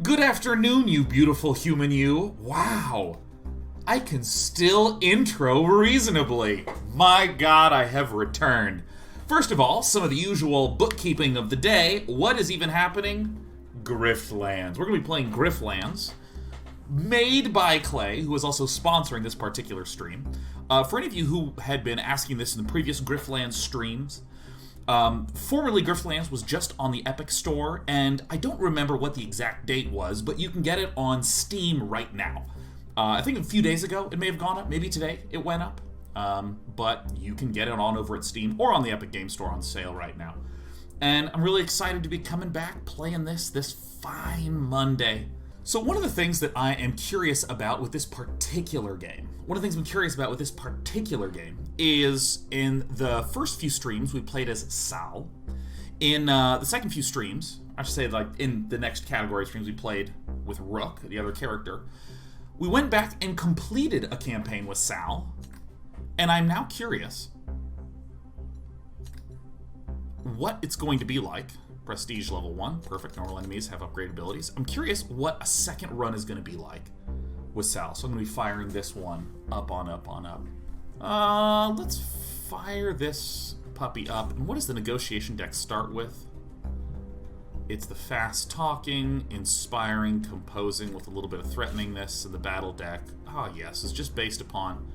Good afternoon, you beautiful human you. Wow. I can still intro reasonably. My God, I have returned. First of all, some of the usual bookkeeping of the day. What is even happening? Griftlands. We're going to be playing Griftlands, made by Clay, who is also sponsoring this particular stream. For any of you who had been asking this in the previous Griftlands streams, formerly Griftlands was just on the Epic Store, and I don't remember what the exact date was, but you can get it on Steam right now. I think a few days ago it may have gone up, maybe today it went up, but you can get it on over at Steam or on the Epic Game Store on sale right now. And I'm really excited to be coming back playing this fine Monday. So one of the things that I am curious about with this particular game, is in the first few streams we played as Sal. In the second few streams, I should say like in the next category of streams we played with Rook, the other character. We went back and completed a campaign with Sal, and I'm now curious what it's going to be like. Prestige level 1, perfect, normal enemies have upgrade abilities. I'm curious what a second run is going to be like with Sal, so I'm going to be firing this one up on up on up. Let's fire this puppy up. And what does the negotiation deck start with? It's the fast talking, inspiring, composing with a little bit of threateningness, and the battle deck. Ah, yes, it's just based upon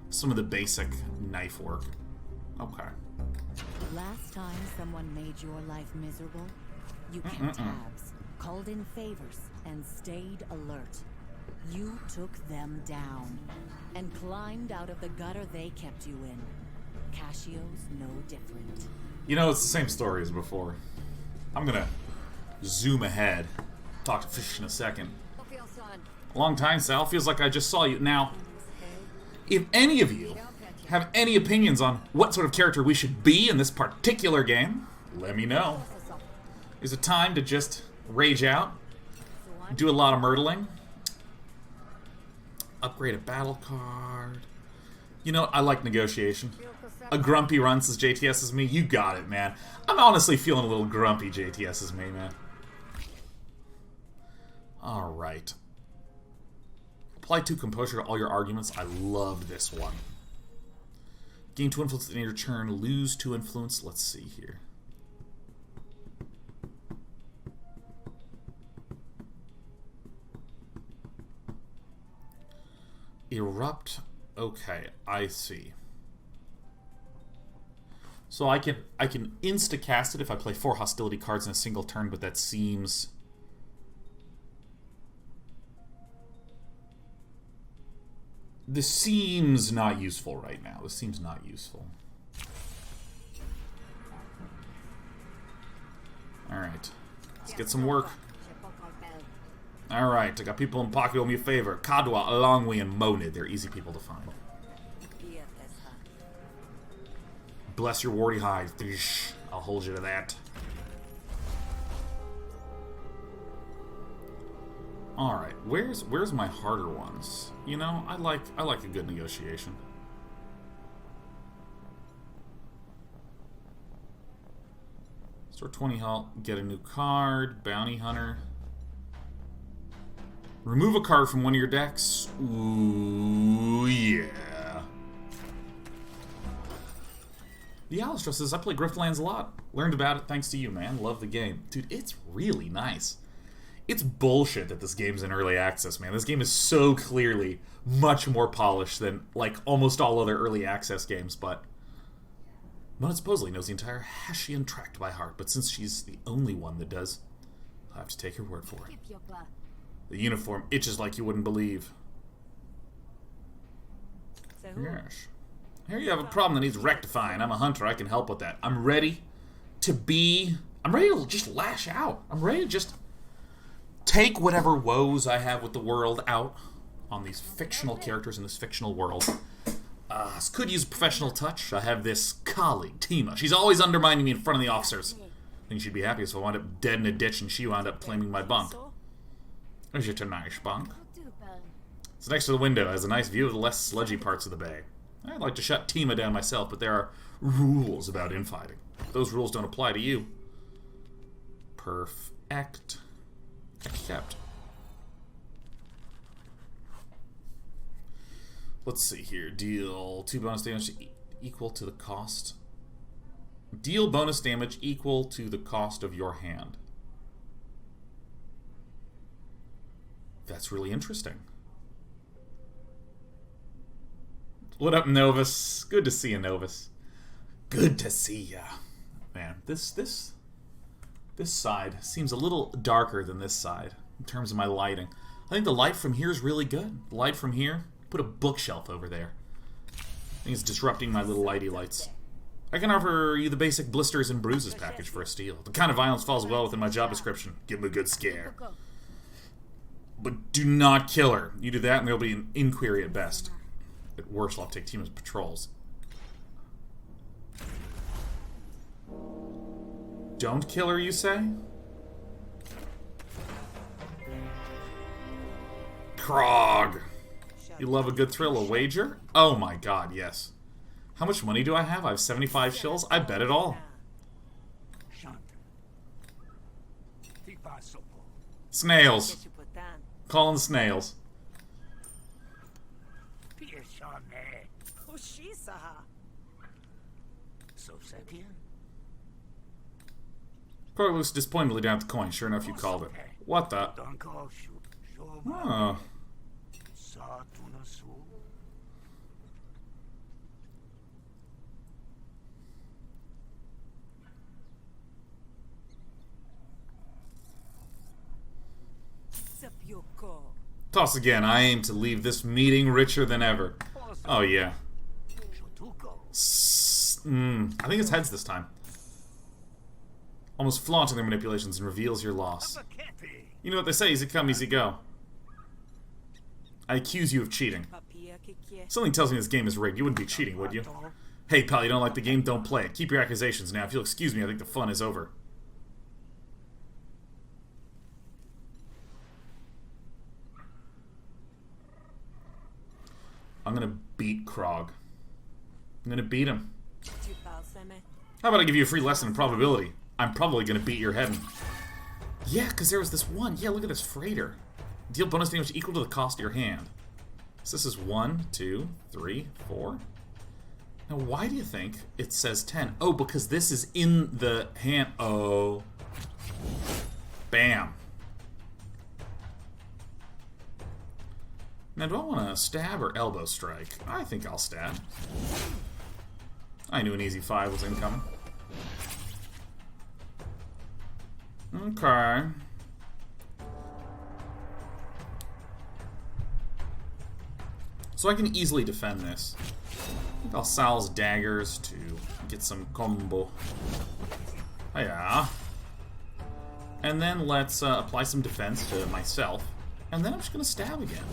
some of the basic knife work. Okay. Last time someone made your life miserable, you kept tabs, called in favors, and stayed alert. You took them down and climbed out of the gutter they kept you in. Casio's no different. You know, it's the same story as before. I'm gonna zoom ahead. Talk to Fish in a second. Long time, Sal. Feels like I just saw you. Now, if any of you have any opinions on what sort of character we should be in this particular game, let me know. Is it time to just rage out? Do a lot of myrtling? Upgrade a battle card. You know, I like negotiation. A grumpy run says JTS is me. You got it, man. I'm honestly feeling a little grumpy JTS is me, man. Alright. Apply 2 composure to all your arguments. I loved this one. Gain 2 influence in your turn, lose 2 influence. Let's see here. Erupt. Okay, I see. So I can insta-cast it if I play 4 hostility cards in a single turn, but that seems... This seems not useful right now. This seems not useful. Alright. Let's get some work. Alright, I got people in pocket who owe me a favor. Kadwa, Alongwe, and Monid. They're easy people to find. Bless your warty hide. I'll hold you to that. Alright, where's my harder ones? You know, I like a good negotiation. Store 20 health, get a new card, Bounty Hunter. Remove a card from one of your decks. Ooh, yeah. The Alistair says, I play Griftlands a lot. Learned about it thanks to you, man. Love the game. Dude, it's really nice. It's bullshit that this game's in early access, man. This game is so clearly much more polished than, like, almost all other early access games, but... Mona supposedly knows the entire Hessian tract by heart, but since she's the only one that does, I'll have to take her word for it. The uniform itches like you wouldn't believe. Yes. Here you have a problem that needs rectifying. I'm a hunter. I can help with that. I'm ready to just lash out. I'm ready to just take whatever woes I have with the world out on these fictional characters in this fictional world. Could use a professional touch. I have this colleague, Tima. She's always undermining me in front of the officers. I think she'd be happy if I wound up dead in a ditch and she wound up claiming my bunk. There's your nice bunk. It's next to the window. It has a nice view of the less sludgy parts of the bay. I'd like to shut Tima down myself, but there are rules about infighting. Those rules don't apply to you. Perfect. Accept. Let's see here. Deal 2 bonus damage equal to the cost. Deal bonus damage equal to the cost of your hand. That's really interesting. What up, Novus? Good to see you, Novus. Good to see ya. Man, this side seems a little darker than this side in terms of my lighting. I think the light from here is really good. The light from here, put a bookshelf over there. I think it's disrupting my little lighty lights. I can offer you the basic blisters and bruises package for a steal. The kind of violence falls well within my job description. Give him a good scare. But do not kill her. You do that and there'll be an inquiry at best. At worst, I'll have to take team as patrols. Don't kill her, you say? Krog! You love a good thrill, a wager? Oh my god, yes. How much money do I have? I have 75 shills? I bet it all. Snails. Calling snails. Krog looks disappointedly down at the coin. Sure enough, you called it. What the? Oh. Toss again. I aim to leave this meeting richer than ever. Oh, yeah. I think it's heads this time. Almost flaunting their manipulations and reveals your loss. You know what they say, easy come, easy go. I accuse you of cheating. Something tells me this game is rigged. You wouldn't be cheating, would you? Hey, pal, you don't like the game? Don't play it. Keep your accusations now. If you'll excuse me, I think the fun is over. I'm gonna beat Krog. I'm gonna beat him. How about I give you a free lesson in probability? I'm probably gonna beat your head in. Yeah, because there was this one. Yeah, look at this freighter. Deal bonus damage equal to the cost of your hand. So this is 1, 2, 3, 4. Now, why do you think it says 10? Oh, because this is in the hand. Oh. Bam. Now, do I want to stab or elbow strike? I think I'll stab. I knew an easy 5 was incoming. Okay. So I can easily defend this. I think I'll Sal's daggers to get some combo. Oh, yeah. And then let's apply some defense to myself. And then I'm just going to stab again.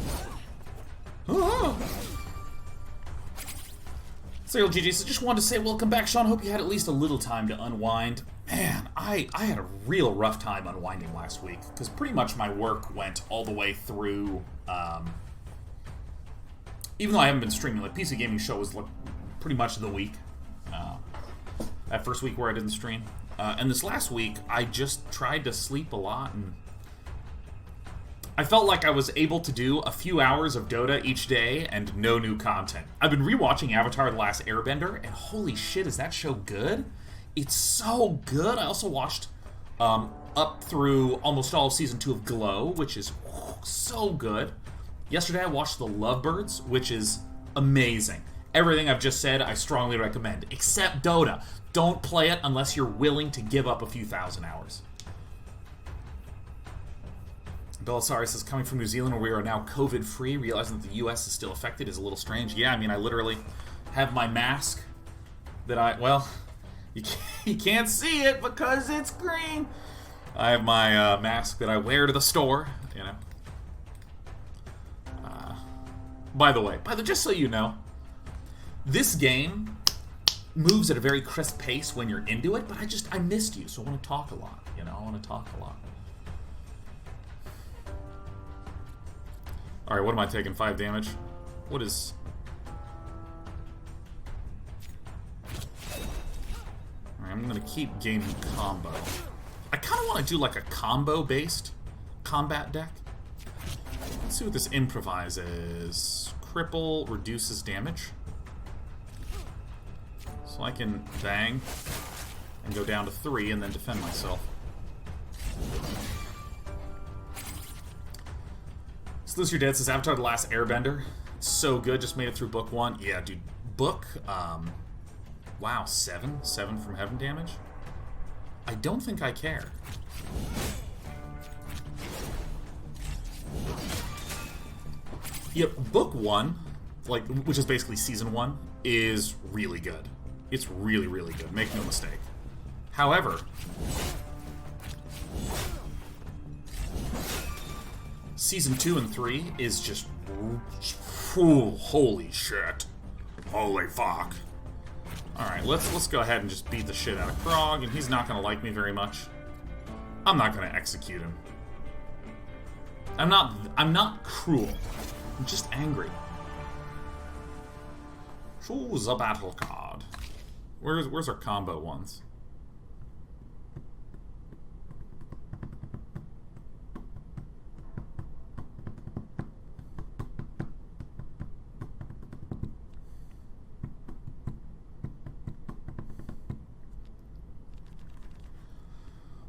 Oh. So, GG, so just wanted to say welcome back, Sean. Hope you had at least a little time to unwind. Man, I had a real rough time unwinding last week, because pretty much my work went all the way through, even though I haven't been streaming, like, PC Gaming Show was like, pretty much the week. That first week where I didn't stream. And this last week, I just tried to sleep a lot, and I felt like I was able to do a few hours of Dota each day and no new content. I've been rewatching Avatar: The Last Airbender, and holy shit, is that show good? It's so good. I also watched up through almost all of Season 2 of Glow, which is so good. Yesterday I watched The Lovebirds, which is amazing. Everything I've just said, I strongly recommend, except Dota. Don't play it unless you're willing to give up a few thousand hours. Belisari says, coming from New Zealand where we are now COVID-free, realizing that the US is still affected is a little strange. Yeah, I mean, I literally have my mask that well, you can't see it because it's green. I have my mask that I wear to the store, you know. By the way, just so you know, this game moves at a very crisp pace when you're into it, but I missed you, so I want to talk a lot, you know, I want to talk a lot. Alright, what am I taking? 5 damage? What is... Alright, I'm gonna keep gaining combo. I kind of want to do like a combo-based combat deck. Let's see what this improvise is. triple reduces damage. So I can bang and go down to 3 and then defend myself. Sluice Your Dead says Avatar The Last Airbender. So good, just made it through book 1. Yeah, dude. Book, wow, 7? 7 from heaven damage? I don't think I care. Yep, book 1, like, which is basically season 1, is really good. It's really, really good. Make no mistake. However, season 2 and 3 is just, ooh, holy shit. Holy fuck. Alright, let's go ahead and just beat the shit out of Krog, and he's not gonna like me very much. I'm not gonna execute him. I'm not cruel. I'm just angry. Choose a battle card. Where's our combo ones?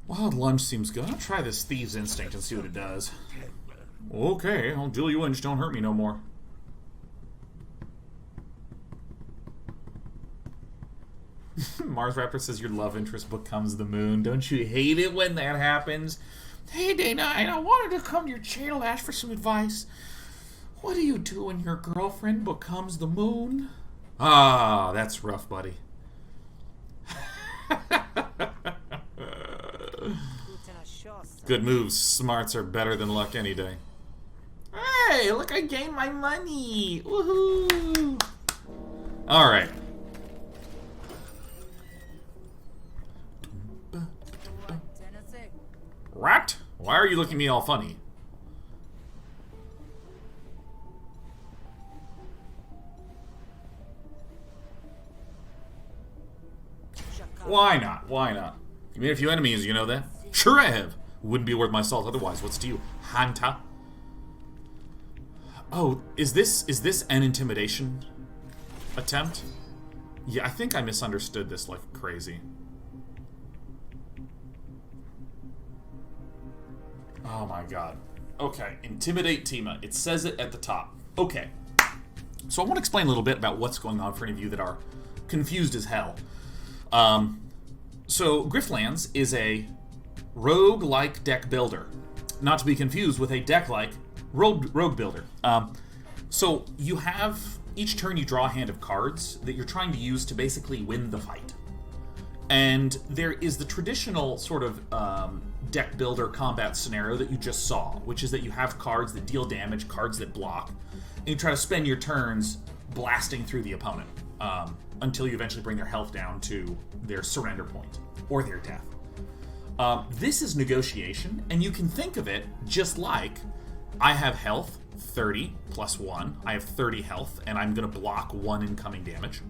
Wild Lunge seems good. I'll try this Thieves' Instinct and see what it does. Okay, I'll duel you inch, don't hurt me no more. Mars Rapper says your love interest becomes the moon. Don't you hate it when that happens? Hey Dana, I wanted to come to your channel, ask for some advice. What do you do when your girlfriend becomes the moon? Ah, that's rough, buddy. Good moves. Smarts are better than luck any day. Hey, look, I gained my money. Woohoo! Alright. Rat? Why are you looking at me all funny? Why not? Why not? You made a few enemies, you know that? Sure I have. Wouldn't be worth my salt otherwise. What's to you, Hanta? Oh, is this an intimidation attempt? Yeah, I think I misunderstood this like crazy. Oh my god. Okay, intimidate Tima. It says it at the top. Okay. So I want to explain a little bit about what's going on for any of you that are confused as hell. So Griftlands is a rogue-like deck builder. Not to be confused with a deck-like rogue builder. So you have, each turn you draw a hand of cards that you're trying to use to basically win the fight. And there is the traditional sort of deck builder combat scenario that you just saw, which is that you have cards that deal damage, cards that block, and you try to spend your turns blasting through the opponent until you eventually bring their health down to their surrender point or their death. This is negotiation, and you can think of it just like I have health 30 plus 1. I have 30 health, and I'm going to block 1 incoming damage.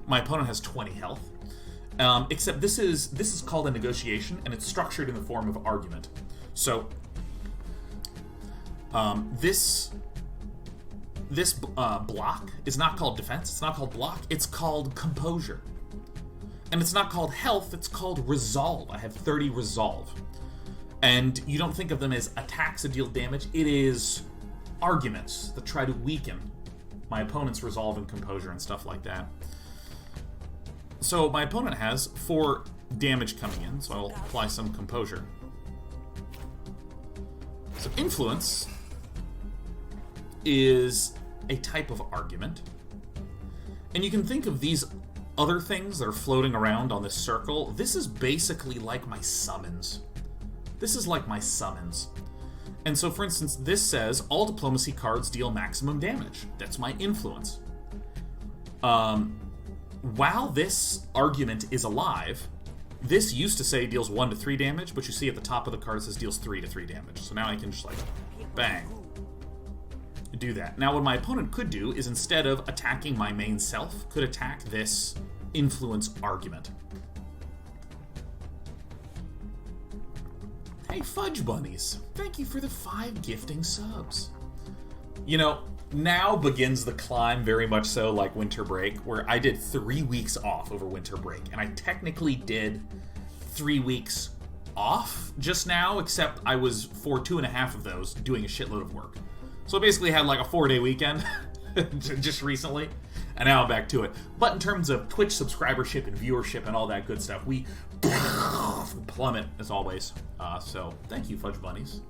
My opponent has 20 health. Except this is called a negotiation, and it's structured in the form of argument. So this block is not called defense. It's not called block. It's called composure. And it's not called health, it's called resolve. I have 30 resolve. And you don't think of them as attacks that deal damage. It is arguments that try to weaken my opponent's resolve and composure and stuff like that. So my opponent has 4 damage coming in, so I'll apply some composure. So influence is a type of argument. And you can think of these other things that are floating around on this circle. This is basically like my summons. This is like my summons. And so, for instance, this says all diplomacy cards deal maximum damage. That's my influence. While this argument is alive, this used to say deals 1 to 3 damage, but you see at the top of the card it says deals 3 to 3 damage. So now I can just like, bang, do that. Now what my opponent could do is, instead of attacking my main self, could attack this influence argument. Hey Fudge Bunnies, thank you for the 5 gifting subs. You know, Now begins the climb, very much so like winter break, where I did 3 weeks off over winter break. And I technically did 3 weeks off just now, except I was, for 2.5 of those, doing a shitload of work. So I basically had like a 4-day weekend just recently, and now I'm back to it. But in terms of Twitch subscribership and viewership and all that good stuff, we plummet as always. So thank you, Fudge Bunnies.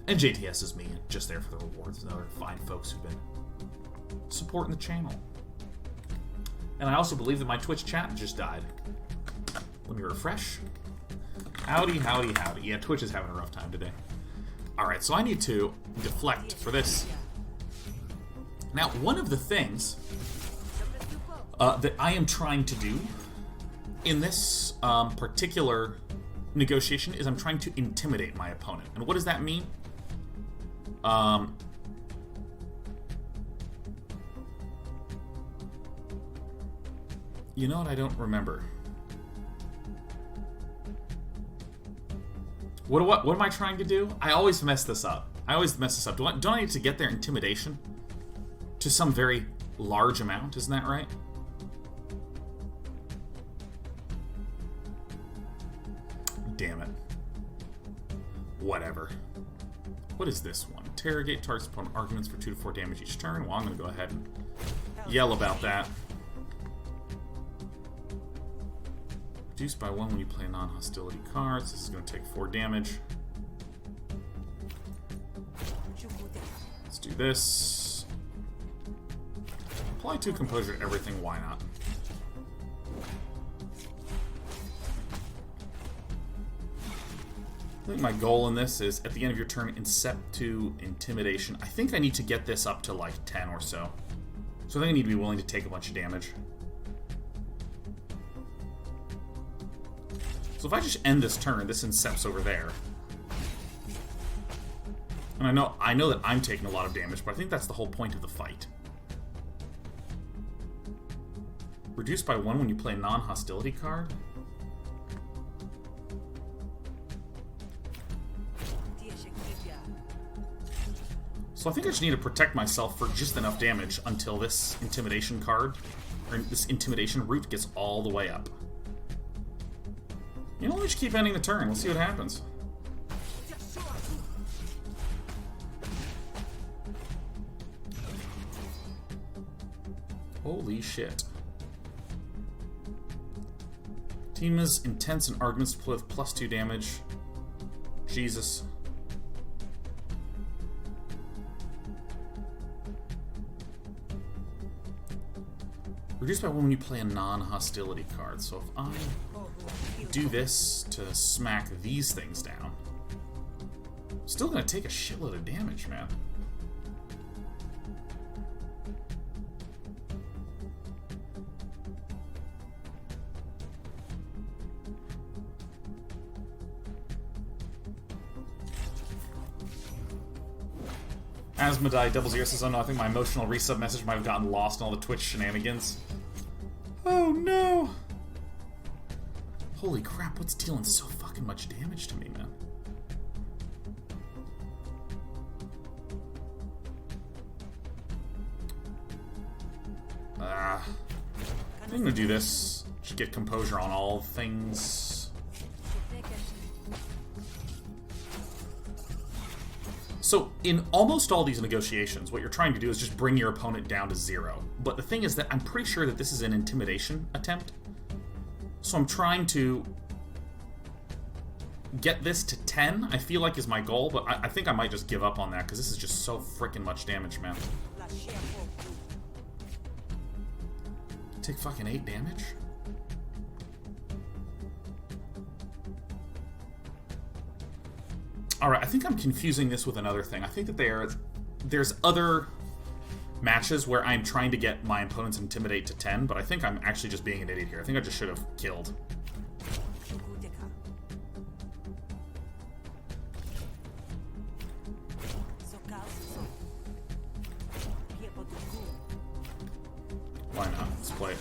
And JTS is me, just there for the rewards and other fine folks who've been supporting the channel. And I also believe that my Twitch chat just died. Let me refresh. Howdy, howdy, howdy. Yeah, Twitch is having a rough time today. Alright, so I need to deflect for this. Now, one of the things that I am trying to do in this particular negotiation is I'm trying to intimidate my opponent. And what does that mean? You know what? I don't remember. What am I trying to do? I always mess this up. Don't I need to get their intimidation to some very large amount? Isn't that right? Damn it. Whatever. What is this one? Interrogate targets upon arguments for 2 to 4 damage each turn. Well, I'm going to go ahead and yell about that. Reduced by 1 when you play non-hostility cards. This is going to take 4 damage. Let's do this. Apply 2 composure to everything. Why not? I think my goal in this is, at the end of your turn, incept to intimidation. I think I need to get this up to like 10 or so. So I think I need to be willing to take a bunch of damage. So if I just end this turn, this incepts over there. And I know that I'm taking a lot of damage, but I think that's the whole point of the fight. Reduced by 1 when you play a non-hostility card? So I think I just need to protect myself for just enough damage until this intimidation card, or this intimidation route gets all the way up. You know, let's just keep ending the turn. Let's see what happens. Holy shit. Team is intense in arguments to play with +2 damage. Jesus. Reduced by 1 when you play a non-hostility card. So if I do this to smack these things down, still gonna take a shitload of damage, man. Asmodai 00 says, oh no, I think my emotional resub message might have gotten lost in all the Twitch shenanigans. Oh no! Holy crap, what's dealing so fucking much damage to me, man? I'm gonna do this. Just get composure on all things. So, in almost all these negotiations, what you're trying to do is just bring your opponent down to 0. But the thing is that I'm pretty sure that this is an intimidation attempt. So I'm trying to get this to 10, I feel like is my goal, but I think I might just give up on that, because this is just so freaking much damage, man. Take fucking 8 damage? Alright, I think I'm confusing this with another thing. I think that there's other matches where I'm trying to get my opponent's intimidate to 10, but I think I'm actually just being an idiot here. I think I just should have killed. Why not? Let's play it.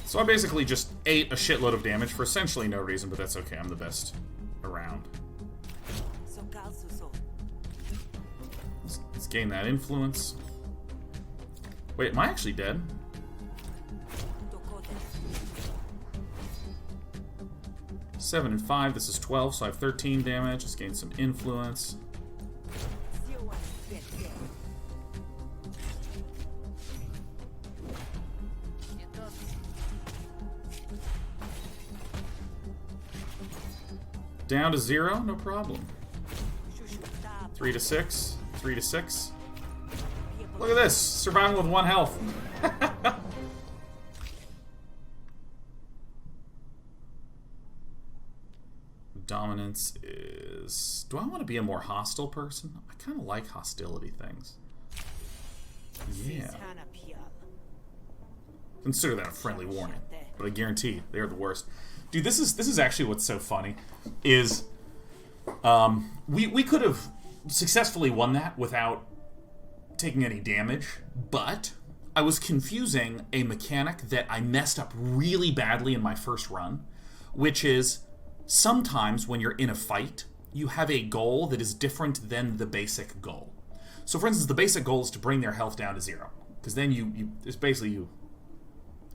So I basically just ate a shitload of damage for essentially no reason, but that's okay. I'm the best around. Let's gain that influence. Wait, am I actually dead? Seven and 5, this is 12, so I have 13 damage. Let's gain some influence. Down to 0, no problem. 3 to 6, 3 to 6. Look at this, surviving with 1 health. Dominance is... Do I want to be a more hostile person? I kind of like hostility things. Yeah. Consider that a friendly warning, but I guarantee they're the worst. Dude, this is actually what's so funny. Is we could have successfully won that without taking any damage, but I was confusing a mechanic that I messed up really badly in my first run, which is sometimes when you're in a fight, you have a goal that is different than the basic goal. So for instance, the basic goal is to bring their health down to 0, because then it's basically you.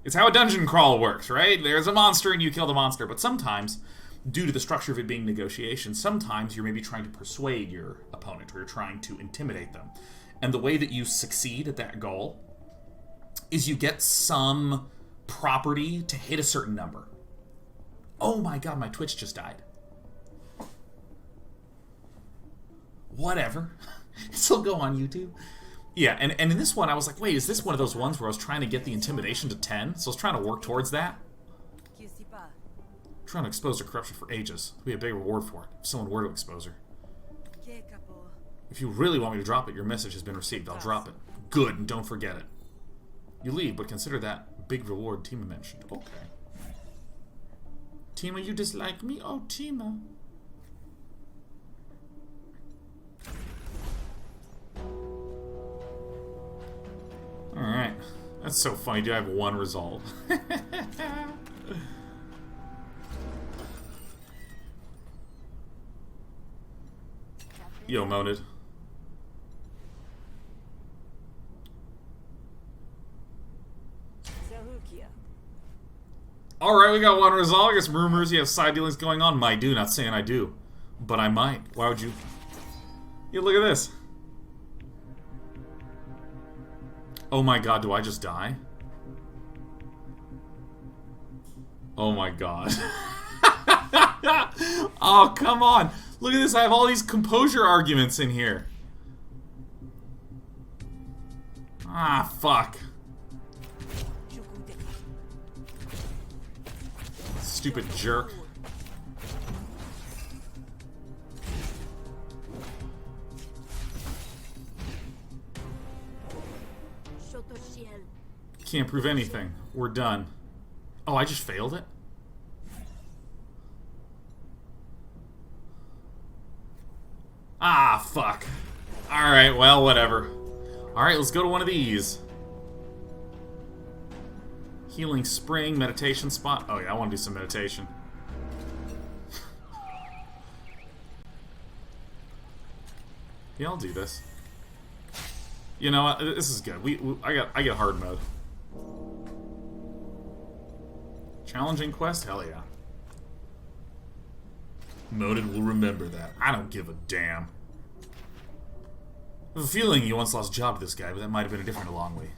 It's how a dungeon crawl works, right? There's a monster and you kill the monster, but sometimes, due to the structure of it being negotiation, sometimes you're maybe trying to persuade your opponent, or you're trying to intimidate them. And the way that you succeed at that goal is you get some property to hit a certain number. Oh my god, my Twitch just died. Whatever. It'll go on YouTube. Yeah, and in this one, I was like, wait, is this one of those ones where I was trying to get the intimidation to 10? So I was trying to work towards that. Trying to expose her corruption for ages. There'll be a big reward for it, if someone were to expose her. If you really want me to drop it, your message has been received. I'll drop it. Good, and don't forget it. You leave, but consider that big reward Tima mentioned. Okay. Tima, you dislike me? Oh, Tima. Alright. That's so funny, dude. I have 1 resolve. Yo, Monid. Alright, we got 1 resolve. I guess rumors you have side dealings going on. Might do, not saying I do. But I might. Why would you... Yeah, look at this. Oh my god, do I just die? Oh my god. Oh, come on. Look at this, I have all these composure arguments in here. Ah, fuck. Stupid jerk. Can't prove anything. We're done. Oh, I just failed it? Ah, fuck. Alright, well, whatever. Alright, let's go to one of these. Healing Spring, meditation spot. Oh yeah, I want to do some meditation. Yeah, I'll do this. You know what? This is good. I get hard mode. Challenging quest? Hell yeah. Moded will remember that. I don't give a damn. I have a feeling you once lost a job to this guy, but that might have been a different Alongway.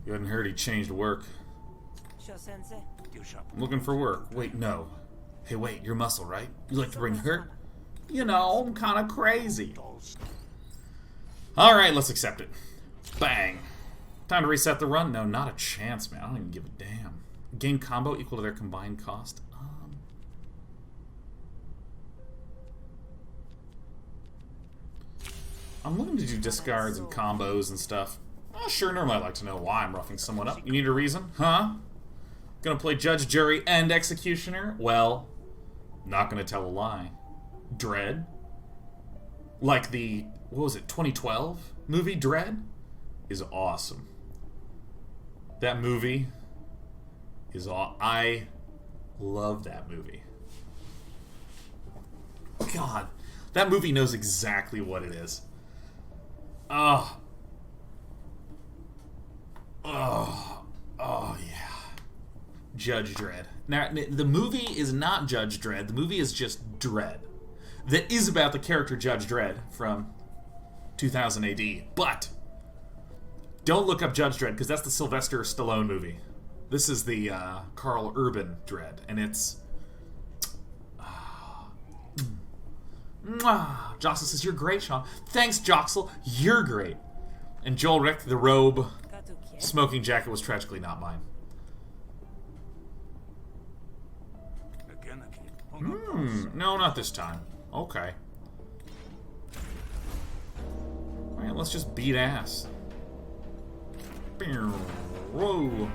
You hadn't heard he changed work. I'm looking for work. Wait, no. Hey, wait, you're Muscle, right? You like to bring hurt? You know, I'm kind of crazy. Alright, let's accept it. Bang. Time to reset the run? No, not a chance, man. I don't even give a damn. Game combo equal to their combined cost? I'm looking to do discards and combos and stuff. Oh, sure, normally I'd like to know why I'm roughing someone up. You need a reason? Huh? Gonna play Judge, Jury, and Executioner? Well, not gonna tell a lie. Dread? Like the, what was it, 2012 movie Dread? Is awesome. That movie is I love that movie. God. That movie knows exactly what it is. Oh. Oh. Oh, yeah. Judge Dredd. Now, the movie is not Judge Dredd. The movie is just Dredd. That is about the character Judge Dredd from 2000 AD. But don't look up Judge Dredd, because that's the Sylvester Stallone movie. This is the Carl Urban Dredd, and it's... Joxel says, you're great, Sean. Thanks, Joxel. You're great. And Joel Rick, the robe, smoking jacket was tragically not mine. No, not this time. Okay. Alright, let's just beat ass. Whoa.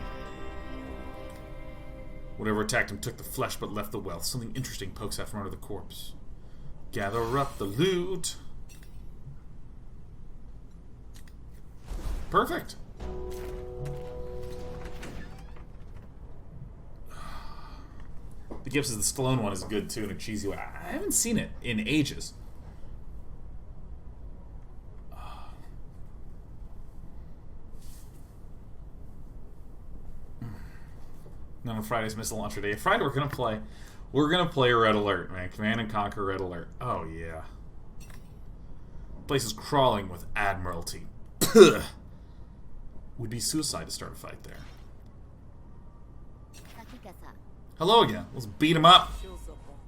Whatever attacked him took the flesh but left the wealth. Something interesting pokes out from under the corpse. Gather up the loot. Perfect. The Gibbs is the Stallone one is good too in a cheesy way. I haven't seen it in ages. None of Friday's missile launcher day. Friday we're gonna play Red Alert, man. Command and Conquer Red Alert. Oh yeah. Place is crawling with admiralty. Would be suicide to start a fight there. Hello again. Let's beat him up.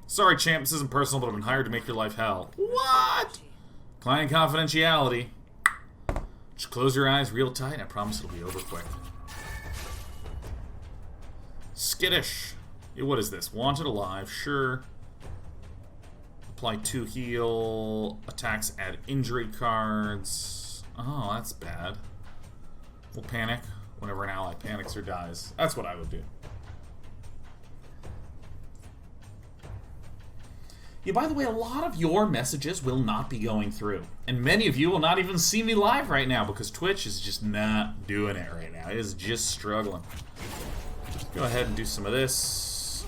Sorry, champ. This isn't personal, but I've been hired to make your life hell. What? Client confidentiality. Just close your eyes real tight. I promise it'll be over quick. Skittish. Yeah, what is this? Wanted alive. Sure. Apply 2 heal. Attacks add injury cards. Oh, that's bad. We'll panic whenever an ally panics or dies. That's what I would do. Yeah, by the way, a lot of your messages will not be going through. And many of you will not even see me live right now because Twitch is just not doing it right now. It is just struggling. Go ahead and do some of this.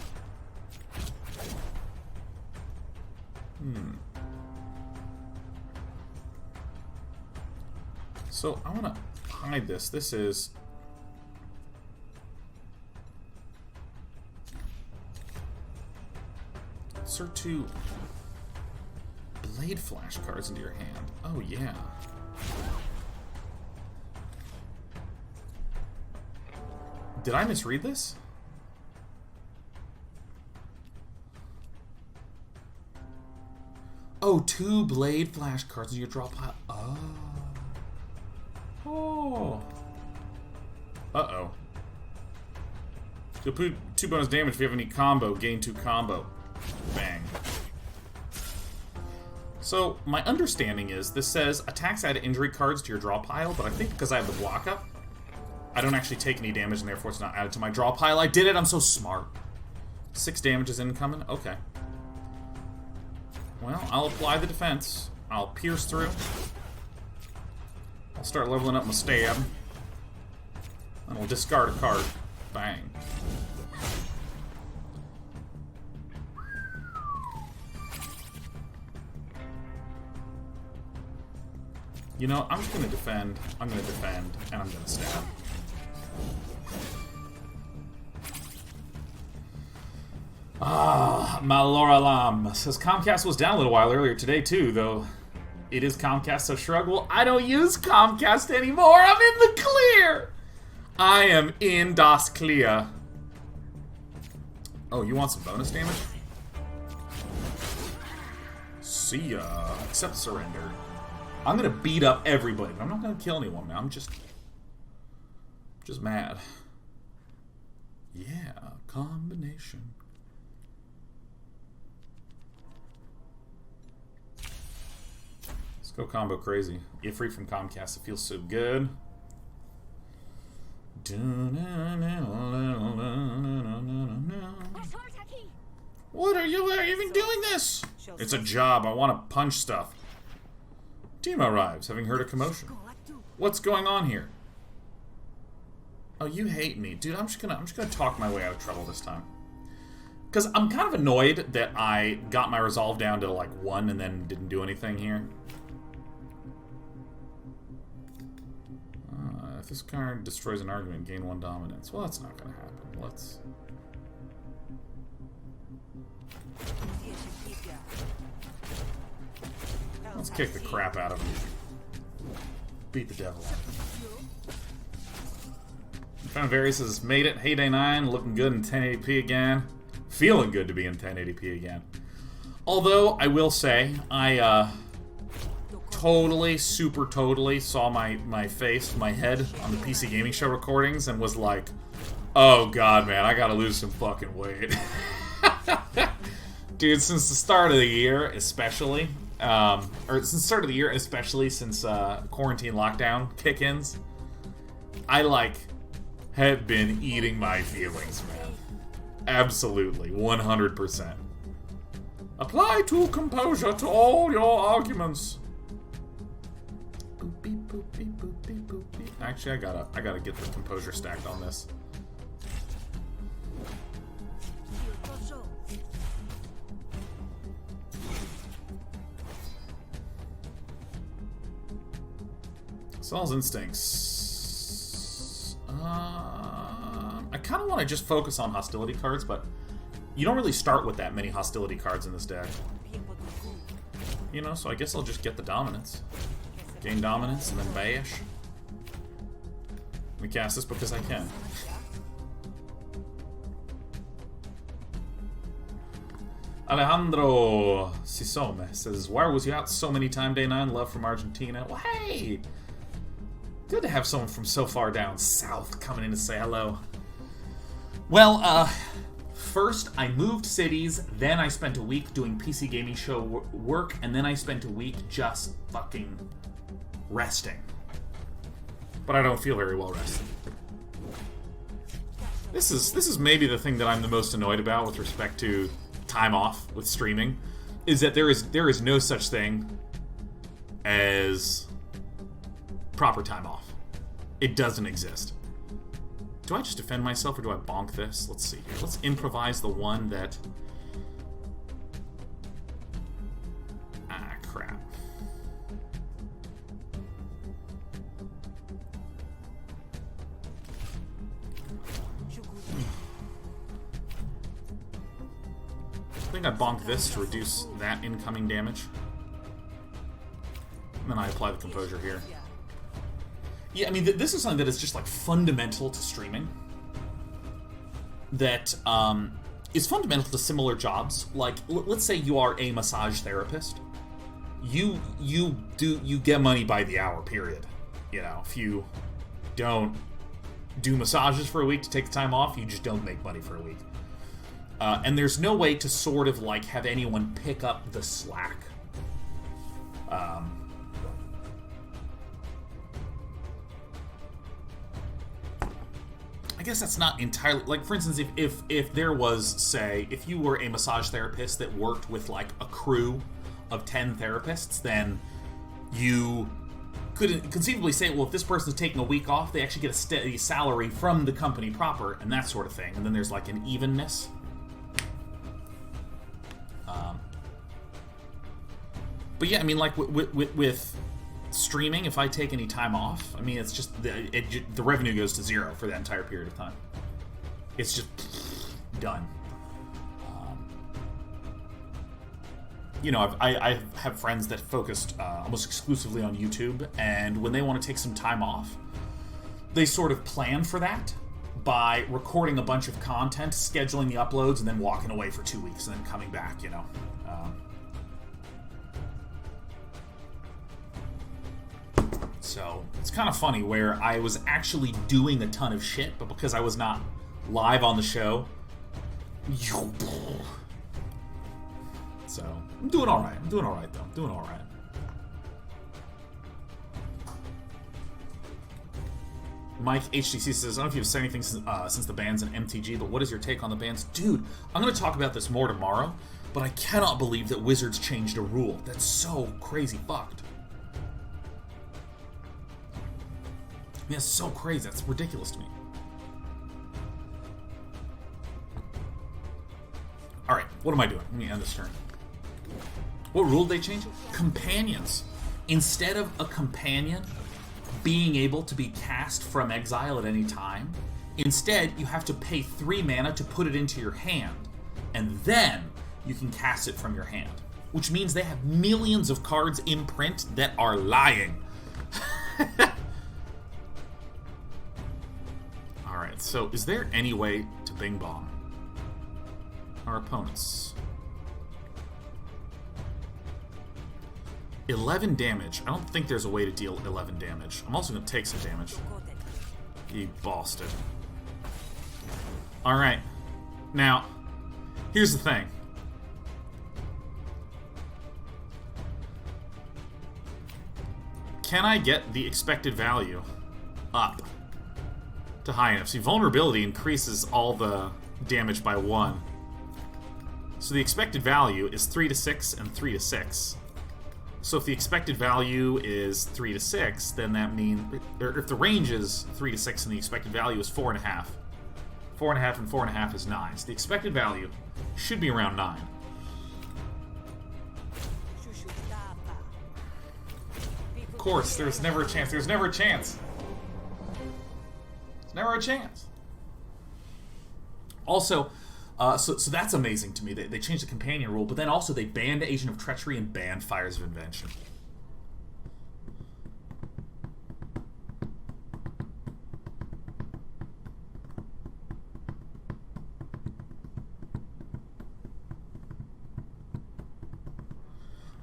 So, I want to hide this. This is... Insert 2 blade flashcards into your hand. Oh, yeah. Did I misread this? Oh, 2 blade flashcards in your draw pile. Oh. Oh. Uh-oh. You'll put 2 bonus damage if you have any combo. Gain 2 combo. Bang. So, my understanding is this says attacks add injury cards to your draw pile, but I think because I have the block up, I don't actually take any damage and therefore it's not added to my draw pile. I did it, I'm so smart. 6 damage is incoming? Okay. Well, I'll apply the defense. I'll pierce through. I'll start leveling up my stab. And we'll discard a card. Bang. You know, I'm just gonna defend, and I'm gonna stab. Ah, Maloralam says Comcast was down a little while earlier today too, though it is Comcast, so shrug. Well, I don't use Comcast anymore. I'm in the clear. I am in das Clear. Oh, you want some bonus damage? See ya. Accept surrender. I'm gonna beat up everybody, but I'm not gonna kill anyone, man. I'm just mad. Yeah, combination. Let's go combo crazy. Get free from Comcast. It feels so good. What are you even doing this? It's a job. I want to punch stuff. Team arrives, having heard a commotion. What's going on here? Oh, you hate me, dude. I'm just gonna talk my way out of trouble this time. Because I'm kind of annoyed that I got my resolve down to, like, 1 and then didn't do anything here. If this card destroys an argument, gain 1 dominance. Well, that's not going to happen. Let's kick the crap out of him. Beat the devil out. Fanveri says, made it. Hey, day 9, looking good in 1080p again. Feeling good to be in 1080p again. Although, I will say, I, super totally saw my face, my head on the PC Gaming Show recordings and was like, oh god, man, I gotta lose some fucking weight. Dude, since the start of the year, especially, since quarantine lockdown kick-ins, I, like, have been eating my feelings, man. Absolutely, 100%. Apply tool composure to all your arguments. Boop, beep, boop, beep, boop, beep, boop, beep. Actually, I gotta get the composure stacked on this. Saul's instincts. I kind of want to just focus on hostility cards, but you don't really start with that many hostility cards in this deck. You know, so I guess I'll just get the dominance. Gain dominance, and then bash. Let me cast this because I can. Alejandro Sisome says, why was you out so many times, day 9? Love from Argentina. Well, hey! Good to have someone from so far down south coming in to say hello. Well, first I moved cities, then I spent a week doing PC Gaming Show work, and then I spent a week just fucking resting. But I don't feel very well rested. This is maybe the thing that I'm the most annoyed about with respect to time off with streaming, is that there is no such thing as proper time off. It doesn't exist. Do I just defend myself or do I bonk this? Let's see here. Let's improvise the one that... Ah, crap. I think I bonk this to reduce that incoming damage. And then I apply the composure here. Yeah, I mean, this is something that is just, like, fundamental to streaming. That is fundamental to similar jobs. Like, let's say you are a massage therapist. You get money by the hour, period. You know, if you don't do massages for a week to take the time off, you just don't make money for a week. And there's no way to sort of, like, have anyone pick up the slack. I guess that's not entirely... Like, for instance, if there was, say, if you were a massage therapist that worked with, like, a crew of 10 therapists, then you could conceivably say, well, if this person's taking a week off, they actually get a steady salary from the company proper, and that sort of thing. And then there's, like, an evenness. But yeah, I mean, like, with streaming, if I take any time off, I mean, it's just the revenue goes to 0 for that entire period of time. It's just done. You know, I have friends that focused almost exclusively on YouTube, and when they want to take some time off, they sort of plan for that by recording a bunch of content, scheduling the uploads, and then walking away for 2 weeks and then coming back, you know. So, it's kind of funny where I was actually doing a ton of shit, but because I was not live on the show... So, I'm doing alright. I'm doing alright, though. I'm doing alright. Mike HTC says, I don't know if you've said anything since the ban's in MTG, but what is your take on the bans? Dude, I'm going to talk about this more tomorrow, but I cannot believe that Wizards changed a rule. That's so crazy fucked. Yeah, it's so crazy. That's ridiculous to me. Alright, what am I doing? Let me end this turn. What rule did they change? Companions. Instead of a companion being able to be cast from exile at any time, instead you have to pay 3 mana to put it into your hand, and then you can cast it from your hand. Which means they have millions of cards in print that are lying. Alright, so is there any way to Bing Bong our opponents? 11 damage. I don't think there's a way to deal 11 damage. I'm also going to take some damage. You bossed it. Alright. Now, here's the thing. Can I get the expected value up to high enough? See, vulnerability increases all the damage by 1. So the expected value is 3 to 6 and 3 to 6. So if the expected value is 3 to 6, then that means, or if the range is 3 to 6 and the expected value is 4.5, 4.5 and 4.5 is 9. So the expected value should be around 9. Of course, there's never a chance. There's never a chance. There's never a chance. Also, so that's amazing to me. They changed the companion rule, but then also they banned Agent of Treachery and banned Fires of Invention.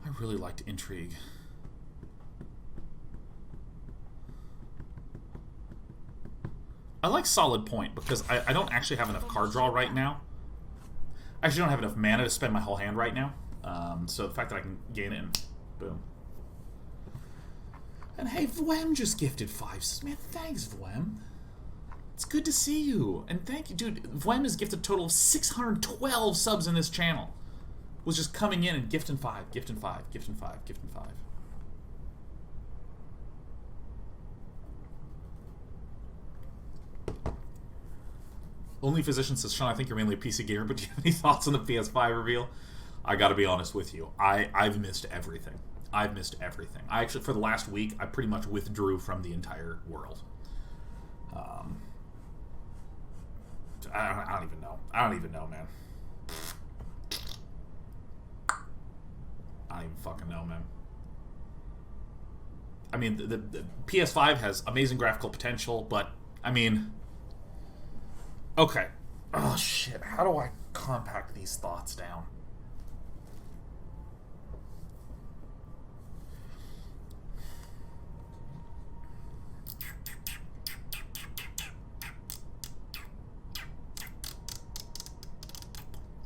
I really liked Intrigue. I like Solid Point because I don't actually have enough card draw right now. I actually don't have enough mana to spend my whole hand right now. So the fact that I can gain it and boom. And hey, Vwem just gifted 5. Man, thanks, Vwem. It's good to see you. And thank you, dude. Vwem has gifted a total of 612 subs in this channel. Was just coming in and gifting 5, gifting 5, gifting 5, gifting 5. Only Physician says, Sean, I think you're mainly a PC gamer, but do you have any thoughts on the PS5 reveal? I gotta be honest with you. I've missed everything. I've missed everything. I actually, for the last week, I pretty much withdrew from the entire world. I don't even know. I don't even know, man. I don't even fucking know, man. I mean, the PS5 has amazing graphical potential, but, I mean... Okay. Oh, shit. How do I compact these thoughts down?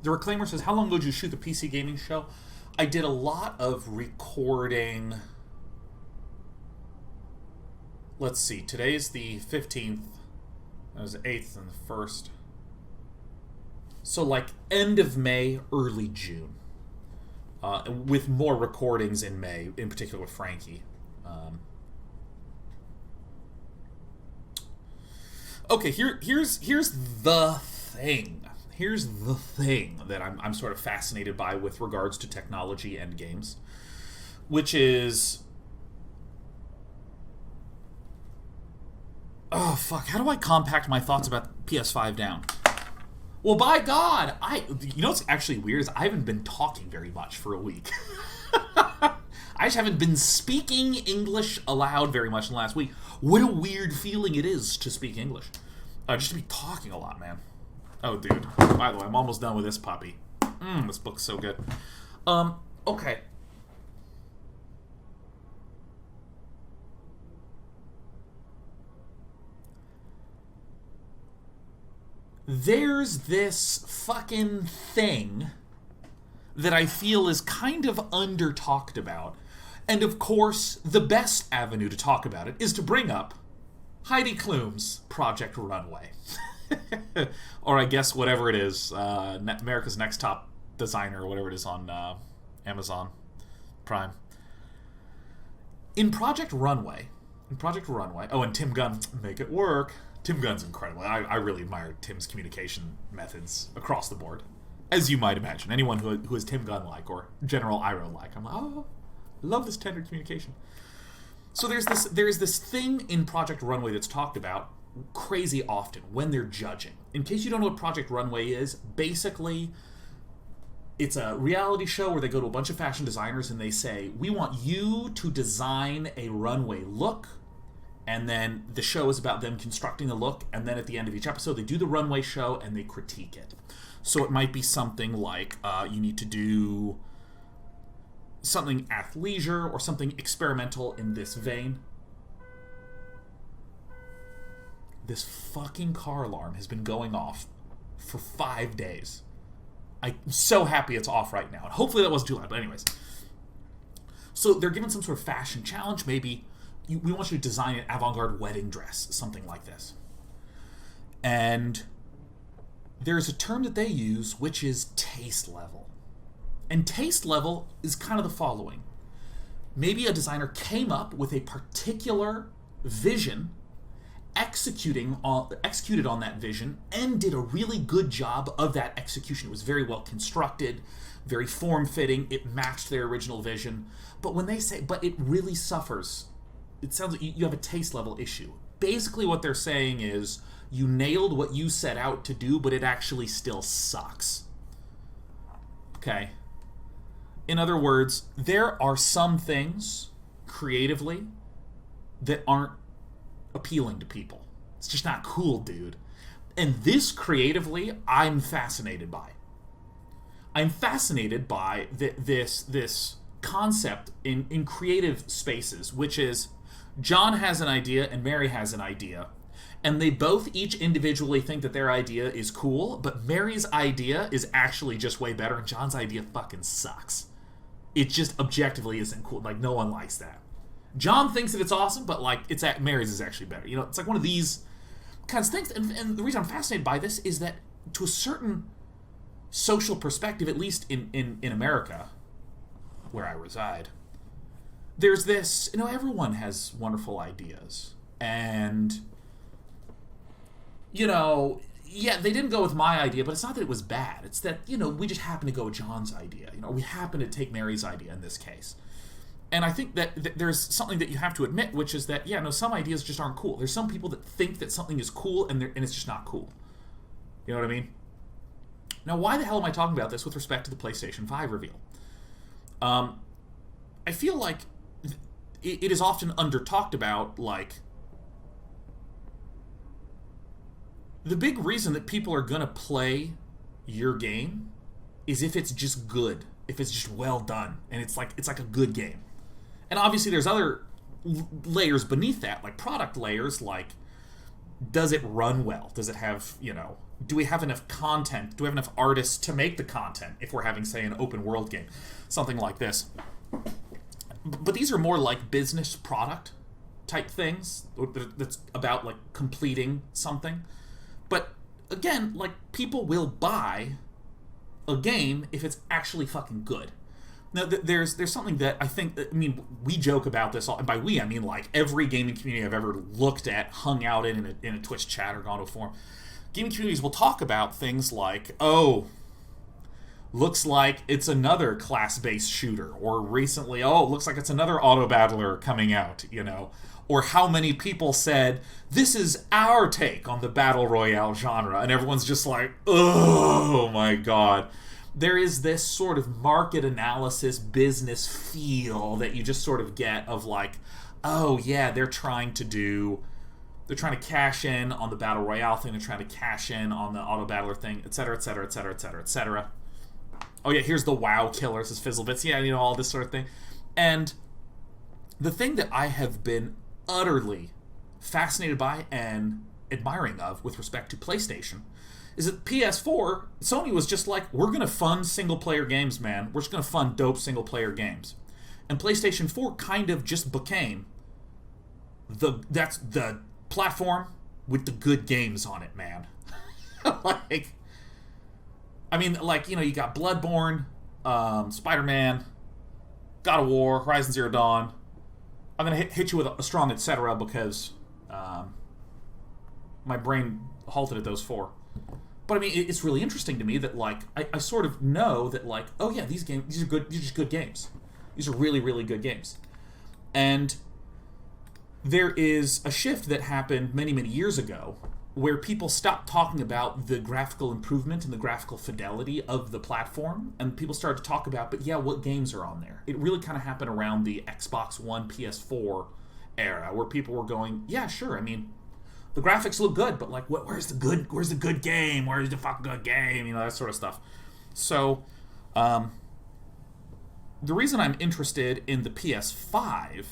The Reclaimer says, how long ago did you shoot the PC gaming show? I did a lot of recording... Let's see. Today's the 15th. That was the 8th and the 1st. So, like, end of May, early June. With more recordings in May, in particular with Frankie. Okay, here's the thing. Here's the thing that I'm sort of fascinated by with regards to technology and games. Which is... Oh, fuck. How do I compact my thoughts about PS5 down? Well, by God, you know what's actually weird is I haven't been talking very much for a week. I just haven't been speaking English aloud very much in the last week. What a weird feeling it is to speak English. Just to be talking a lot, man. Oh, dude. By the way, I'm almost done with this puppy. This book's so good. Okay. There's this fucking thing that I feel is kind of under-talked about. And of course, the best avenue to talk about it is to bring up Heidi Klum's Project Runway. Or I guess whatever it is, America's Next Top Designer, or whatever it is on Amazon Prime. In Project Runway, oh, and Tim Gunn, make it work. Tim Gunn's incredible. I really admire Tim's communication methods across the board. As you might imagine, anyone who is Tim Gunn-like or General Iroh-like, I'm like, oh, I love this tender communication. So there's this thing in Project Runway that's talked about crazy often when they're judging. In case you don't know what Project Runway is, basically it's a reality show where they go to a bunch of fashion designers and they say, we want you to design a runway look, and then the show is about them constructing the look, and then at the end of each episode they do the runway show and they critique it. So it might be something like you need to do something athleisure or something experimental in this vein. This fucking car alarm has been going off for 5 days. I'm so happy it's off right now. And hopefully that wasn't too loud, but anyways. So they're given some sort of fashion challenge. Maybe we want you to design an avant-garde wedding dress, something like this. And there's a term that they use, which is taste level. And taste level is kind of the following. Maybe a designer came up with a particular vision, executed on that vision, and did a really good job of that execution. It was very well constructed, very form-fitting, it matched their original vision. But when they say, but it really suffers, it sounds like you have a taste level issue. Basically what they're saying is, you nailed what you set out to do, but it actually still sucks. Okay? In other words, there are some things, creatively, that aren't appealing to people. It's just not cool, dude. And this, creatively, I'm fascinated by. I'm fascinated by this concept in creative spaces, which is, John has an idea and Mary has an idea, and they both each individually think that their idea is cool, but Mary's idea is actually just way better, and John's idea fucking sucks. It just objectively isn't cool. Like, no one likes that. John thinks that it's awesome, but like Mary's is actually better. You know, it's like one of these kinds of things. And the reason I'm fascinated by this is that to a certain social perspective, at least in America, where I reside, there's this, you know, everyone has wonderful ideas. And, you know, yeah, they didn't go with my idea, but it's not that it was bad. It's that, you know, we just happened to go with John's idea. You know, we happened to take Mary's idea in this case. And I think that there's something that you have to admit, which is that, yeah, no, some ideas just aren't cool. There's some people that think that something is cool, and it's just not cool. You know what I mean? Now, why the hell am I talking about this with respect to the PlayStation 5 reveal? I feel like it is often under-talked about, like, the big reason that people are going to play your game is if it's just good, if it's just well done, and it's like a good game. And obviously there's other layers beneath that, like product layers, like, does it run well? Does it have, you know, do we have enough content? Do we have enough artists to make the content if we're having, say, an open world game? Something like this. But these are more like business product type things that's about, like, completing something. But, again, like, people will buy a game if it's actually fucking good. Now, there's something that I think, I mean, we joke about this, and by we, I mean, like, every gaming community I've ever looked at, hung out in a Twitch chat or gone to a forum. Gaming communities will talk about things like, oh, looks like it's another class-based shooter, or recently, oh, looks like it's another auto-battler coming out, you know, or how many people said, this is our take on the Battle Royale genre, and everyone's just like, oh my god. There is this sort of market analysis business feel that you just sort of get of like, oh yeah, they're trying to cash in on the Battle Royale thing, they're trying to cash in on the auto-battler thing, etc., etc., etc., etc., etc. Oh yeah, here's the WoW killer, this is Fizzlebits, yeah, you know, all this sort of thing. And the thing that I have been utterly fascinated by and admiring of with respect to PlayStation is that PS4, Sony was just like, we're going to fund single-player games, man. We're just going to fund dope single-player games. And PlayStation 4 kind of just became that's the platform with the good games on it, man. Like, I mean, like, you know, you got Bloodborne, Spider-Man, God of War, Horizon Zero Dawn. I'm going to hit you with a strong etc. because my brain halted at those four. But I mean, it's really interesting to me that, like, I sort of know that, like, oh yeah, these are good. These are just good games. These are really, really good games. And there is a shift that happened many, many years ago where people stopped talking about the graphical improvement and the graphical fidelity of the platform, and people started to talk about, but yeah, what games are on there? It really kind of happened around the Xbox One, PS4 era, where people were going, yeah, sure, I mean, the graphics look good, but like, where's the good game? Where's the fucking good game? You know, that sort of stuff. So, the reason I'm interested in the PS5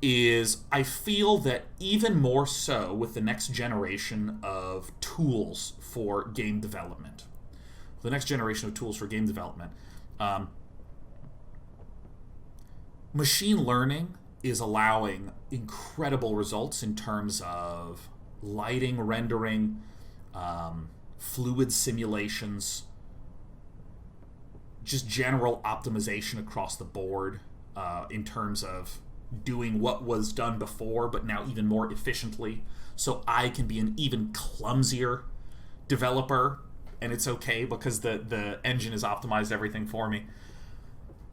is I feel that even more so with the next generation of tools for game development. Machine learning is allowing incredible results in terms of lighting, rendering, fluid simulations, just general optimization across the board in terms of doing what was done before, but now even more efficiently. So I can be an even clumsier developer, and it's okay because the engine has optimized everything for me.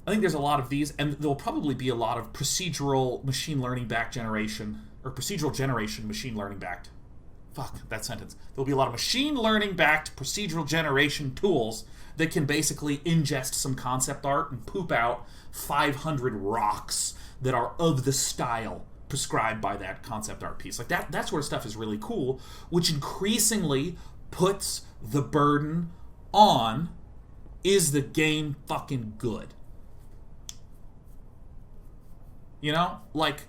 I think there's a lot of these, and there'll probably be a lot of procedural machine learning backed generation, or procedural generation machine learning backed. Fuck, that sentence. There'll be a lot of machine learning backed procedural generation tools that can basically ingest some concept art and poop out 500 rocks that are of the style prescribed by that concept art piece. Like that sort of stuff is really cool, which increasingly puts the burden on, is the game fucking good? You know, like,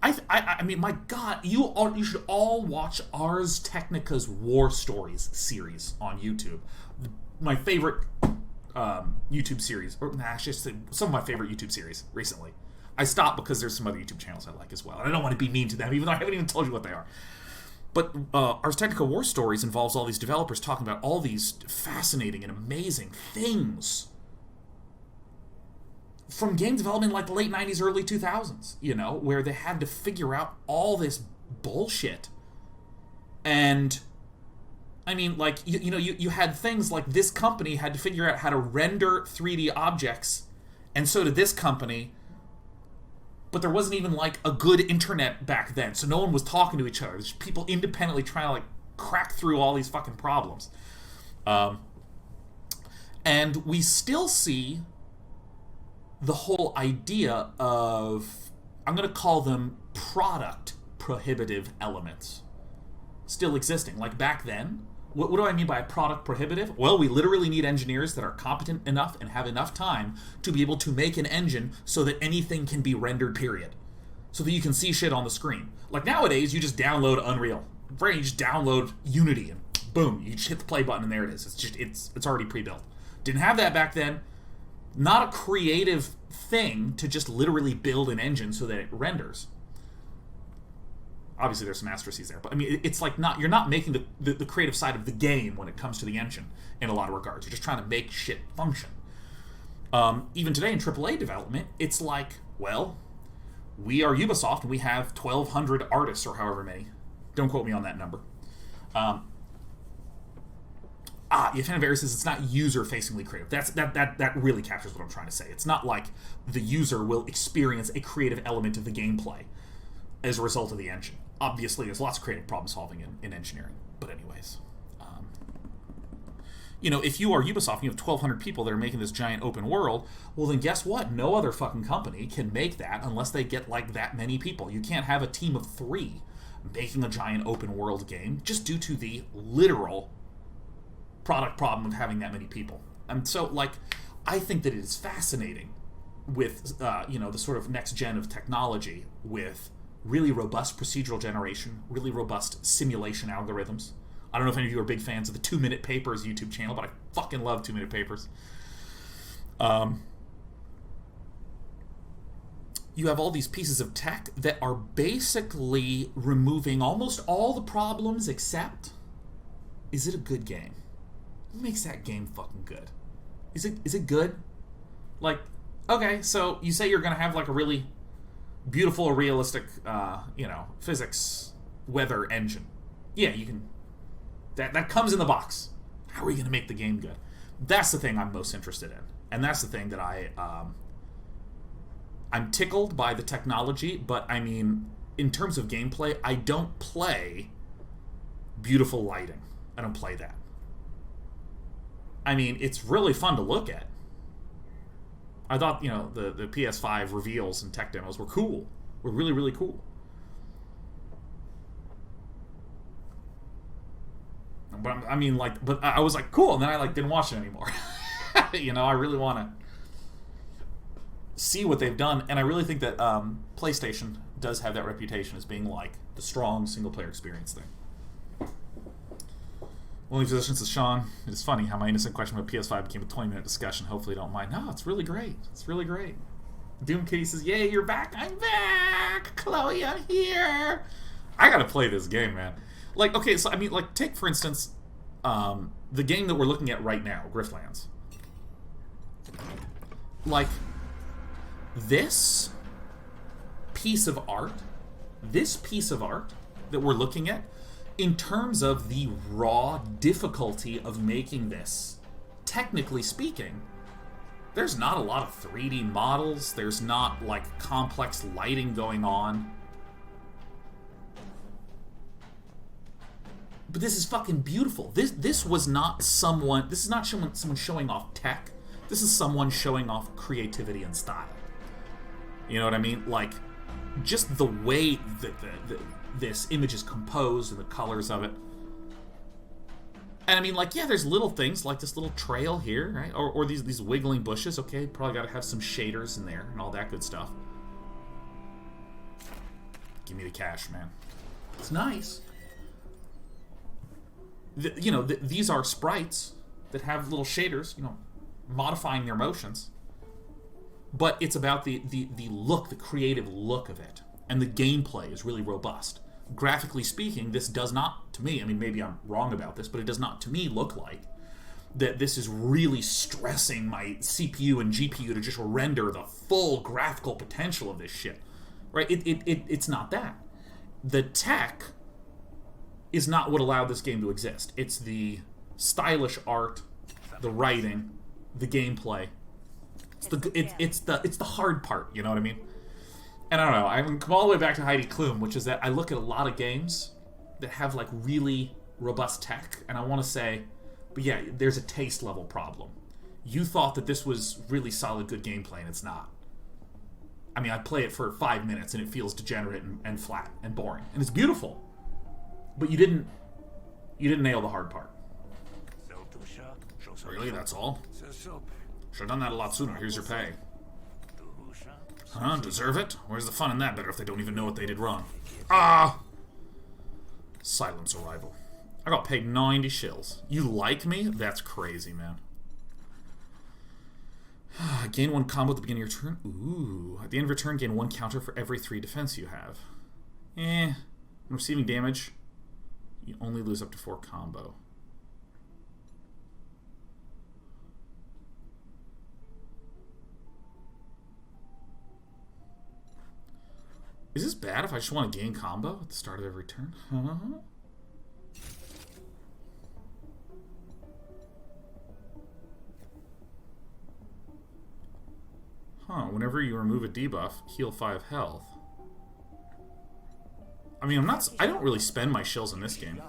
I mean, my God, you should all watch Ars Technica's War Stories series on YouTube. My favorite YouTube series, or actually some of my favorite YouTube series recently. I stopped because there's some other YouTube channels I like as well, and I don't want to be mean to them, even though I haven't even told you what they are. But Ars Technica War Stories involves all these developers talking about all these fascinating and amazing things from game development like the late 90s, early 2000s, you know, where they had to figure out all this bullshit. And, I mean, like, you had things like this company had to figure out how to render 3D objects, and so did this company, but there wasn't even, like, a good internet back then, so no one was talking to each other. There's people independently trying to, like, crack through all these fucking problems. And we still see the whole idea of, I'm going to call them product prohibitive elements, still existing. Like back then, what do I mean by product prohibitive? Well, we literally need engineers that are competent enough and have enough time to be able to make an engine so that anything can be rendered, period. So that you can see shit on the screen. Like nowadays, you just download Unreal. You just download Unity and boom, you just hit the play button and there it is. It's already pre-built. Didn't have that back then. Not a creative thing to just literally build an engine so that it renders. Obviously, there's some asterisks there, but I mean, it's like you're not making the creative side of the game when it comes to the engine in a lot of regards. You're just trying to make shit function. Even today in AAA development, it's like, well, we are Ubisoft and we have 1,200 artists or however many. Don't quote me on that number. Yefan says it's not user-facingly creative. That really captures what I'm trying to say. It's not like the user will experience a creative element of the gameplay as a result of the engine. Obviously, there's lots of creative problem solving in engineering. But anyways, if you are Ubisoft and you have 1,200 people that are making this giant open world, well then guess what? No other fucking company can make that unless they get like that many people. You can't have a team of 3 making a giant open world game just due to the literal product problem of having that many people. And so, like, I think that it is fascinating with, the sort of next gen of technology with really robust procedural generation, really robust simulation algorithms. I don't know if any of you are big fans of the 2 Minute Papers YouTube channel, but I fucking love 2 Minute Papers. You have all these pieces of tech that are basically removing almost all the problems except, is it a good game? What makes that game fucking good? Is it good? Like, okay, so you say you're going to have like a really beautiful, realistic, physics weather engine. Yeah, you can. That comes in the box. How are we going to make the game good? That's the thing I'm most interested in. And that's the thing that I'm tickled by the technology, but I mean, in terms of gameplay, I don't play beautiful lighting. I don't play that. I mean, it's really fun to look at. I thought, you know, the PS5 reveals and tech demos were cool. Were really, really cool. But I mean, like, but I was like, cool, and then I like didn't watch it anymore. You know, I really want to see what they've done, and I really think that PlayStation does have that reputation as being like the strong single-player experience thing. Only physician says, Sean, it is funny how my innocent question about PS5 became a 20-minute discussion. Hopefully you don't mind. No, it's really great. It's really great. Doom Kitty says, yay, you're back. I'm back. Chloe, I'm here. I gotta play this game, man. Like, okay, so, I mean, like, take, for instance, the game that we're looking at right now, Griftlands. Like, this piece of art that we're looking at, in terms of the raw difficulty of making this, technically speaking, there's not a lot of 3D models, there's not, like, complex lighting going on. But this is fucking beautiful. This was not someone, this is not someone showing off tech. This is someone showing off creativity and style. You know what I mean? Like, just the way that this image is composed and the colors of it. And I mean, like, yeah, there's little things like this little trail here, right? Or these wiggling bushes. Okay, probably got to have some shaders in there and all that good stuff. Give me the cash, man. It's nice. You know, these are sprites that have little shaders, you know, modifying their motions. But it's about the look, the creative look of it. And the gameplay is really robust. Graphically speaking, this does not, to me, I mean, maybe I'm wrong about this, but it does not, to me, look like that this is really stressing my CPU and GPU to just render the full graphical potential of this shit. Right? It's not that. The tech is not what allowed this game to exist. It's the stylish art, the writing, the gameplay. It's the hard part, you know what I mean? And I don't know, I can come all the way back to Heidi Klum, which is that I look at a lot of games that have like really robust tech, and I want to say, but yeah, there's a taste level problem. You thought that this was really solid, good gameplay, and it's not. I mean, I play it for 5 minutes, and it feels degenerate and flat and boring, and it's beautiful. But you didn't nail the hard part. Really, that's all? Should've done that a lot sooner. Here's your pay. Huh? Deserve it? Where's the fun in that? Better if they don't even know what they did wrong. Ah! Silence arrival. I got paid 90 shills. You like me? That's crazy, man. Gain 1 combo at the beginning of your turn. Ooh. At the end of your turn, gain 1 counter for every 3 defense you have. When receiving damage, you only lose up to 4 combo. Is this bad if I just want to gain combo at the start of every turn? Whenever you remove a debuff, heal 5 health. I mean, I don't really spend my shills in this game.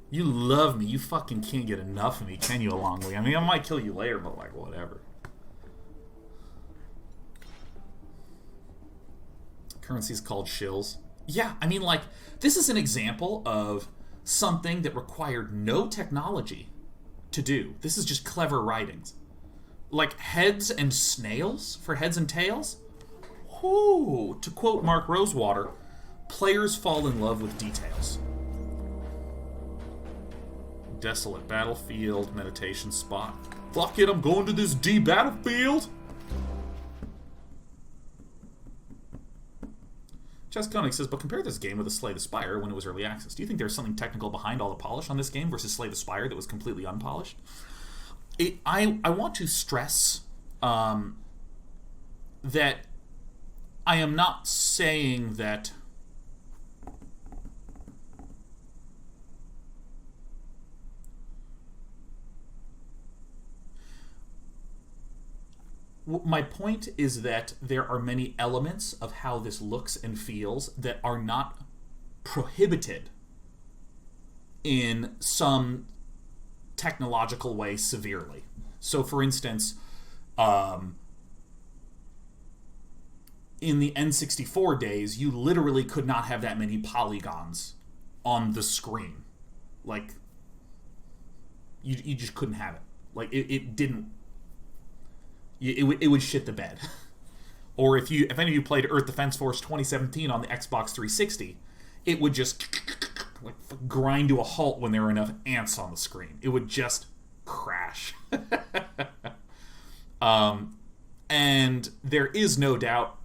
You love me. You fucking can't get enough of me, can you, Alongly? I mean, I might kill you later, but like, whatever. Currency is called shills. Yeah, I mean, like, this is an example of something that required no technology to do. This is just clever writings. Like, heads and snails for heads and tails? Whoo! To quote Mark Rosewater, players fall in love with details. Desolate battlefield, meditation spot. Fuck it, I'm going to this D battlefield! Chess Koenig says, but compare this game with the Slay the Spire when it was early access. Do you think there's something technical behind all the polish on this game versus Slay the Spire that was completely unpolished? I want to stress that I am not saying that My point is that there are many elements of how this looks and feels that are not prohibited in some technological way severely. So, for instance, in the N64 days, you literally could not have that many polygons on the screen. Like, you just couldn't have it. Like, it didn't... It would shit the bed. Or if any of you played Earth Defense Force 2017 on the Xbox 360, it would just like grind to a halt when there were enough ants on the screen. It would just crash. And there is no doubt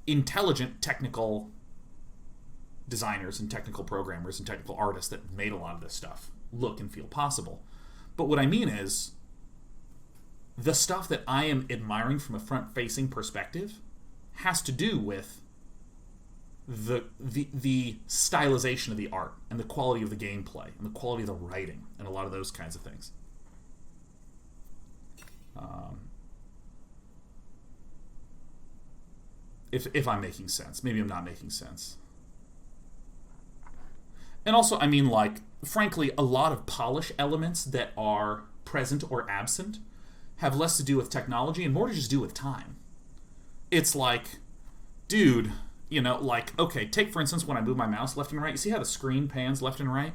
intelligent technical designers and technical programmers and technical artists that made a lot of this stuff look and feel possible. But what I mean is, the stuff that I am admiring from a front-facing perspective has to do with the stylization of the art and the quality of the gameplay and the quality of the writing and a lot of those kinds of things. If I'm making sense. Maybe I'm not making sense. And also, I mean, like, frankly, a lot of polish elements that are present or absent have less to do with technology and more to just do with time. It's like, dude, you know, like, okay, take for instance when I move my mouse left and right, you see how the screen pans left and right?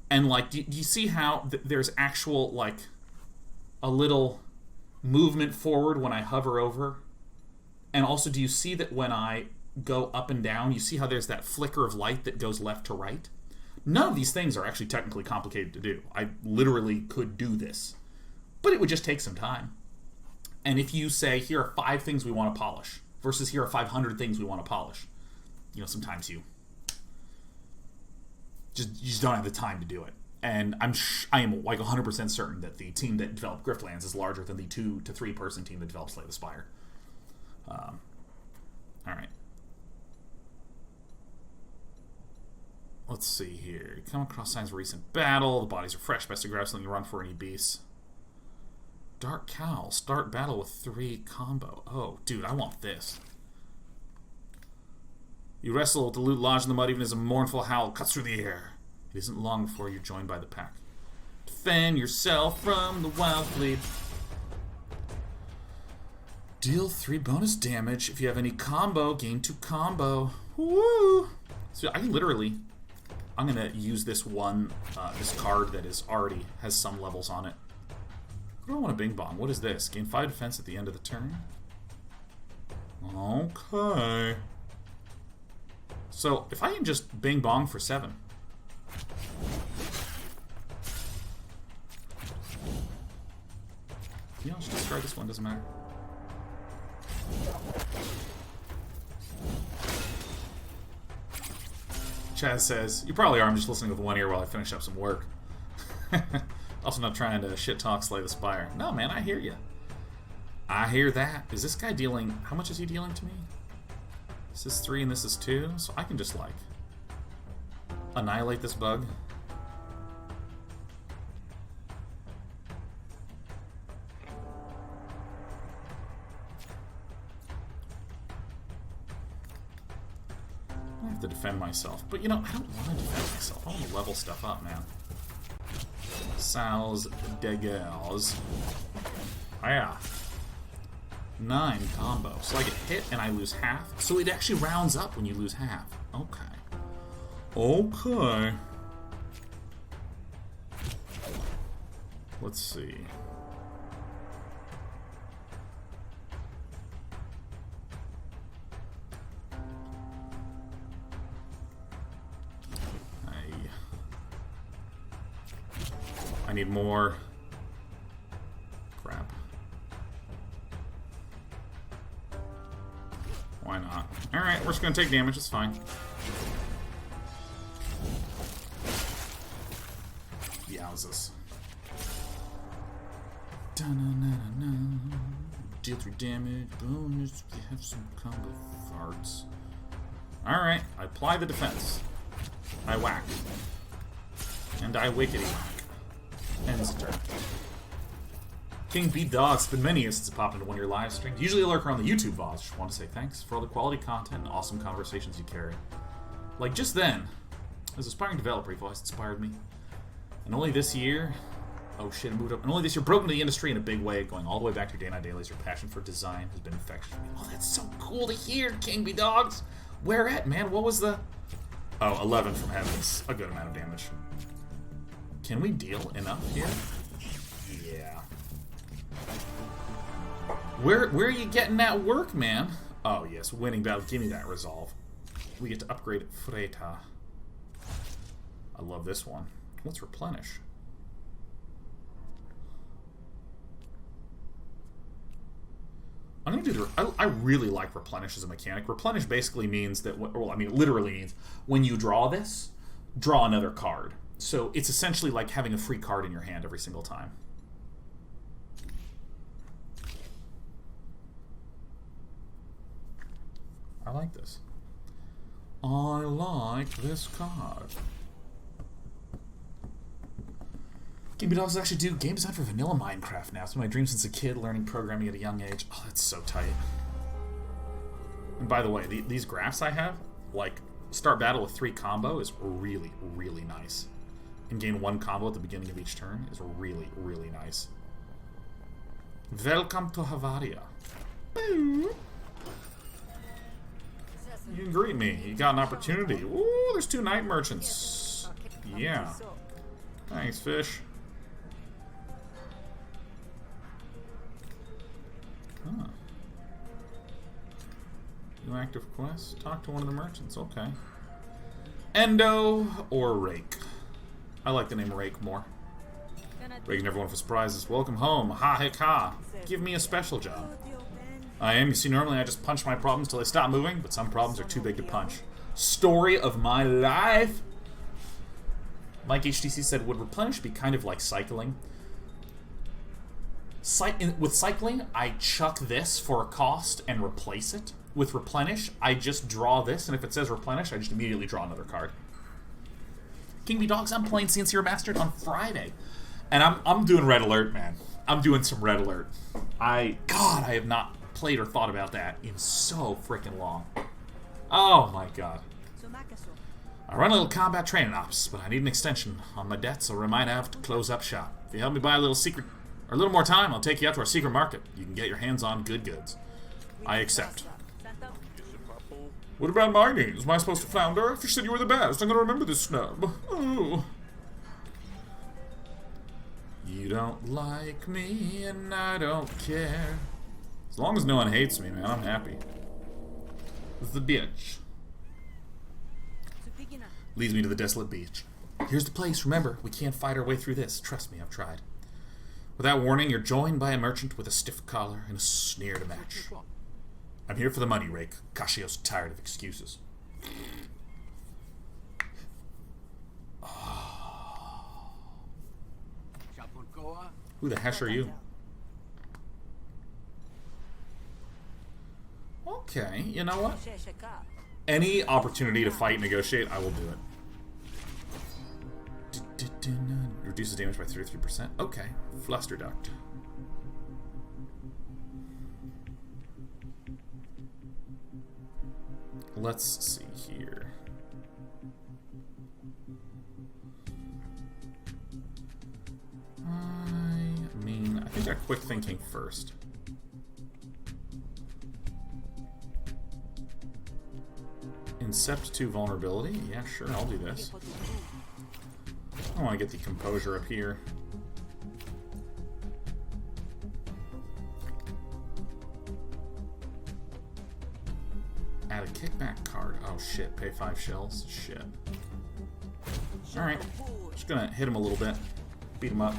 And like, do you see how there's actual, like, a little movement forward when I hover over? And also, do you see that when I go up and down, you see how there's that flicker of light that goes left to right? None of these things are actually technically complicated to do. I literally could do this. But it would just take some time. And if you say, here are 5 things we want to polish, versus here are 500 things we want to polish, you know, sometimes you just don't have the time to do it. And I am like 100% certain that the team that developed Griftlands is larger than the 2 to 3 person team that developed Slay the Spire. All right. Let's see here. You come across signs of recent battle. The bodies are fresh. Best to grab something you run for any beasts. Dark Cowl. Start battle with 3 combo. Oh, dude, I want this. You wrestle with the loot lodged in the mud even as a mournful howl cuts through the air. It isn't long before you're joined by the pack. Defend yourself from the wild fleet. Deal 3 bonus damage. If you have any combo, gain 2 combo. Woo! So I literally... I'm going to use this one, this card that is already has some levels on it. I don't want a Bing Bong. What is this? Gain 5 defense at the end of the turn? Okay. So, if I can just Bing Bong for 7. You know, I'll just discard this one, doesn't matter. Chaz says, you probably are, I'm just listening with one ear while I finish up some work. Also not trying to shit-talk Slay the Spire. No, man, I hear you. I hear that. Is this guy dealing... How much is he dealing to me? This is 3 and this is 2, so I can just, like, annihilate this bug. I have to defend myself. But, you know, I don't want to defend myself. I want to level stuff up, man. Sal's Degels. Oh, yeah. 9 combo. So I get hit and I lose half. So it actually rounds up when you lose half. Okay. Okay. Let's see. I need more. Crap. Why not? Alright, we're just gonna take damage, it's fine. Yowzas. Deal 3 damage, bonus, we have some combo farts. Alright, I apply the defense. I whack. And I wickety whack. Ends the turn. King B Dog, it's been many years since I popped into one of your live streams. Usually I lurk around the YouTube VODs. Just want to say thanks for all the quality content and awesome conversations you carry. Like just then, as aspiring developer, you've always inspired me. And only this year, oh shit, I moved up. And only this year broke into the industry in a big way, going all the way back to your day-night dailies. Your passion for design has been infectious for me. Oh, that's so cool to hear, King B Dogs. Where at, man? What was the... Oh, 11 from heavens. A good amount of damage. Can we deal enough here? Yeah. Where are you getting that work, man? Oh, yes, winning battle. Give me that resolve. We get to upgrade Freyta. I love this one. Let's replenish. I'm gonna do the... I really like replenish as a mechanic. Replenish basically means that... Well, I mean, it literally means when you draw this, draw another card. So it's essentially like having a free card in your hand every single time. I like this. I like this card. Game Dogs actually do game design for vanilla Minecraft now. It's been my dream since a kid, learning programming at a young age. Oh, that's so tight. And by the way, these graphs I have, like, start battle with 3 combo is really, really nice. And gain 1 combo at the beginning of each turn is really, really nice. Welcome to Havaria. Boo. You can greet me. You got an opportunity. Ooh, there's 2 night merchants. Yeah. Thanks, fish. Huh. New active quest? Talk to one of the merchants. Okay. Endo or Rake? I like the name Rake more. Raking everyone for surprises. Welcome home. Ha heck ha. Give me a special job. I am. You see, normally I just punch my problems till they stop moving, but some problems are too big to punch. Story of my life. Mike HTC said, would replenish be kind of like cycling? With cycling, I chuck this for a cost and replace it. With replenish, I just draw this, and if it says replenish, I just immediately draw another card. King B Dogs, I'm playing CNC Remastered on Friday. And I'm doing Red Alert, man. I'm doing some Red Alert. I have not played or thought about that in so freaking long. Oh my god. I run a little combat training ops, but I need an extension on my debt, so I might have to close up shop. If you help me buy a little secret, or a little more time, I'll take you out to our secret market. You can get your hands on good goods. I accept. What about my needs? Am I supposed to flounder? If you said you were the best, I'm gonna remember this snub. Oh. You don't like me, and I don't care. As long as no one hates me, man, I'm happy. This is the bitch. Leads me to the desolate beach. Here's the place. Remember, we can't fight our way through this. Trust me, I've tried. Without warning, you're joined by a merchant with a stiff collar and a sneer to match. I'm here for the money, Rake. Kashio's tired of excuses. Oh. Who the heck are you? Okay, you know what? Any opportunity to fight and negotiate, I will do it. Reduces damage by 33%. Okay, Fluster Duct. Let's see here. I think our quick thinking first. Incept 2 vulnerability? Yeah, sure, I'll do this. I want to get the composure up here. Add a kickback card. Oh shit, pay 5 shells. Shit. Alright. Just gonna hit him a little bit. Beat him up.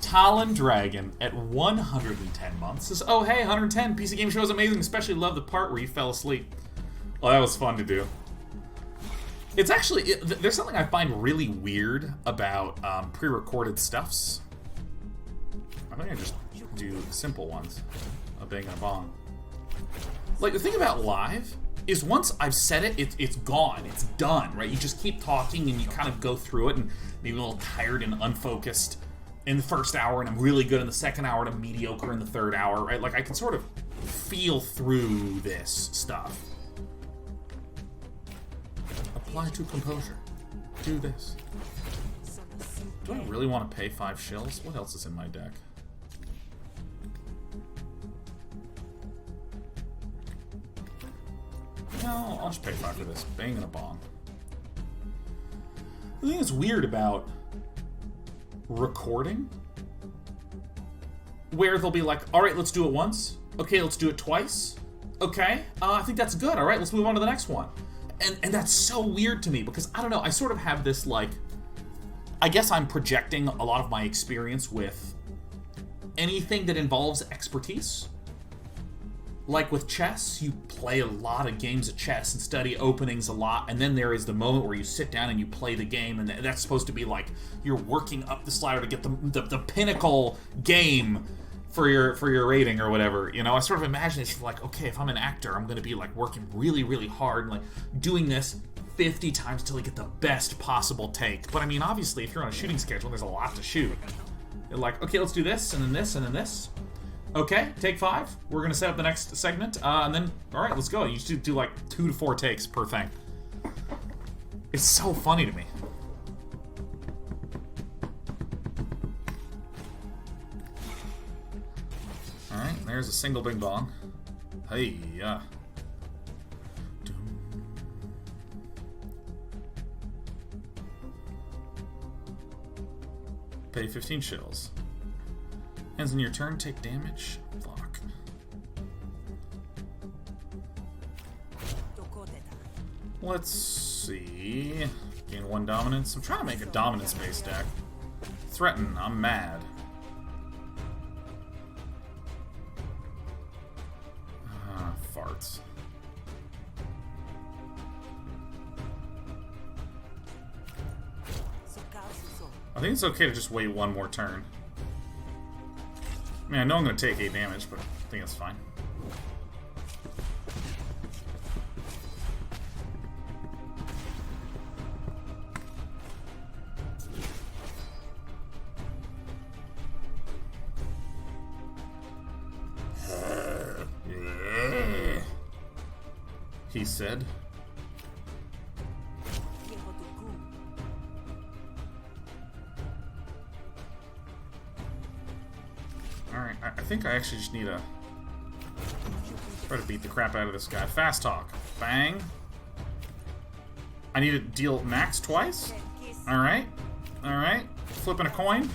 Talon Dragon at 110 months says, oh hey, 110. PC Game Show is amazing. Especially love the part where you fell asleep. Well, that was fun to do. It's actually, there's something I find really weird about pre-recorded stuffs. I think I just do simple ones. A bang and a bong. Like, the thing about live is once I've said it, it's gone. It's done, right? You just keep talking and you kind of go through it and maybe a little tired and unfocused. in the first hour, and I'm really good in the second hour, and I'm mediocre in the third hour, right? Like, I can sort of feel through this stuff. Apply to composure. Do this. Do I really want to pay 5 shills? What else is in my deck? No, I'll just pay 5 for this. Bang and a bong. The thing that's weird about recording, where they'll be like, alright, let's do it once. Okay, let's do it twice. Okay, I think that's good. Alright, let's move on to the next one. And that's so weird to me, because, I don't know, I sort of have this, like, I guess I'm projecting a lot of my experience with anything that involves expertise. Like with chess, you play a lot of games of chess and study openings a lot, and then there is the moment where you sit down and you play the game, and that's supposed to be like you're working up the slider to get the pinnacle game for your rating or whatever. You know, I sort of imagine it's like, okay, if I'm an actor, I'm going to be like working really, really hard and like doing this 50 times till I get the best possible take. But I mean, obviously, if you're on a shooting schedule, there's a lot to shoot. You're like, okay, let's do this, and then this, and then this. Okay, take 5. We're gonna set up the next segment, and then, all right, let's go. You should do like 2 to 4 takes per thing. It's so funny to me. All right, there's a single bing bong. Hey, yeah. Pay 15 shills. Ends in your turn, take damage. Fuck. Let's see. Gain 1 dominance. I'm trying to make a dominance-based deck. Threaten, I'm mad. Farts. I think it's okay to just wait 1 more turn. I mean, I know I'm going to take 8 damage, but I think that's fine. He said. Alright, I think I actually just need to try to beat the crap out of this guy. Fast talk. Bang. I need to deal max twice? Alright. Alright. Flipping a coin.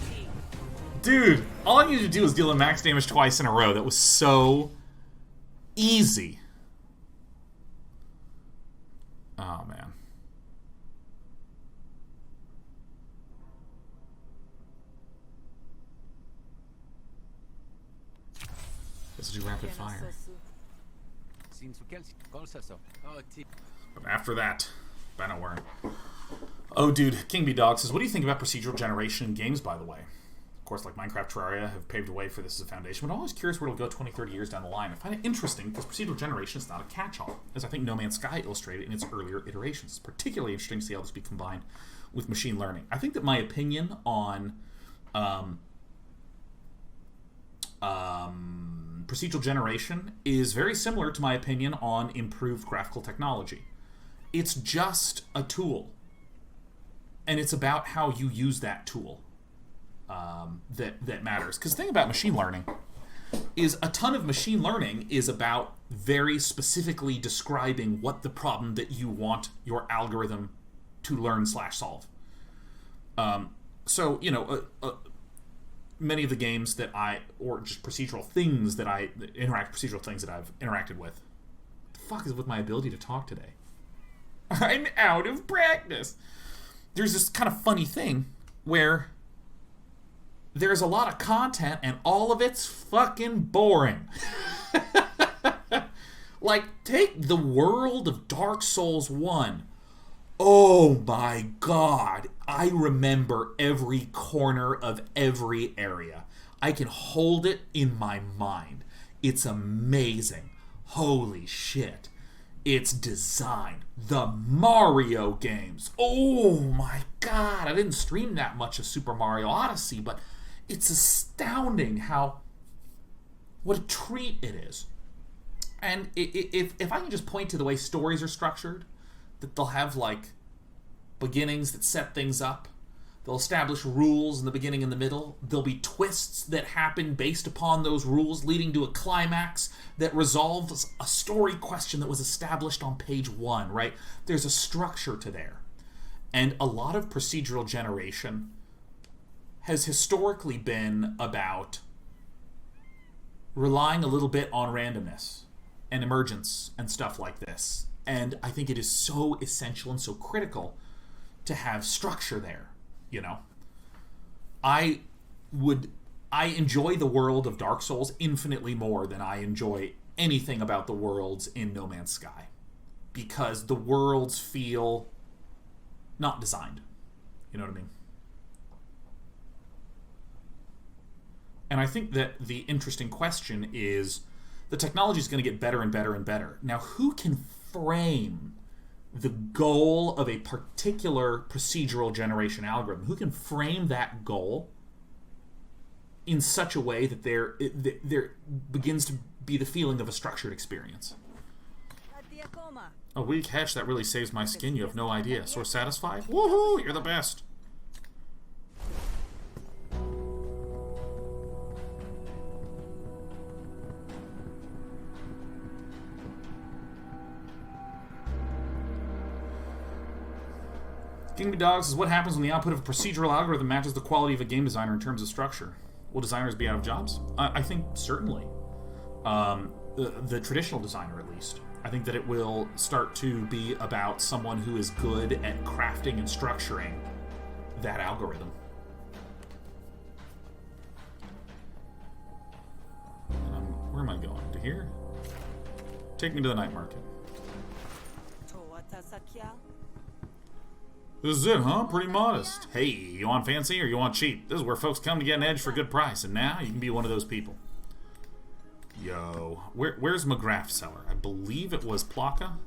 Dude, all I needed to do was deal max damage twice in a row. That was so easy. Oh, man. Let's do rapid fire. But after that, Bannerworm. Oh, dude, King B Dog says, what do you think about procedural generation in games, by the way? Of course, like Minecraft, Terraria have paved the way for this as a foundation, but I'm always curious where it'll go 20, 30 years down the line. I find it interesting because procedural generation is not a catch-all, as I think No Man's Sky illustrated in its earlier iterations. It's particularly interesting to see how this be combined with machine learning. I think that my opinion on procedural generation is very similar to my opinion on improved graphical technology. It's just a tool, and it's about how you use that tool that matters. Because the thing about machine learning is a ton of machine learning is about very specifically describing what the problem that you want your algorithm to learn/solve. So, you know, many of the games that or just procedural things that I've interacted with. The fuck is with my ability to talk today? I'm out of practice. There's this kind of funny thing where there's a lot of content and all of it's fucking boring. Like, take the world of Dark Souls 1. Oh my god. I remember every corner of every area. I can hold it in my mind. It's amazing. Holy shit. It's designed. The Mario games. Oh my god. I didn't stream that much of Super Mario Odyssey, but It's astounding what a treat it is. And if I can just point to the way stories are structured, that they'll have, like, beginnings that set things up. They'll establish rules in the beginning and the middle. There'll be twists that happen based upon those rules, leading to a climax that resolves a story question that was established on page 1, right? There's a structure to there. And a lot of procedural generation has historically been about relying a little bit on randomness and emergence and stuff like this. And I think it is so essential and so critical to have structure there, you know? I enjoy the world of Dark Souls infinitely more than I enjoy anything about the worlds in No Man's Sky. Because the worlds feel not designed. You know what I mean? And I think that the interesting question is, the technology is going to get better and better and better. Now, who can frame the goal of a particular procedural generation algorithm? Who can frame that goal in such a way that there begins to be the feeling of a structured experience? A weak hatch that really saves my skin, you have no idea. So satisfied? Woohoo! You're the best! King Dogs says, what happens when the output of a procedural algorithm matches the quality of a game designer in terms of structure? Will designers be out of jobs? I think certainly. The traditional designer, at least. I think that it will start to be about someone who is good at crafting and structuring that algorithm. Where am I going? To here? Take me to the night market. This is it, huh? Pretty modest. Hey, you want fancy or you want cheap? This is where folks come to get an edge for a good price, and now you can be one of those people. Yo, where's McGrath Cellar? I believe it was Plaka.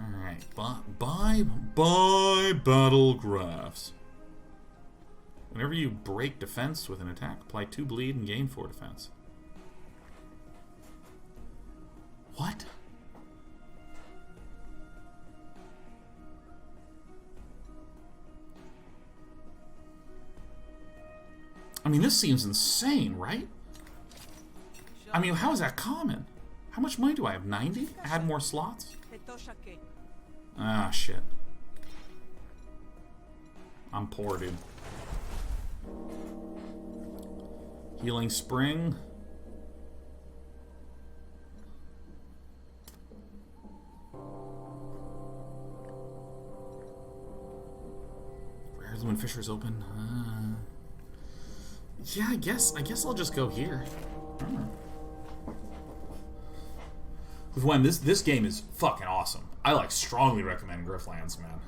Alright, buy battle graphs. Whenever you break defense with an attack, apply 2 bleed and gain 4 defense. What? I mean, this seems insane, right? I mean, how is that common? How much money do I have? 90? Add more slots? Ah, shit. I'm poor, dude. Healing Spring. Where's when Fisher's open? Yeah, I guess I'll just go here. With when this game is fucking awesome. I like strongly recommend Griftlands, man.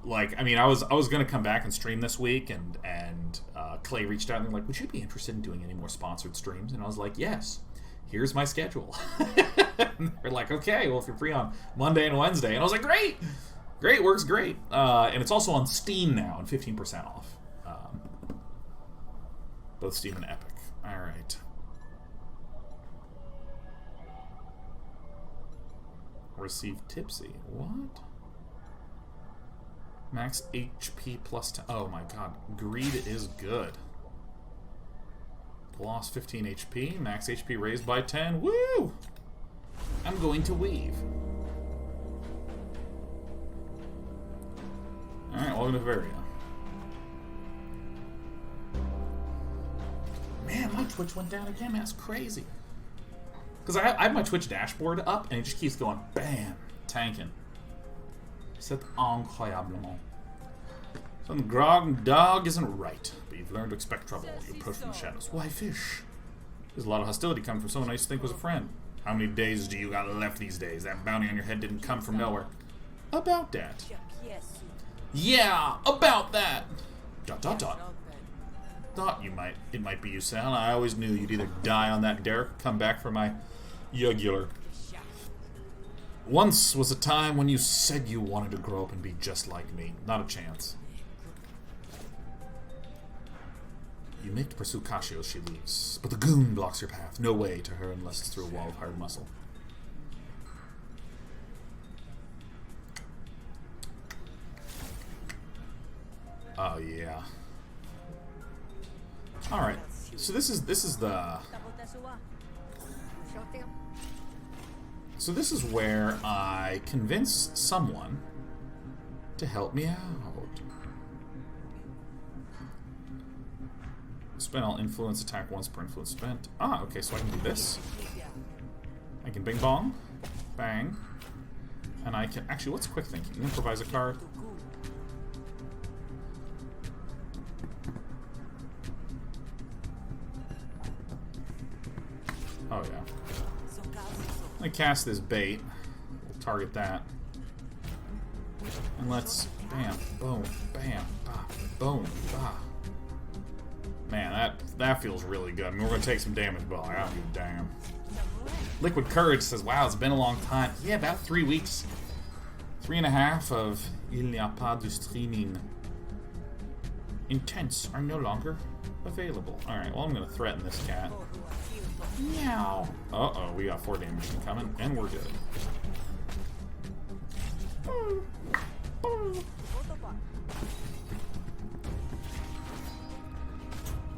Like, I mean, I was gonna come back and stream this week, and Clay reached out and they're like, "Would you be interested in doing any more sponsored streams?" And I was like, "Yes. Here's my schedule." And they're like, "Okay, well, if you're free on Monday and Wednesday," and I was like, "Great, great, works great." And it's also on Steam now and 15% off. Both Steam and Epic. Alright. Receive tipsy. What? Max HP plus 10. Oh my god. Greed is good. Lost 15 HP. Max HP raised by 10. Woo! I'm going to weave. Alright, welcome to Varia. Man, my Twitch went down again. That's crazy. Because I have my Twitch dashboard up, and it just keeps going, bam, tanking. C'est incroyablement. Some grog dog isn't right, but you've learned to expect trouble. You approach from the shadows. Why fish? There's a lot of hostility coming from someone I used to think was a friend. How many days do you got left these days? That bounty on your head didn't come from nowhere. About that. Yeah, about that. ... Thought it might be you, Sal. I always knew you'd either die on that derrick or come back for my jugular. Once was a time when you said you wanted to grow up and be just like me. Not a chance. You make to pursue Kashi as she leaves, but the goon blocks your path. No way to her unless it's through a wall of hard muscle. Oh yeah. All right. So this is the. So this is where I convince someone to help me out. Spend all influence, attack once per influence spent. Ah, okay, so I can do this. I can bing bong, bang, and I can actually. What's quick thinking? Improvise a card. Oh yeah. I'm gonna cast this bait. We'll target that. And let's bam, boom, bam, bah, boom, bah. Man, that feels really good. I mean, we're gonna take some damage, but I don't give a damn. Liquid Courage says, wow, it's been a long time. Yeah, about 3 weeks. 3.5 of Il n'y a pas de streaming. Intents are no longer available. Alright, well, I'm gonna threaten this cat. Meow. Uh-oh, we got 4 damage incoming, and we're good.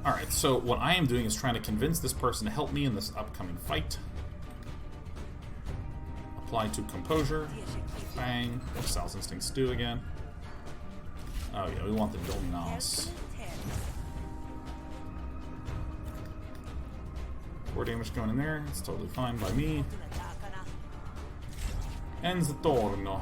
Alright, so what I am doing is trying to convince this person to help me in this upcoming fight. Apply to Composure. Bang. Sal's Instincts do again. Oh yeah, we want the Dominance. 4 damage going in there. It's totally fine by me. Ends the turno.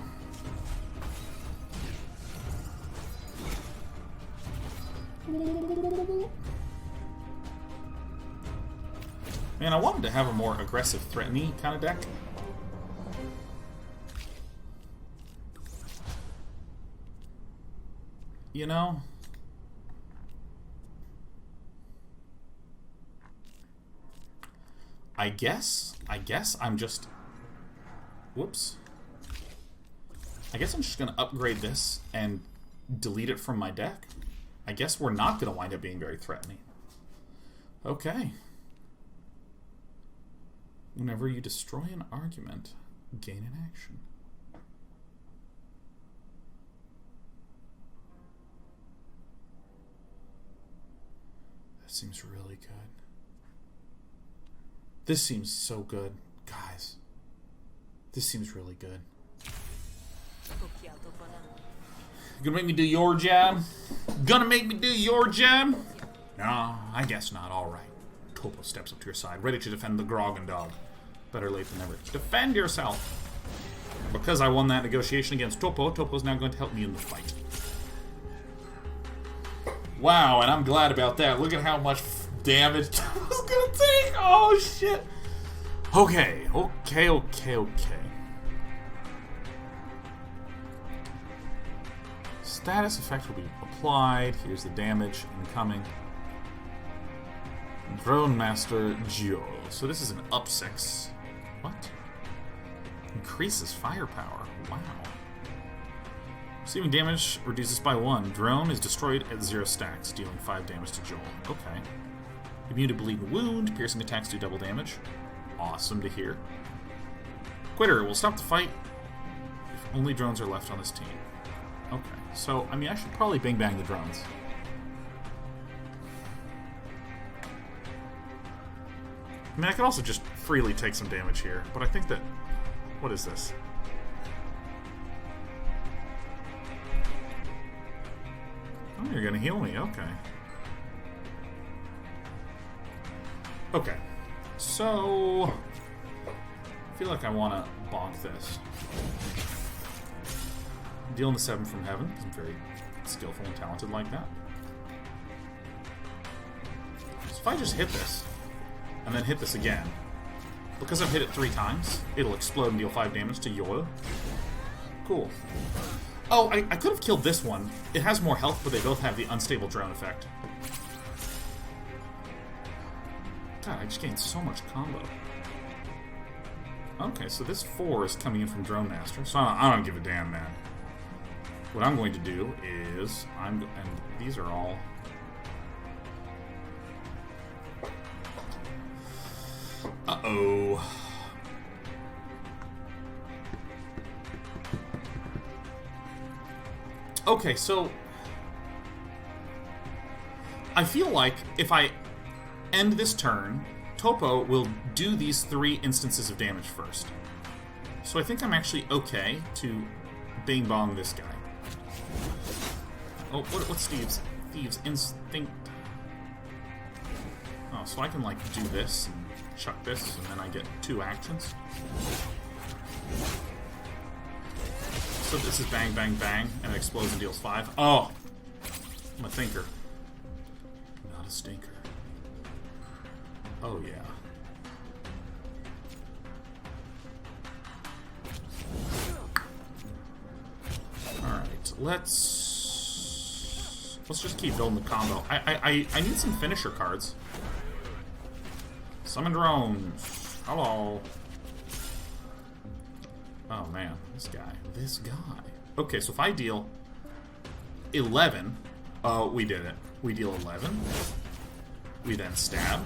Man, I wanted to have a more aggressive, threatening kind of deck. You know? I guess I'm just... Whoops. I guess I'm just going to upgrade this and delete it from my deck. I guess we're not going to wind up being very threatening. Okay. Whenever you destroy an argument, gain an action. That seems really good. This seems so good, guys. This seems really good. Gonna make me do your job? Gonna make me do your job? No, I guess not. Alright. Topo steps up to your side, ready to defend the Grogan dog. Better late than never. Defend yourself! Because I won that negotiation against Topo, Topo's now going to help me in the fight. Wow, and I'm glad about that. Look at how much damage Topo's gonna take! Oh, shit! Okay. Status effect will be applied. Here's the damage incoming. Drone Master Gio. So this is an up 6. What? Increases firepower. Wow. Receiving damage reduces by 1. Drone is destroyed at 0 stacks, dealing 5 damage to Joel. Okay. Immune to bleed and wound. Piercing attacks do double damage. Awesome to hear. Quitter will stop the fight if only drones are left on this team. Okay. So, I mean, I should probably bing bang the drones. I mean, I could also just freely take some damage here, but I think that... What is this? Oh, you're gonna heal me, okay. Okay. So... I feel like I want to bonk this. Dealing the 7 from heaven, because I'm very skillful and talented like that. So if I just hit this, and then hit this again, because I've hit it 3 times, it'll explode and deal 5 damage to Yoil. Cool. Oh, I could have killed this one. It has more health, but they both have the unstable drone effect. God, I just gained so much combo. Okay, so this 4 is coming in from Drone Master, so I don't give a damn, man. What I'm going to do is and these are all. Uh-oh. Okay, so I feel like if I end this turn, Topo will do these 3 instances of damage first. So I think I'm actually okay to bing bong this guy. Oh, what's Thieves' Instinct? Oh, so I can like do this and chuck this, and then I get 2 actions. So this is bang, bang, bang, and it explodes and deals 5. Oh! I'm a thinker. Not a stinker. Oh, yeah. Alright, let's just keep building the combo. I need some finisher cards. Summon drones. Hello. Oh man, this guy. Okay, so if I deal 11, we did it. We deal 11. We then stab.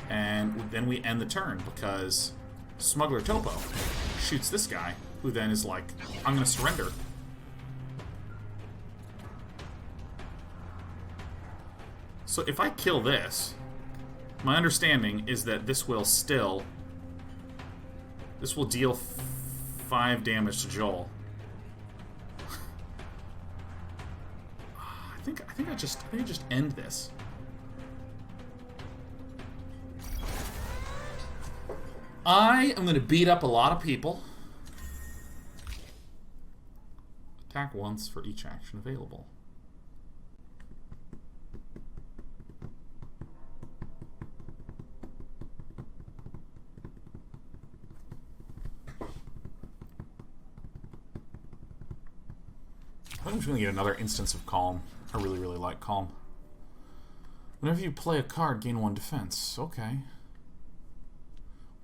And then we end the turn because Smuggler Topo shoots this guy, who then is like, I'm gonna surrender. So if I kill this, my understanding is that this will deal 5 damage to Joel. I think I just end this. I am going to beat up a lot of people. Attack once for each action available. I think I'm just going to get another instance of Calm. I really, really like Calm. Whenever you play a card, gain 1 defense. Okay.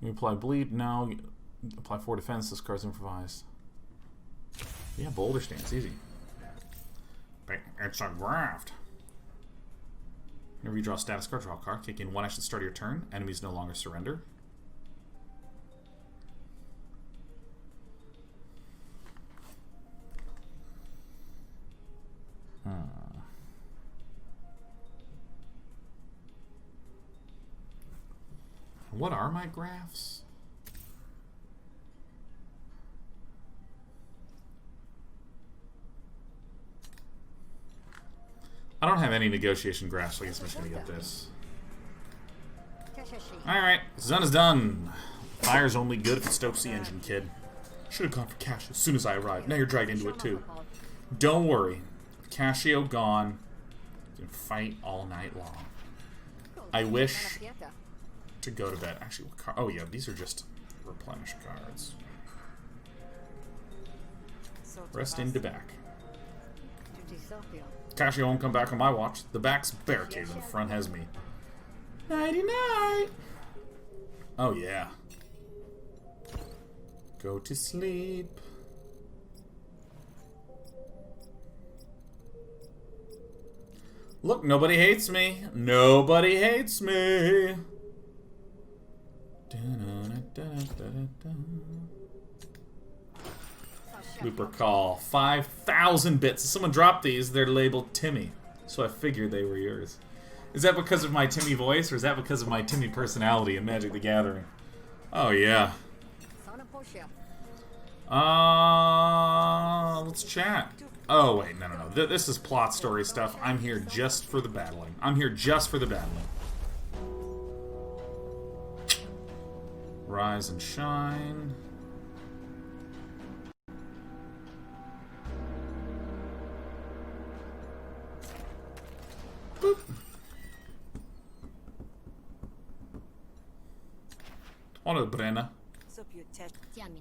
When you apply Bleed, now you apply 4 defense. This card's improvised. Yeah, Boulder Stance, easy. It's a graft. Whenever you draw a status card, draw a card. Kick in 1 action at the start of your turn. Enemies no longer surrender. What are my graphs? I don't have any negotiation graphs, so I guess I'm just gonna get this. Alright, done is done. Fire's only good if it stokes the engine, kid. Should have gone for cash as soon as I arrived. Now you're dragged into it too. Don't worry. With Cascio gone, you can fight all night long. I wish to go to bed. Actually, what card? Oh yeah, these are just replenish cards. Rest into back. Cascio won't come back on my watch. The back's barricaded and the front has me. Nighty night. Oh yeah. Go to sleep. Look, nobody hates me. Nobody hates me. Looper call. 5,000 bits. If someone dropped these, they're labeled Timmy. So I figured they were yours. Is that because of my Timmy voice, or is that because of my Timmy personality in Magic the Gathering? Oh, yeah. Let's chat. Oh, wait, no. This is plot story stuff. I'm here just for the battling. Rise and shine. Boop. Hello, Brenna.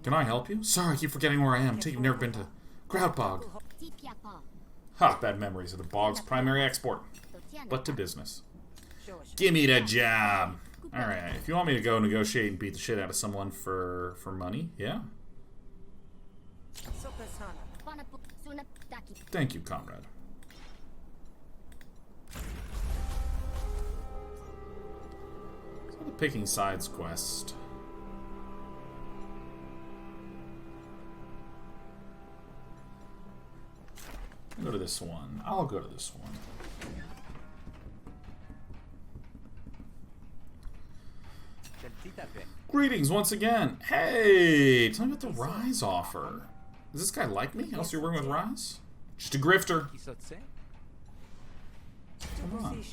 Can I help you? Sorry, I keep forgetting where I am. You've never been to Groutbog. Ha, bad memories of the bog's primary export. But to business. Give me the job. Alright, if you want me to go negotiate and beat the shit out of someone for money, yeah? Thank you, comrade. So the picking sides quest. I'll go to this one. I'll go to this one. Greetings once again. Hey, tell me about the Rise offer. Does this guy like me? Else you're working with Rise? Just a grifter. Come on.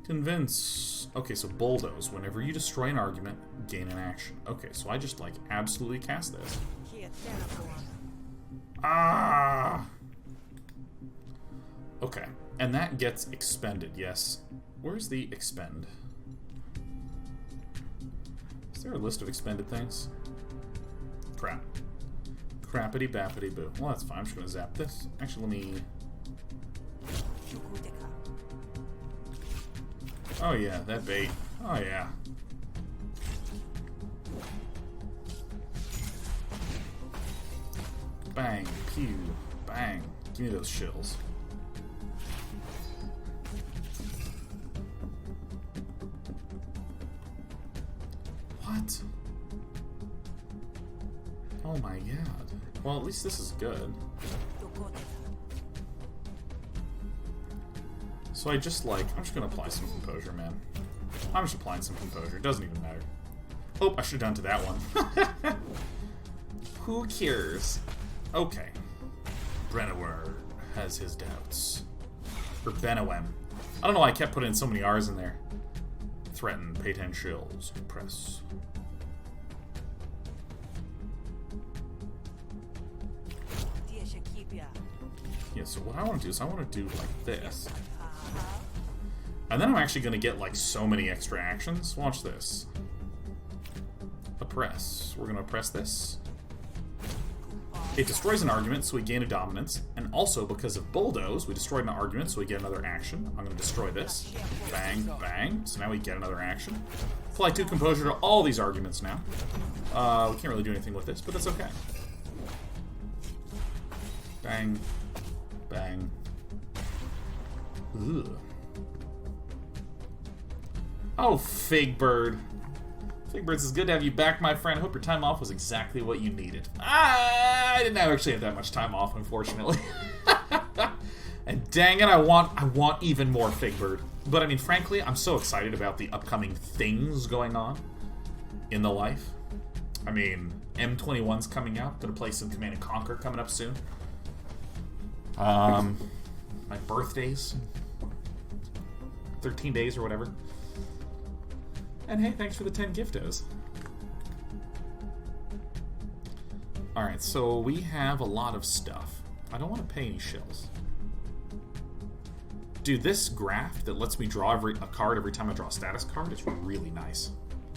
Convince. Okay, so bulldoze. Whenever you destroy an argument, gain an action. Okay, so I just like absolutely cast this. Ah. Okay, and that gets expended. Yes. Where's the expend? Is there a list of expended things? Crap. Crappity bappity boo. Well, that's fine. I'm just gonna zap this. Actually, let me. Oh yeah, that bait. Oh yeah. Bang, pew, bang. Give me those shills. What? Oh my god. Well, at least this is good. So I just like, I'm just gonna apply some composure, man. I'm just applying some composure. It doesn't even matter. Oh, I should have done to that one. Who cares? Okay. Brennewer has his doubts. Or Benowem. I don't know why I kept putting so many R's in there. Threaten, pay 10 shills, press. Yeah, so what I want to do is I want to do like this. And then I'm actually going to get like so many extra actions. Watch this. Oppress. We're going to oppress this. It destroys an argument, so we gain a dominance. And also, because of bulldoze, we destroyed an argument, so we get another action. I'm going to destroy this. Bang, bang. So now we get another action. Apply 2 composure to all these arguments now. We can't really do anything with this, but that's okay. Bang. Bang. Ugh. Oh, Figbird. Figbirds, it's good to have you back, my friend. I hope your time off was exactly what you needed. I didn't actually have that much time off, unfortunately. And dang it, I want even more Figbird. But I mean, frankly, I'm so excited about the upcoming things going on in the life. I mean, M21's coming out. Gonna play some Command & Conquer coming up soon. My birthday's 13 days or whatever. And hey, thanks for the 10 giftos. Alright, so we have a lot of stuff. I don't want to pay any shills. Dude, this graph that lets me draw a card every time I draw a status card is really nice.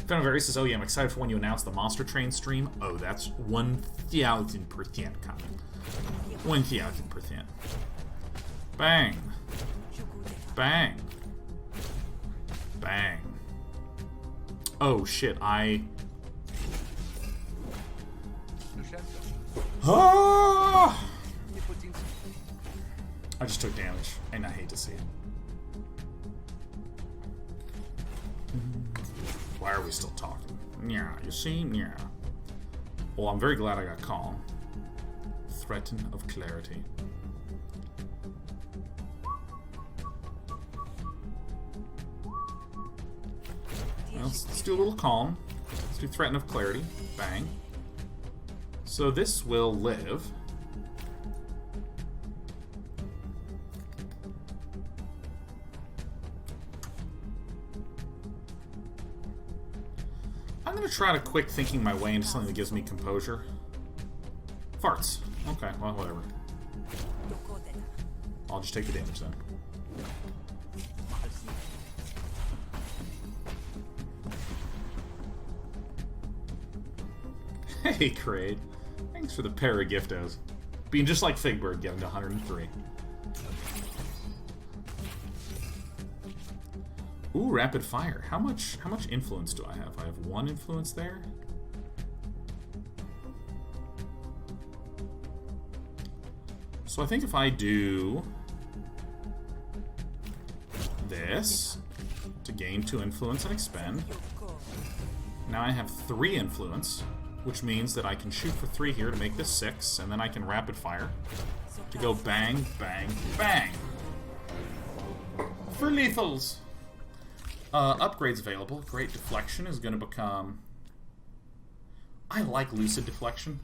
Fenovari says, oh yeah, I'm excited for when you announce the Monster Train stream. Oh, that's 1000% coming. 1000%. Bang. Bang. Bang. Oh shit, Ah! I just took damage, and I hate to see it. Why are we still talking? Yeah, you see? Yeah. Well, I'm very glad I got calm. Threaten of clarity. Well, let's do a little calm. Let's do threaten of clarity. Bang. So this will live. I'm going to try to quick thinking my way into something that gives me composure. Farts. Okay, well, whatever. I'll just take the damage then. Hey, Kraid. Thanks for the pair of giftos. Being just like Figbird, getting to 103. Ooh, rapid fire. How much influence do I have? I have 1 influence there. So I think if I do this to gain 2 influence and expend, now I have 3 influence, which means that I can shoot for 3 here to make this 6, and then I can rapid fire to go bang, bang, bang. For lethals. Upgrades available. Great deflection is going to become... I like lucid deflection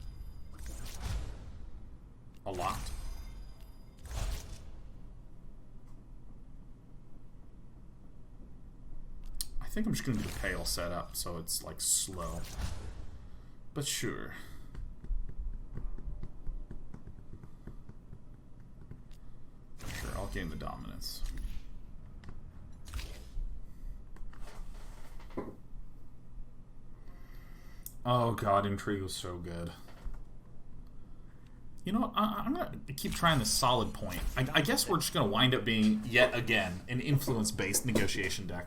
a lot. I think I'm just going to do the pale setup so it's like slow. But sure. Sure, I'll gain the dominance. Oh god, Intrigue was so good. You know what, I'm going to keep trying this solid point. I guess we're just going to wind up being, yet again, an influence-based negotiation deck.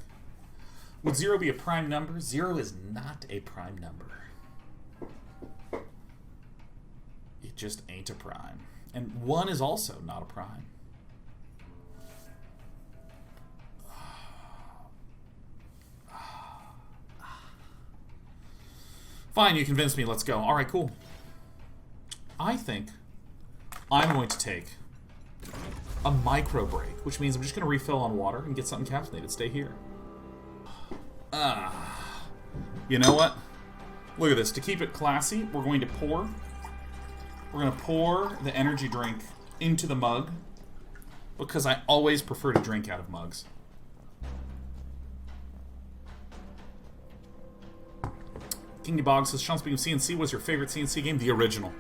Would 0 be a prime number? 0 is not a prime number. It just ain't a prime. And 1 is also not a prime. Fine, you convinced me. Let's go. Alright, cool. I think I'm going to take a micro break, which means I'm just going to refill on water and get something caffeinated. Stay here. You know what? Look at this. To keep it classy, we're going to pour. We're going to pour the energy drink into the mug because I always prefer to drink out of mugs. Kingy Bog says, Sean, speaking of CNC, what's your favorite CNC game? The original.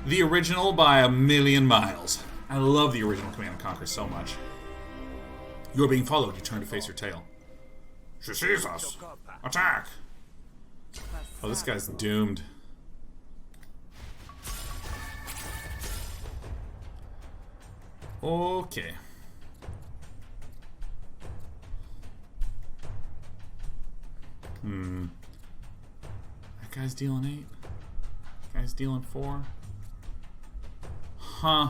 The original by a million miles. I love the original Command & Conquer so much. You are being followed. You turn to face your tail. She sees us. Attack! Oh, this guy's doomed. Okay. That guy's dealing 8. That guy's dealing 4. Huh.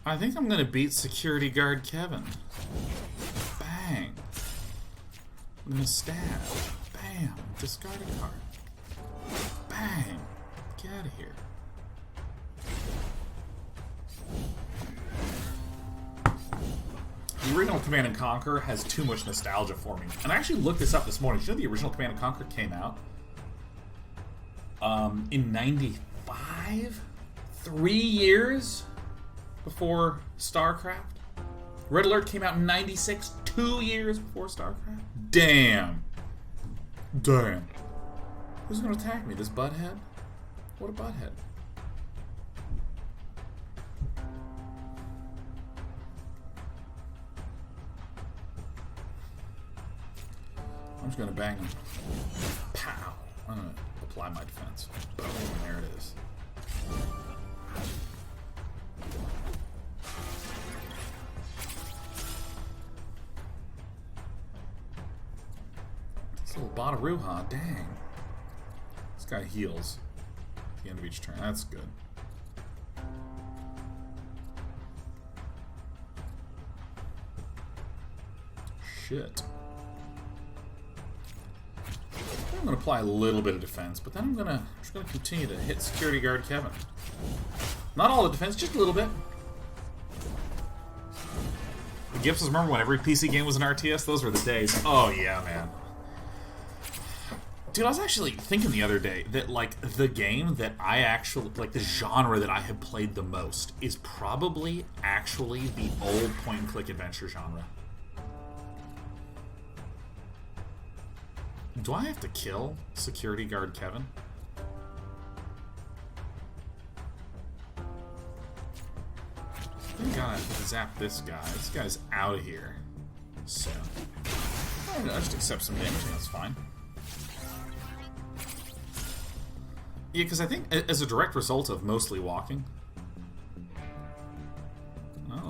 I think I'm gonna beat security guard Kevin. Bang. I'm gonna stab. Bam. Discard a card. Bang. Get out of here. The original Command & Conquer has too much nostalgia for me. And I actually looked this up this morning. Did you know the original Command & Conquer came out in 95? 3 years before StarCraft? Red Alert came out in 96, 2 years before StarCraft? Damn. Damn. Who's gonna attack me? This butthead? What a butthead. I'm just gonna bang him. Pow! I'm gonna apply my defense. Boom, there it is. This little Bonnaroo, huh? Dang. This guy heals at the end of each turn. That's good. Shit. I'm going to apply a little bit of defense, but then I'm just going to continue to hit security guard Kevin. Not all the defense, just a little bit. The Gibsons, remember when every PC game was an RTS? Those were the days. Oh yeah, man. Dude, I was actually thinking the other day that, like, the game that I actually, like, the genre that I have played the most is probably actually the old point-and-click adventure genre. Do I have to kill security guard Kevin? I gotta zap this guy. This guy's out of here. So, I just accept some damage and that's fine. Yeah, because I think as a direct result of mostly walking,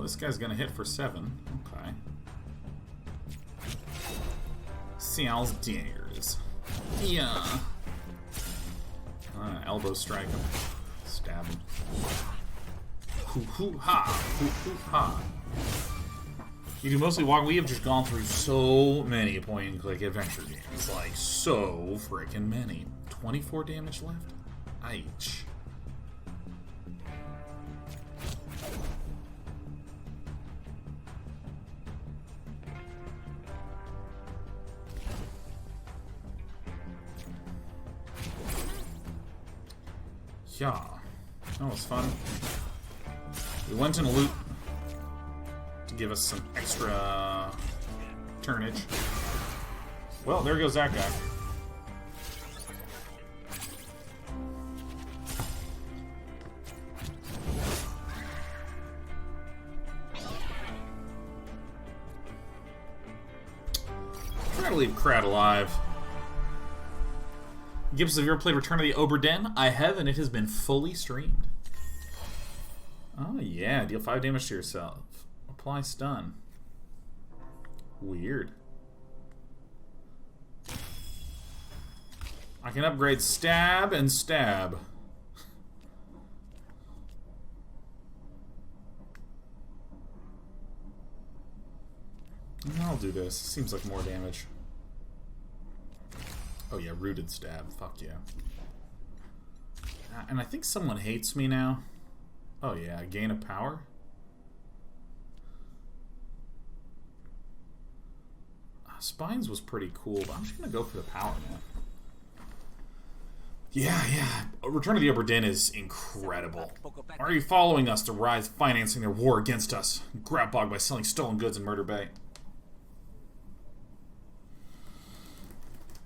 this guy's gonna hit for 7. Okay. Cial's daggers. Yeah. Elbow strike him. Stab him. Hoo hoo ha! Hoo hoo ha! You do mostly walk. We have just gone through so many point-and-click adventure games. Like, so freaking many. 24 damage left? Aich. Yeah. That was fun. We went in a loop to give us some extra turnage. Well, there goes that guy. Try to leave Krat alive. Gibbs, have you ever played Return of the Obra Dinn? I have, and it has been fully streamed. Oh yeah, deal 5 damage to yourself. Apply stun. Weird. I can upgrade stab and stab. I'll do this. Seems like more damage. Oh yeah, rooted stab. Fuck yeah. And I think someone hates me now. Oh yeah, gain of power. Spines was pretty cool, but I'm just gonna go for the power, man. Yeah. Return of the Obra Dinn is incredible. Why are you following us? The Rise financing their war against us. Grab Bog by selling stolen goods in Murder Bay.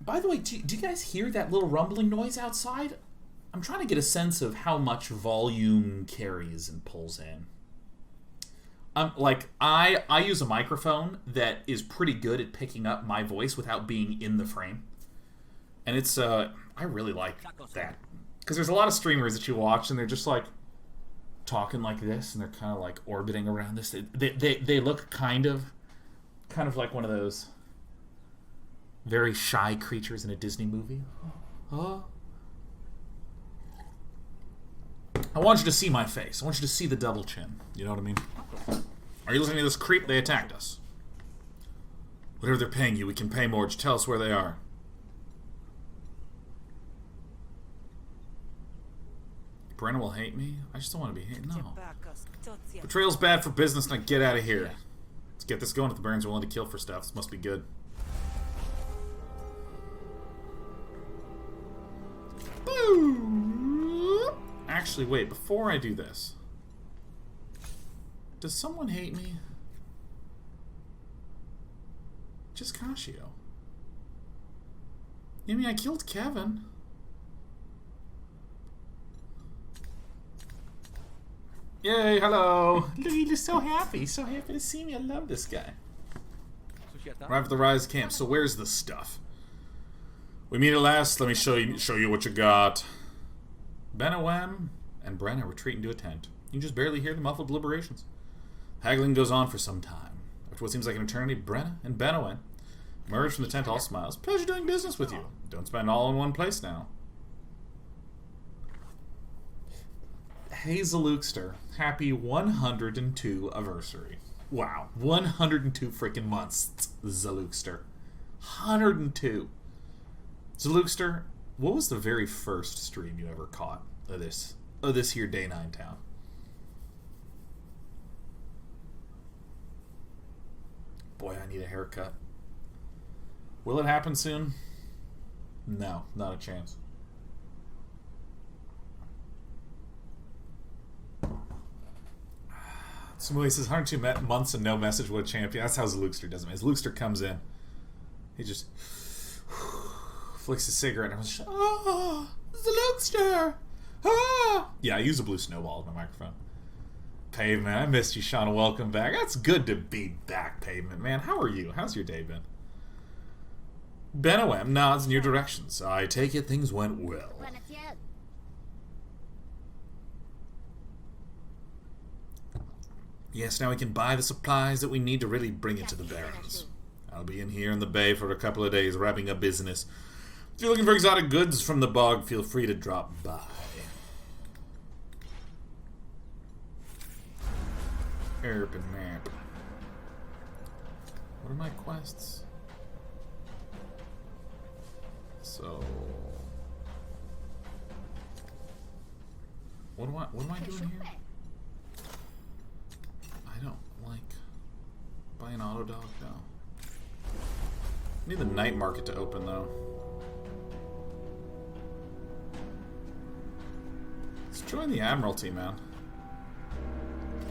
By the way, do you guys hear that little rumbling noise outside? I'm trying to get a sense of how much volume carries and pulls in. Like, I use a microphone that is pretty good at picking up my voice without being in the frame. And it's, I really like that. Because there's a lot of streamers that you watch and they're just like talking like this and they're kind of like orbiting around this. They look kind of like one of those very shy creatures in a Disney movie. Oh. I want you to see my face. I want you to see the double chin. You know what I mean? Are you listening to this creep? They attacked us. Whatever they're paying you, we can pay more. Just tell us where they are. Brenna will hate me? I just don't want to be hated. No. Betrayal's bad for business. Now get out of here. Let's get this going. If the Baron's willing to kill for stuff, this must be good. Boo! Actually, wait. Before I do this, does someone hate me? Just Cascio. I mean, I killed Kevin. Yay, hello! Look, he's just so happy. So happy to see me. I love this guy. Arrive at the Rise camp. So where's the stuff? We meet at last. Let me show you what you got. Benawem and Brenna retreat into a tent. You can just barely hear the muffled deliberations. Haggling goes on for some time. After what seems like an eternity, Brenna and Benawem emerge from the tent all smiles. Pleasure doing business with you. Don't spend all in one place now. Hey Zalukster, happy 102 anniversary. Wow, 102 freaking months, Zalukster. 102. Zalukster, what was the very first stream you ever caught of this here Day 9 town? Boy, I need a haircut. Will it happen soon? No, not a chance. Somebody says 102 months and no message. What a champion. That's how Zalukster does it. As Zalukster comes in, he just flicks a cigarette and everyone's just, oh, Zalukster! Ah! Yeah, I use a blue snowball as my microphone. Pavement, I missed you, Shauna. Welcome back. That's good to be back, Pavement. Man, how are you? How's your day been? Benawem nods in your direction, so I take it things went well. Yes, now we can buy the supplies that we need to really bring it to the barons. I'll be in here in the bay for a couple of days wrapping up business. If you're looking for exotic goods from the bog, feel free to drop by. Urban map. What are my quests? So... What am I doing here? I don't like... Buy an auto dog? No. I need the night market to open, though. Let's join the Admiralty, man.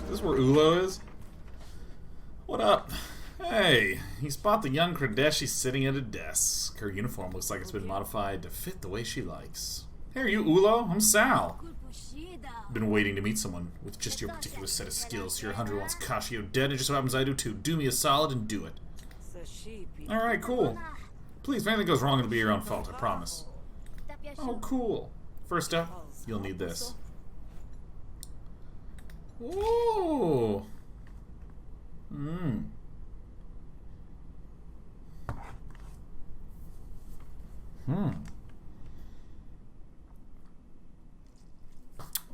Is this where Ulo is? What up? Hey, you spot the young Kradeshi sitting at a desk. Her uniform looks like it's been modified to fit the way she likes. Hey, are you Ulo? I'm Sal. Been waiting to meet someone with just your particular set of skills. Your hunter wants Kashio dead, and just so happens I do too. Do me a solid and do it. Alright, cool. Please, if anything goes wrong, it'll be your own fault, I promise. Oh, cool. First up, you'll need this. Ooh.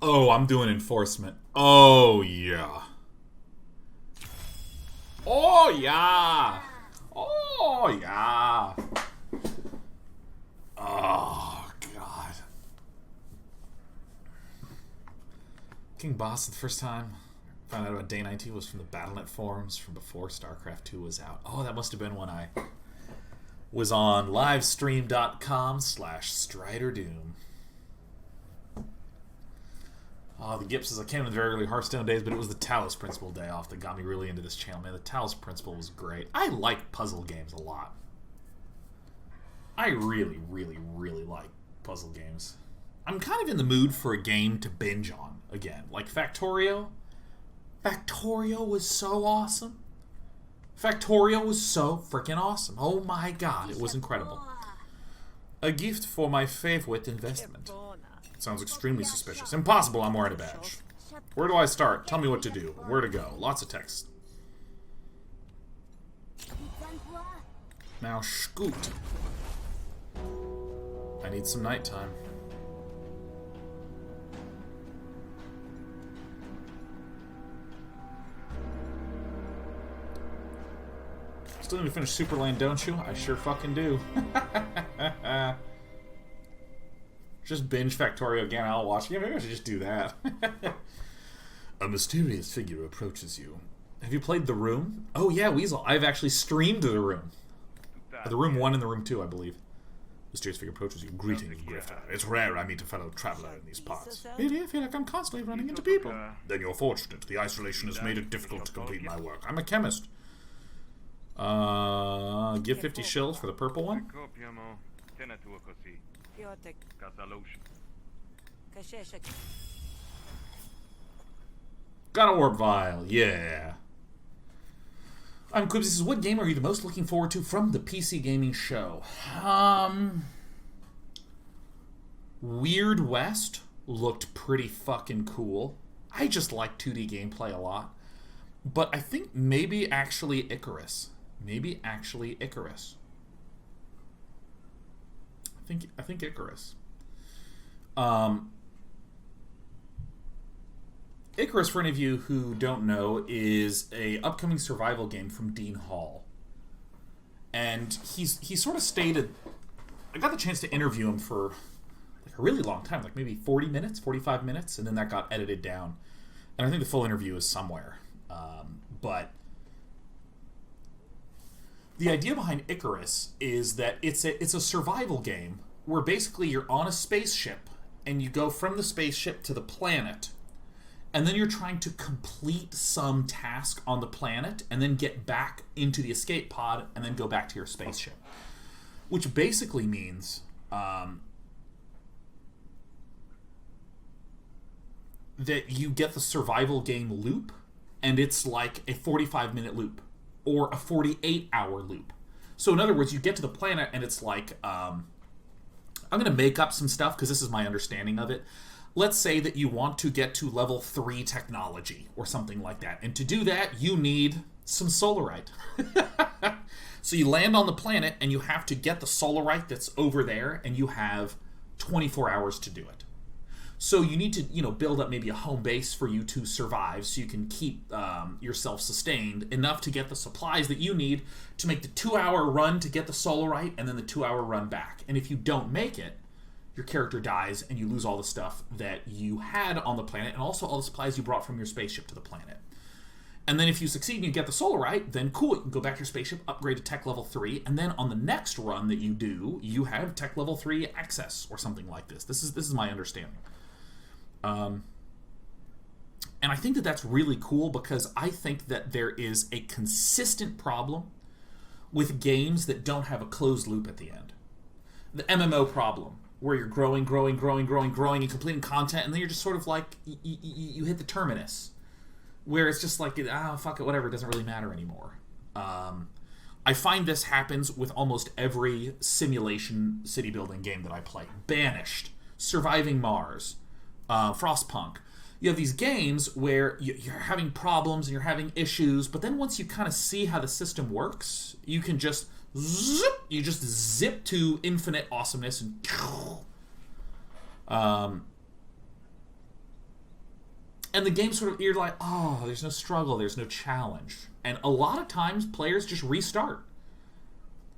Oh, I'm doing enforcement. Oh, yeah. Oh, yeah. Oh, yeah. Oh, God. King Boss the first time found out about Day 19 was from the Battle.net forums from before StarCraft 2 was out. Oh, that must have been when I was on livestream.com/StriderDoom. Oh, the Gips says I came in the very early Hearthstone days, but it was the Talos Principle day off that got me really into this channel. Man, the Talos Principle was great. I like puzzle games a lot. I really, really, really like puzzle games. I'm kind of in the mood for a game to binge on again. Like Factorio. Factorio was so awesome. Factorio was so freaking awesome. Oh my god, it was incredible. A gift for my favorite investment. Sounds extremely suspicious. Impossible, I'm wearing a badge. Where do I start? Tell me what to do. Where to go? Lots of text. Now, scoot. I need some nighttime. Still need to finish Super Lane, don't you? I sure fucking do. Just binge Factorio again, I'll watch. Yeah, maybe I should just do that. A mysterious figure approaches you. Have you played The Room? Oh yeah, Weasel. I've actually streamed The Room. The Room 1 and The Room 2, I believe. Mysterious figure approaches you. Greetings, Grifter. It's rare I meet a fellow traveler in these parts. Really? I feel like I'm constantly running into people. Then you're fortunate. The isolation has made it difficult to complete my work. I'm a chemist. Give 50 shills for the purple one. Got a warp vial, yeah. I'm Quibs. This is what game are you the most looking forward to from the PC gaming show? Weird West looked pretty fucking cool. I just like 2D gameplay a lot. But I think maybe actually Icarus. Maybe actually Icarus. I think Icarus. Icarus, for any of you who don't know, is a upcoming survival game from Dean Hall. And he sort of stated... I got the chance to interview him for like a really long time, like maybe 40 minutes, 45 minutes, and then that got edited down. And I think the full interview is somewhere. But the idea behind Icarus is that it's a survival game where basically you're on a spaceship and you go from the spaceship to the planet, and then you're trying to complete some task on the planet and then get back into the escape pod and then go back to your spaceship. Which basically means that you get the survival game loop, and it's like a 45-minute loop or a 48-hour loop. So in other words, you get to the planet and it's like, I'm going to make up some stuff because this is my understanding of it. let's say that you want to get to level 3 technology or something like that. And to do that, you need some solarite. So you land on the planet and you have to get the solarite that's over there, and you have 24 hours to do it. So you need to, build up maybe a home base for you to survive, so you can keep yourself sustained enough to get the supplies that you need to make the 2-hour run to get the solarite, and then the 2-hour run back. And if you don't make it, your character dies and you lose all the stuff that you had on the planet, and also all the supplies you brought from your spaceship to the planet. And then if you succeed and you get the solarite, then cool, you can go back to your spaceship, upgrade to tech level 3, and then on the next run that you do, you have tech level 3 access or something like this. This is my understanding. And I think that that's really cool, because I think that there is a consistent problem with games that don't have a closed loop at the end. The MMO problem, where you're growing, and completing content, and then you're just sort of like, you hit the terminus, where it's just like, fuck it, whatever, it doesn't really matter anymore. I find this happens with almost every simulation city building game that I play. Banished, Surviving Mars, Frostpunk. You have these games where you're having problems and you're having issues, but then once you kind of see how the system works, you can just zip to infinite awesomeness, and the game sort of, you're like, oh, there's no struggle, there's no challenge. And a lot of times players just restart.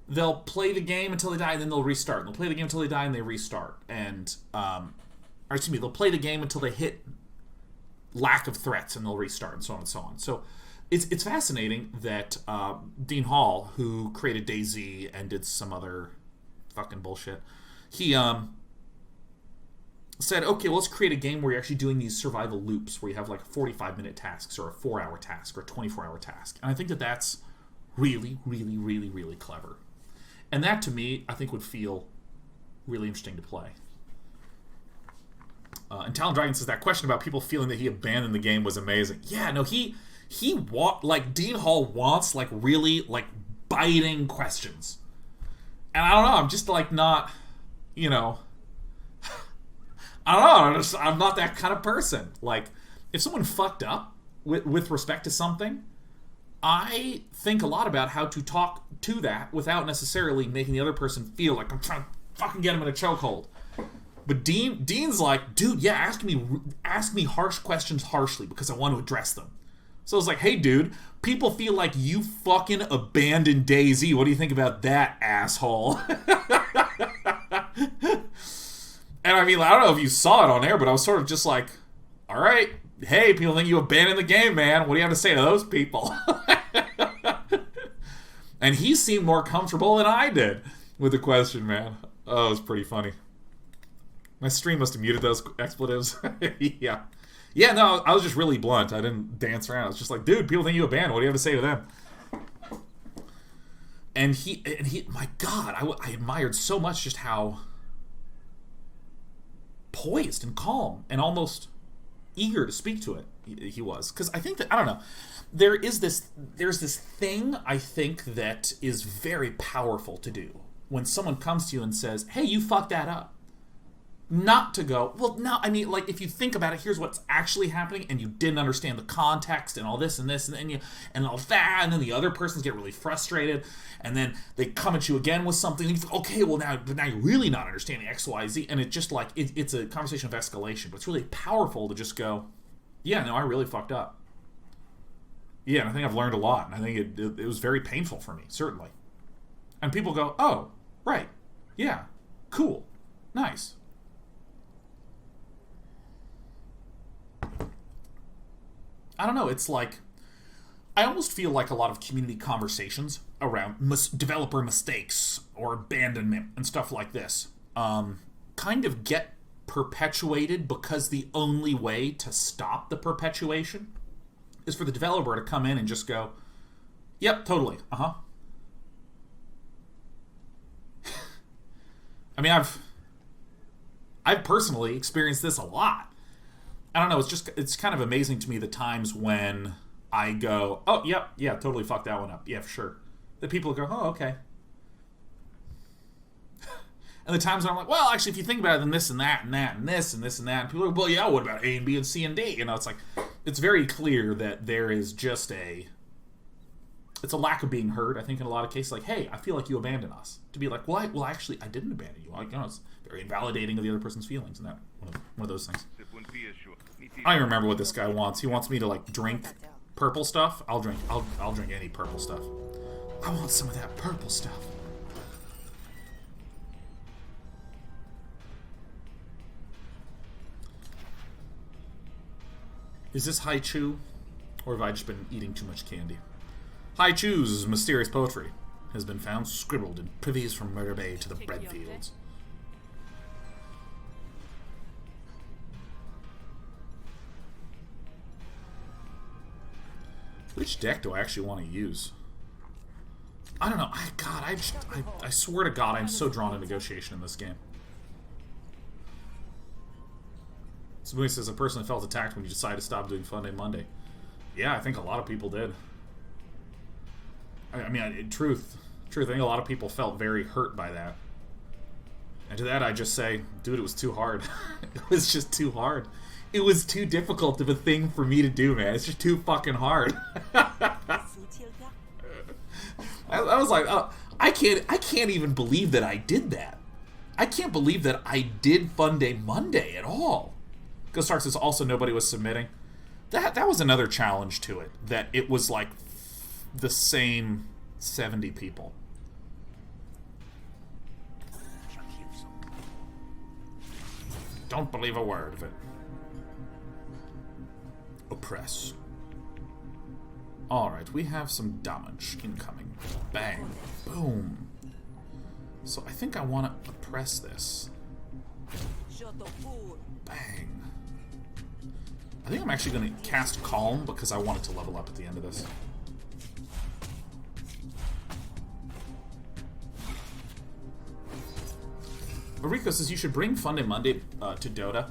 They'll play the game until they die, and then they'll restart. And they'll play the game until they die, and they restart. And they'll play the game until they hit lack of threats, and they'll restart, and so on and so on. So it's fascinating that Dean Hall, who created DayZ and did some other fucking bullshit, he said, okay, well, let's create a game where you're actually doing these survival loops, where you have like 45-minute tasks, or a 4-hour task, or a 24-hour task. And I think that that's really, really, really, really clever. And that, to me, I think would feel really interesting to play. And Talon Dragon says that question about people feeling that he abandoned the game was amazing. Yeah, no, he Dean Hall wants like really like biting questions, and I don't know. I'm just like not, I don't know. I'm not that kind of person. Like, if someone fucked up with respect to something, I think a lot about how to talk to that without necessarily making the other person feel like I'm trying to fucking get him in a chokehold. But Dean's like, dude, yeah, ask me harsh questions harshly because I want to address them. So I was like, hey, dude, people feel like you fucking abandoned DayZ. What do you think about that, asshole? And I mean, I don't know if you saw it on air, but I was sort of just like, all right, hey, people think you abandoned the game, man. What do you have to say to those people? And he seemed more comfortable than I did with the question, man. Oh, it was pretty funny. My stream must have muted those expletives. Yeah. Yeah, no, I was just really blunt. I didn't dance around. I was just like, dude, people think you abandoned. What do you have to say to them? And he, my God, I admired so much just how poised and calm and almost eager to speak to it he was. Because I think that, I don't know, there's this thing I think that is very powerful to do when someone comes to you and says, hey, you fucked that up. Not to go, well, no, I mean, like, if you think about it, here's what's actually happening, and you didn't understand the context and all this and this, and then and all that, and then the other persons get really frustrated, and then they come at you again with something, and you think, okay, well, now you're really not understanding X, Y, Z, and it just, like, it's a conversation of escalation, but it's really powerful to just go, yeah, no, I really fucked up. Yeah, and I think I've learned a lot, and I think it was very painful for me, certainly. And people go, oh, right, yeah, cool, nice. I don't know, it's like, I almost feel like a lot of community conversations around developer mistakes or abandonment and stuff like this kind of get perpetuated because the only way to stop the perpetuation is for the developer to come in and just go, yep, totally, uh-huh. I mean, I've personally experienced this a lot. I don't know, it's kind of amazing to me the times when I go, oh, yep, yeah, totally fucked that one up. Yeah, for sure. The people go, oh, okay. And the times when I'm like, well, actually, if you think about it, then this and that and that and this and this and that, and people are like, well, yeah, what about A and B and C and D? You know, it's like, it's very clear that there is just it's a lack of being heard, I think, in a lot of cases. Like, hey, I feel like you abandoned us. To be like, well, actually, I didn't abandon you. Like, you know, it's very invalidating of the other person's feelings, and that one of those things. I don't even remember what this guy wants. He wants me to, like, drink purple stuff. I'll drink any purple stuff. I want some of that purple stuff. Is this Haichu? Or have I just been eating too much candy? Haichu's mysterious poetry has been found scribbled in privies from Murder Bay to the breadfields. Which deck do I actually want to use? I don't know. I swear to God, I'm so drawn to negotiation in this game. Somebody says a person felt attacked when you decided to stop doing Fun Day Monday. Yeah, I think a lot of people did. I mean, in truth, I think a lot of people felt very hurt by that. And to that, I just say, dude, it was too hard. It was just too hard. It was too difficult of a thing for me to do, man. It's just too fucking hard. I was like, oh, I can't even believe that I did that. I can't believe that I did Fun Day Monday at all. Ghost Stark says also nobody was submitting. That was another challenge to it. That it was like the same 70 people. Don't believe a word of it. Oppress. Alright, we have some damage incoming. Bang. Boom. So I think I want to oppress this. Bang. I think I'm actually going to cast Calm because I want it to level up at the end of this. Mariko says you should bring Fun Day Monday to Dota.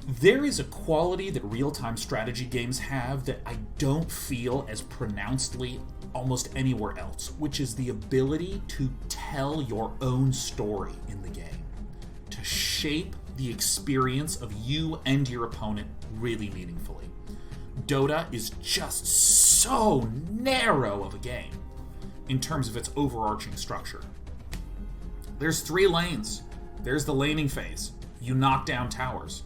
There is a quality that real-time strategy games have that I don't feel as pronouncedly almost anywhere else, which is the ability to tell your own story in the game, to shape the experience of you and your opponent really meaningfully. Dota is just so narrow of a game in terms of its overarching structure. There's 3 lanes. There's the laning phase. You knock down towers.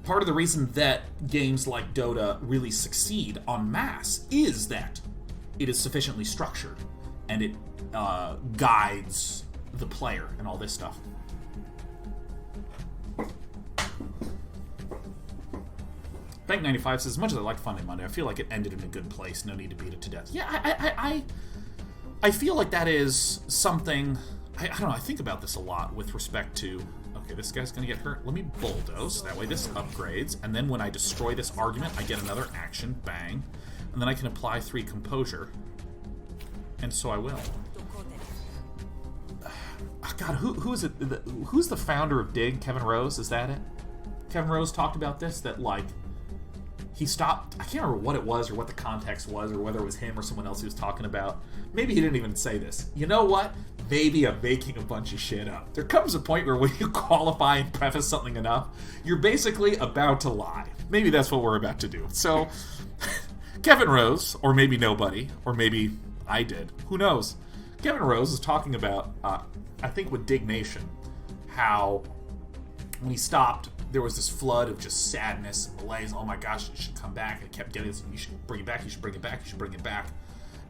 Part of the reason that games like Dota really succeed en masse is that it is sufficiently structured and it guides the player and all this stuff. Bank95 says, as much as I liked Fun Day Monday, I feel like it ended in a good place. No need to beat it to death. Yeah, I feel like that is something... I don't know, I think about this a lot with respect to... Okay, this guy's gonna get hurt. Let me bulldoze. That way this upgrades. And then when I destroy this argument, I get another action. Bang. And then I can apply 3 composure. And so I will. Oh, God, who is it? Who's the founder of Dig? Kevin Rose? Is that it? Kevin Rose talked about this, that, like, he stopped... I can't remember what it was or what the context was or whether it was him or someone else he was talking about. Maybe he didn't even say this. You know what? Maybe I'm making a bunch of shit up. There comes a point where when you qualify and preface something enough, you're basically about to lie. Maybe that's what we're about to do. So, Kevin Rose, or maybe nobody, or maybe I did. Who knows? Kevin Rose is talking about, I think with Dignation, how when he stopped, there was this flood of just sadness and malaise. Oh my gosh, it should come back. And it kept getting this. You should bring it back. You should bring it back. You should bring it back.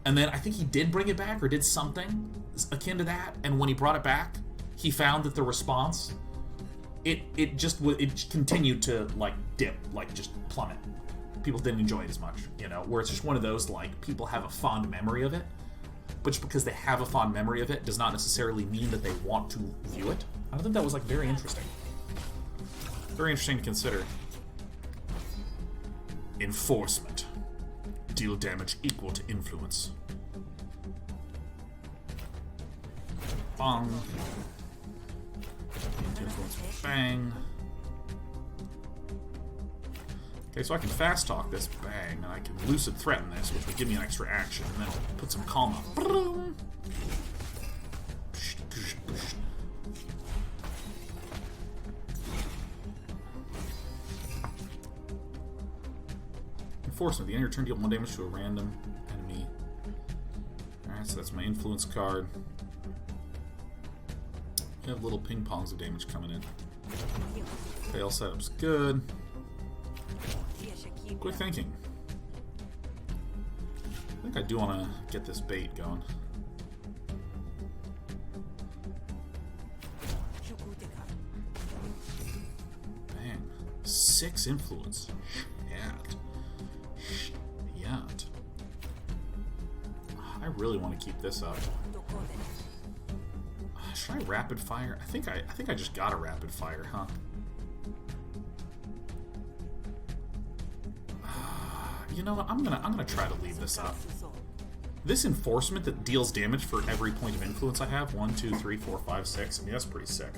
And then I think he did bring it back or did something akin to that. And when he brought it back, he found that the response, it continued to like dip, like just plummet. People didn't enjoy it as much, you know, where it's just one of those like people have a fond memory of it. But just because they have a fond memory of it does not necessarily mean that they want to view it. I think that was like very interesting. Very interesting to consider. Enforcement. Deal damage equal to influence. Bong. Influence. Bang. Okay, so I can fast talk this. Bang. And I can lucid threaten this, which would give me an extra action. And then I'll put some calm up. Enforcement. The end of your turn, deal 1 damage to a random enemy. Alright, so that's my influence card. We have little ping pongs of damage coming in. Fail setup's good. Quick thinking. I think I do want to get this bait going. Bang. 6 influence. Shit. I really want to keep this up. Should I rapid fire? I think I just got a rapid fire, huh? You know what? I'm gonna try to leave this up. This enforcement that deals damage for every point of influence I have, 1, 2, 3, 4, 5, 6. I mean, that's pretty sick.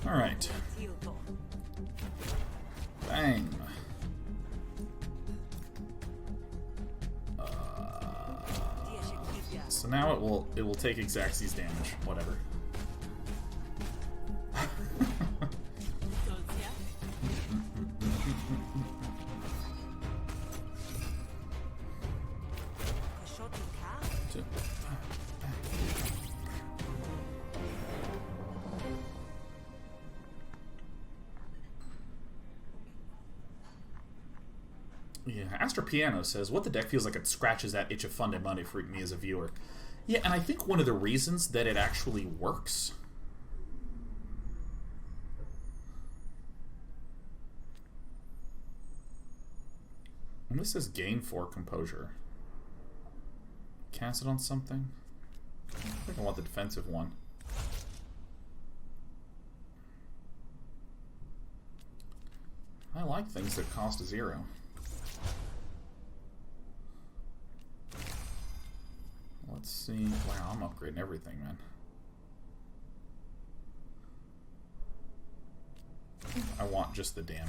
All right. Bang. So now it will take Xaxes damage, whatever. Yeah, Astra Piano says, what the deck feels like it scratches that itch of Fun and Monday for me as a viewer. Yeah, and I think one of the reasons that it actually works... And this says gain 4 composure. Cast it on something? I think I want the defensive one. I like things that cost a 0. Let's see. Wow, I'm upgrading everything, man. I want just the damage.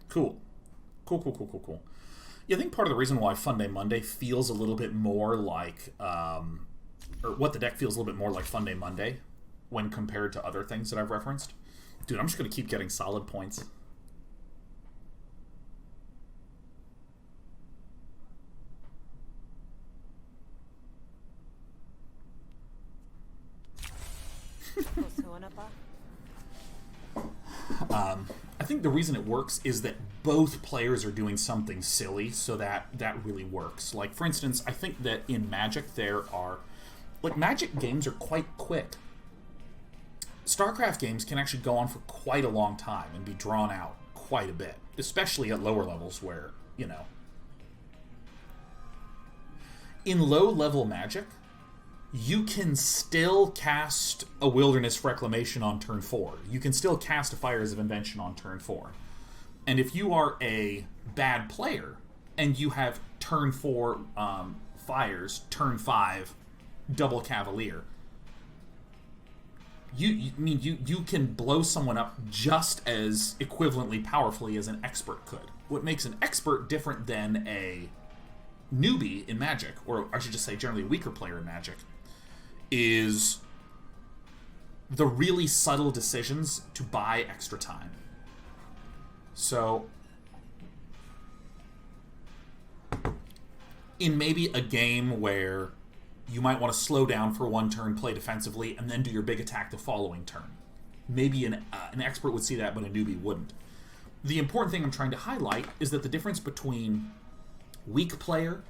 Cool. Cool. Yeah, I think part of the reason why Fun Day Monday feels a little bit more like, or what the deck feels a little bit more like Fun Day Monday when compared to other things that I've referenced. Dude, I'm just going to keep getting solid points. I think the reason it works is that both players are doing something silly, so that really works. Like, for instance, I think that in Magic there are... Like, Magic games are quite quick. StarCraft games can actually go on for quite a long time and be drawn out quite a bit, especially at lower levels where, you know... In low-level Magic, you can still cast a Wilderness Reclamation on turn 4. You can still cast a Fires of Invention on turn 4. And if you are a bad player, and you have turn 4 Fires, turn 5 Double Cavalier, you can blow someone up just as equivalently powerfully as an expert could. What makes an expert different than a newbie in Magic, or I should just say generally a weaker player in Magic, is the really subtle decisions to buy extra time. So, in maybe a game where you might want to slow down for one turn, play defensively, and then do your big attack the following turn. Maybe an expert would see that, but a newbie wouldn't. The important thing I'm trying to highlight is that the difference between weak player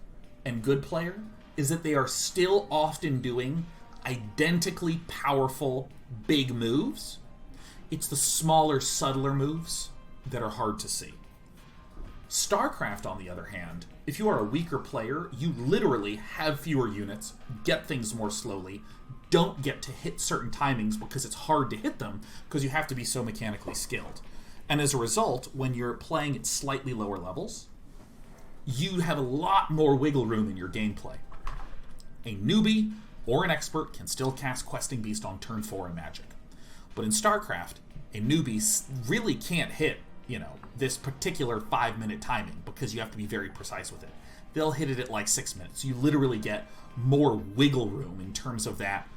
and good player is that they are still often doing identically powerful big moves. It's the smaller, subtler moves that are hard to see. StarCraft, on the other hand, if you are a weaker player, you literally have fewer units, get things more slowly, don't get to hit certain timings because it's hard to hit them because you have to be so mechanically skilled. And as a result, when you're playing at slightly lower levels, you have a lot more wiggle room in your gameplay. A newbie or an expert can still cast Questing Beast on turn 4 in Magic. But in StarCraft, a newbie really can't hit, this particular 5-minute timing because you have to be very precise with it. They'll hit it at like 6 minutes. You literally get more wiggle room in terms of that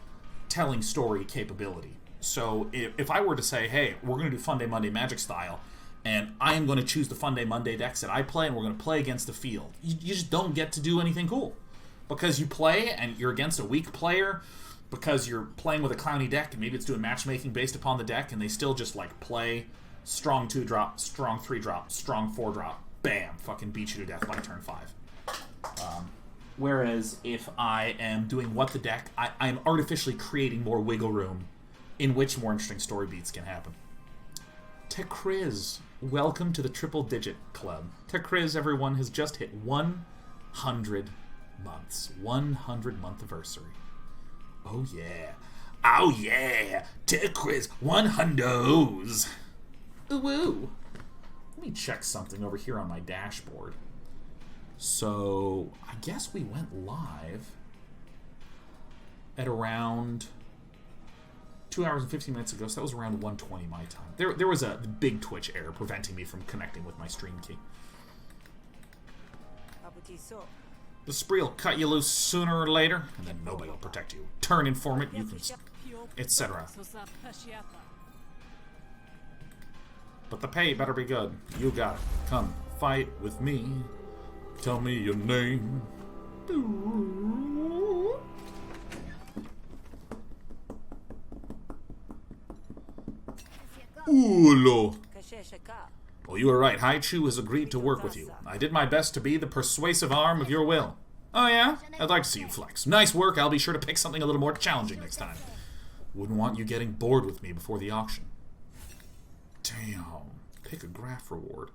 telling story capability. So if I were to say, hey, we're going to do Fun Day Monday Magic style, and I am going to choose the Fun Day Monday decks that I play, and we're going to play against the field, you just don't get to do anything cool. Because you play, and you're against a weak player, because you're playing with a clowny deck, and maybe it's doing matchmaking based upon the deck, and they still just, like, play strong 2-drop, strong 3-drop, strong 4-drop, bam, fucking beat you to death by turn 5. Whereas if I am doing what the deck, I am artificially creating more wiggle room in which more interesting story beats can happen. Tekriz, welcome to the Triple Digit Club. Tekriz, everyone, has just hit 100 months. 100-month anniversary. Oh yeah. Oh yeah. Tekriz 100s. Ooh woo. Let me check something over here on my dashboard. So, I guess we went live at around 2 hours and 15 minutes ago, so that was around 1:20 my time. There was a big Twitch error preventing me from connecting with my stream key. The spree will cut you loose sooner or later, and then nobody will protect you. Turn informant, you can... etc. But the pay better be good. You got it. Come, fight with me. Tell me your name. Ooh, oh, you were right. Haichu has agreed to work with you. I did my best to be the persuasive arm of your will. Oh yeah? I'd like to see you flex. Nice work. I'll be sure to pick something a little more challenging next time. Wouldn't want you getting bored with me before the auction. Damn. Pick a graph reward.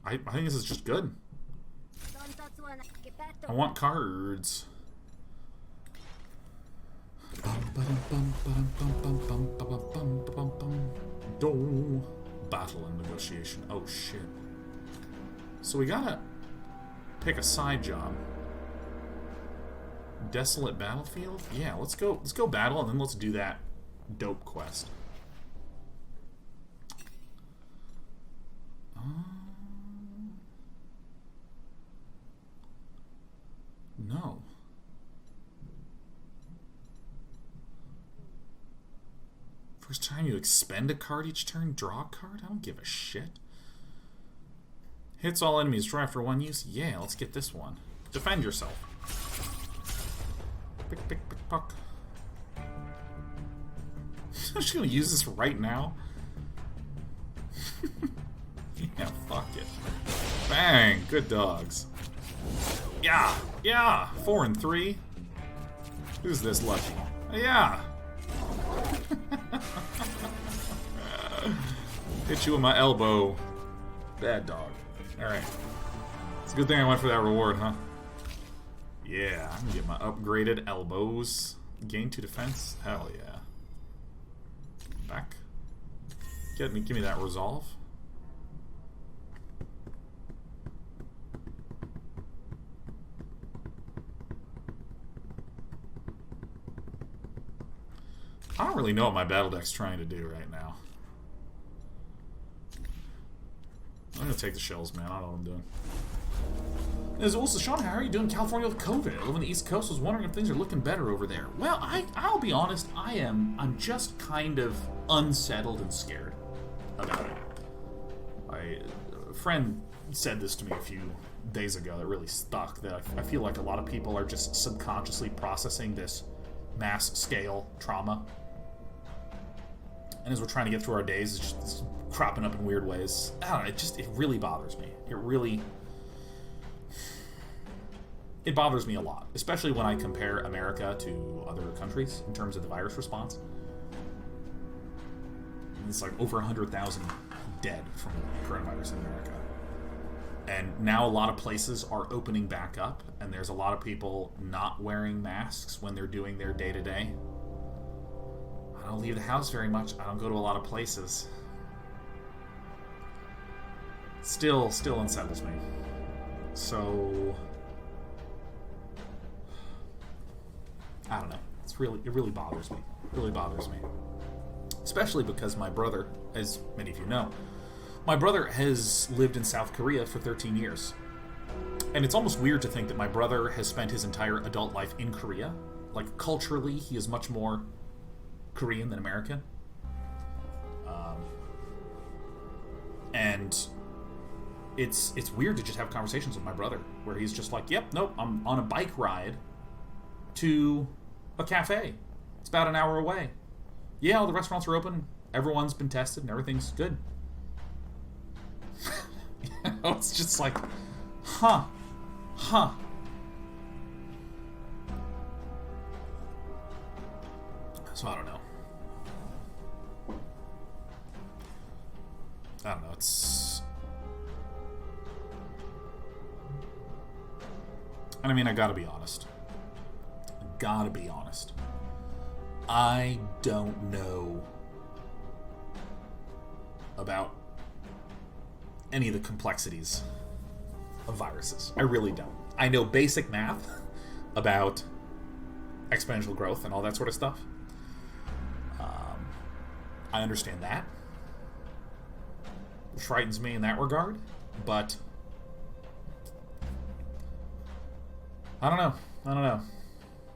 I think this is just good. I want cards. Battle and negotiation. Oh shit. So we gotta pick a side job. Desolate battlefield? Yeah, let's go battle and then let's do that dope quest. No. First time you expend a card each turn, draw a card? I don't give a shit. Hits all enemies, draw after one use? Yeah, let's get this one. Defend yourself. Pick, pick, pick, puck. I'm just gonna use this right now. Yeah, fuck it. Bang! Good dogs. Yeah! Yeah! 4 and 3. Who's this lucky? Yeah! Hit you with my elbow. Bad dog. Alright. It's a good thing I went for that reward, huh? Yeah, I'm gonna get my upgraded elbows. Gain 2 defense? Hell yeah. Back. Give me that resolve. I don't really know what my battle deck's trying to do right now. I'm gonna take the shells, man. I don't know what I'm doing. There's also Sean, how are you doing in California with COVID? I live on the East Coast. I was wondering if things are looking better over there. Well, I'll be honest, I'm just kind of unsettled and scared about it. A friend said this to me a few days ago that really stuck, that I feel like a lot of people are just subconsciously processing this mass scale trauma. And as we're trying to get through our days, it's just cropping up in weird ways. I don't know, it really bothers me. It bothers me a lot, especially when I compare America to other countries in terms of the virus response. It's like over 100,000 dead from coronavirus in America. And now a lot of places are opening back up, and there's a lot of people not wearing masks when they're doing their day-to-day. I don't leave the house very much. I don't go to a lot of places. Still unsettles me. So I don't know. It really bothers me. It really bothers me. Especially because my brother, as many of you know, my brother has lived in South Korea for 13 years. And it's almost weird to think that my brother has spent his entire adult life in Korea. Like, culturally, he is much more Korean than American. And it's weird to just have conversations with my brother where he's just like, yep, nope, I'm on a bike ride to a cafe. It's about an hour away. Yeah, all the restaurants are open. Everyone's been tested and everything's good. It's just like, huh. So I don't know. It's... And I mean, I gotta be honest. I don't know about any of the complexities of viruses. I really don't. I know basic math about exponential growth and all that sort of stuff. I understand that. It frightens me in that regard, but I don't know. I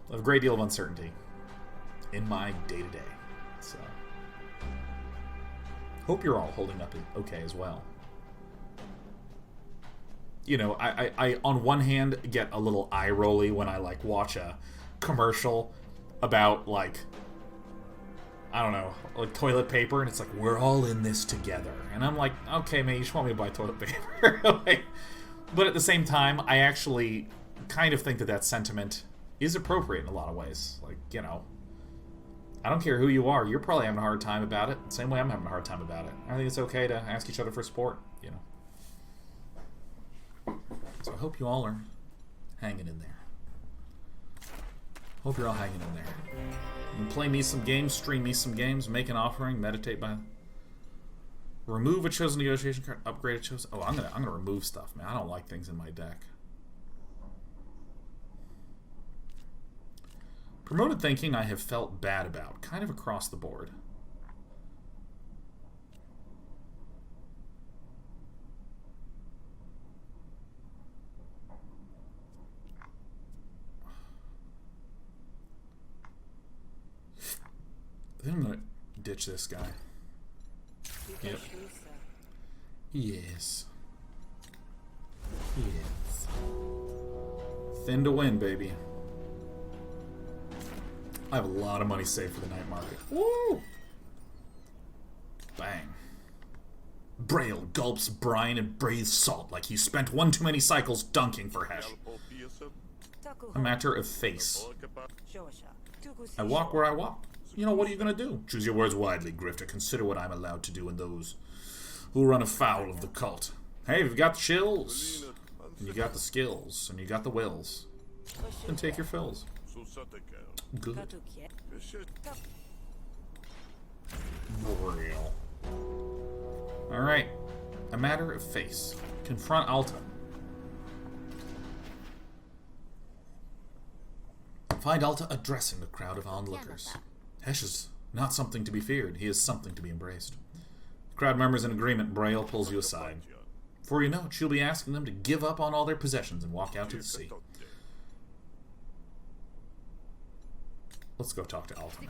have a great deal of uncertainty in my day-to-day. So hope you're all holding up okay as well. You know, I on one hand get a little eye-rolly when I like watch a commercial about like, I don't know, like toilet paper, and it's like, we're all in this together. And I'm like, okay, man, you just want me to buy toilet paper. Like, but at the same time, I actually kind of think that sentiment is appropriate in a lot of ways. Like, you know, I don't care who you are, you're probably having a hard time about it. Same way I'm having a hard time about it. I think it's okay to ask each other for support, you know. So I hope you all are hanging in there. Hope you're all hanging in there. You can play me some games, stream me some games, make an offering, meditate by... Remove a chosen negotiation card, upgrade a chosen... Oh, I'm gonna remove stuff, man. I don't like things in my deck. Promoted thinking I have felt bad about, kind of across the board. I think I'm gonna ditch this guy. Yep. Yes. Thin to win, baby. I have a lot of money saved for the night market. Woo! Bang. Braille gulps brine and breathes salt like he spent one too many cycles dunking for Hesh. A matter of face. I walk where I walk. You know, what are you gonna do? Choose your words widely, Grifter. Consider what I'm allowed to do and those who run afoul of the cult. Hey, you've got the chills, and you got the skills, and you got the wills. Then take your fills. Good. Real. Alright. A matter of face. Confront Alta. Find Alta addressing the crowd of onlookers. Hesh is not something to be feared. He is something to be embraced. The crowd murmurs in agreement. Braille pulls you aside. Before you know it, she'll be asking them to give up on all their possessions and walk out to the sea. Let's go talk to Alta, man.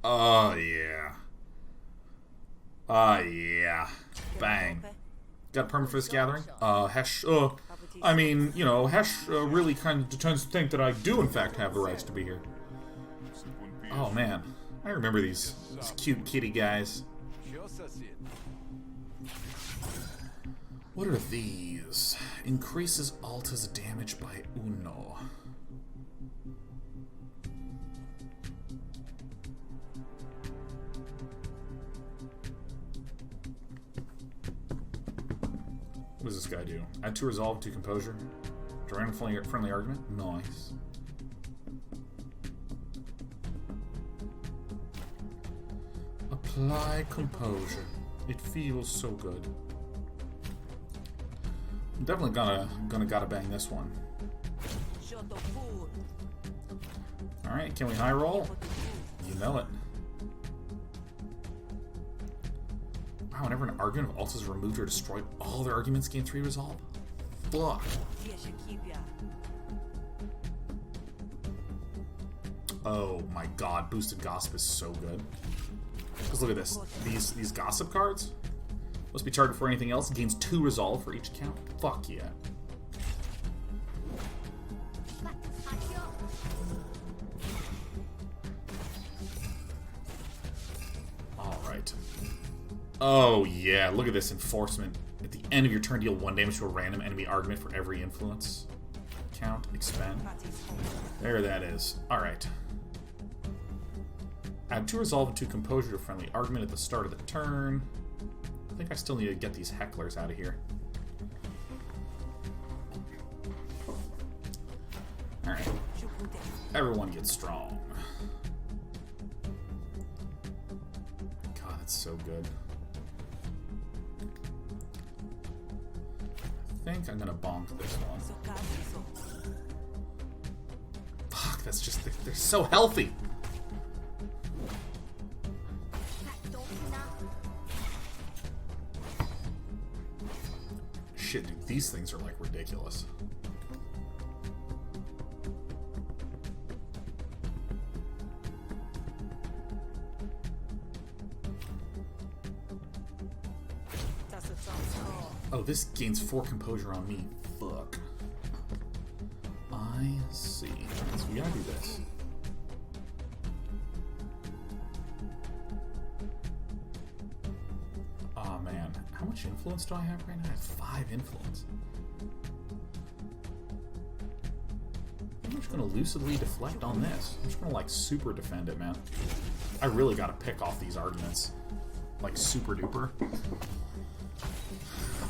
Oh, yeah. Oh, yeah. Bang. Got a permit for this gathering? Hesh, I mean, you know, Hesh really kind of tends to think that I do, in fact, have the rights to be here. Oh, man. I remember these cute kitty guys. What are these? Increases Alta's damage by uno. What does this guy do? Add 2 resolve, 2 composure. Direct friendly argument? Nice. Apply composure. It feels so good. I'm definitely gotta bang this one. Alright, can we high roll? You know it. Wow, whenever an argument of alts is removed or destroyed, all their arguments gain 3 resolve? Fuck. Oh my god, boosted gossip is so good. Because look at this. These gossip cards must be charged before anything else. It gains 2 resolve for each account. Fuck yeah. Alright. Oh yeah, look at this enforcement. At the end of your turn, deal 1 damage to a random enemy argument for every influence. Count, expend. There that is. Alright. Add 2 resolve and 2 composure to a friendly argument at the start of the turn. I think I still need to get these hecklers out of here. Alright. Everyone gets strong. God, that's so good. I think I'm gonna bonk this one. Fuck, that's just... They're so healthy! Shit, dude, these things are, like, ridiculous. Oh, this gains 4 composure on me. Fuck. I see. So we gotta do this. Oh man, how much influence do I have right now? I have 5 influence. I'm just gonna lucidly deflect on this. I'm just gonna like super defend it, man. I really gotta pick off these arguments. Like super duper.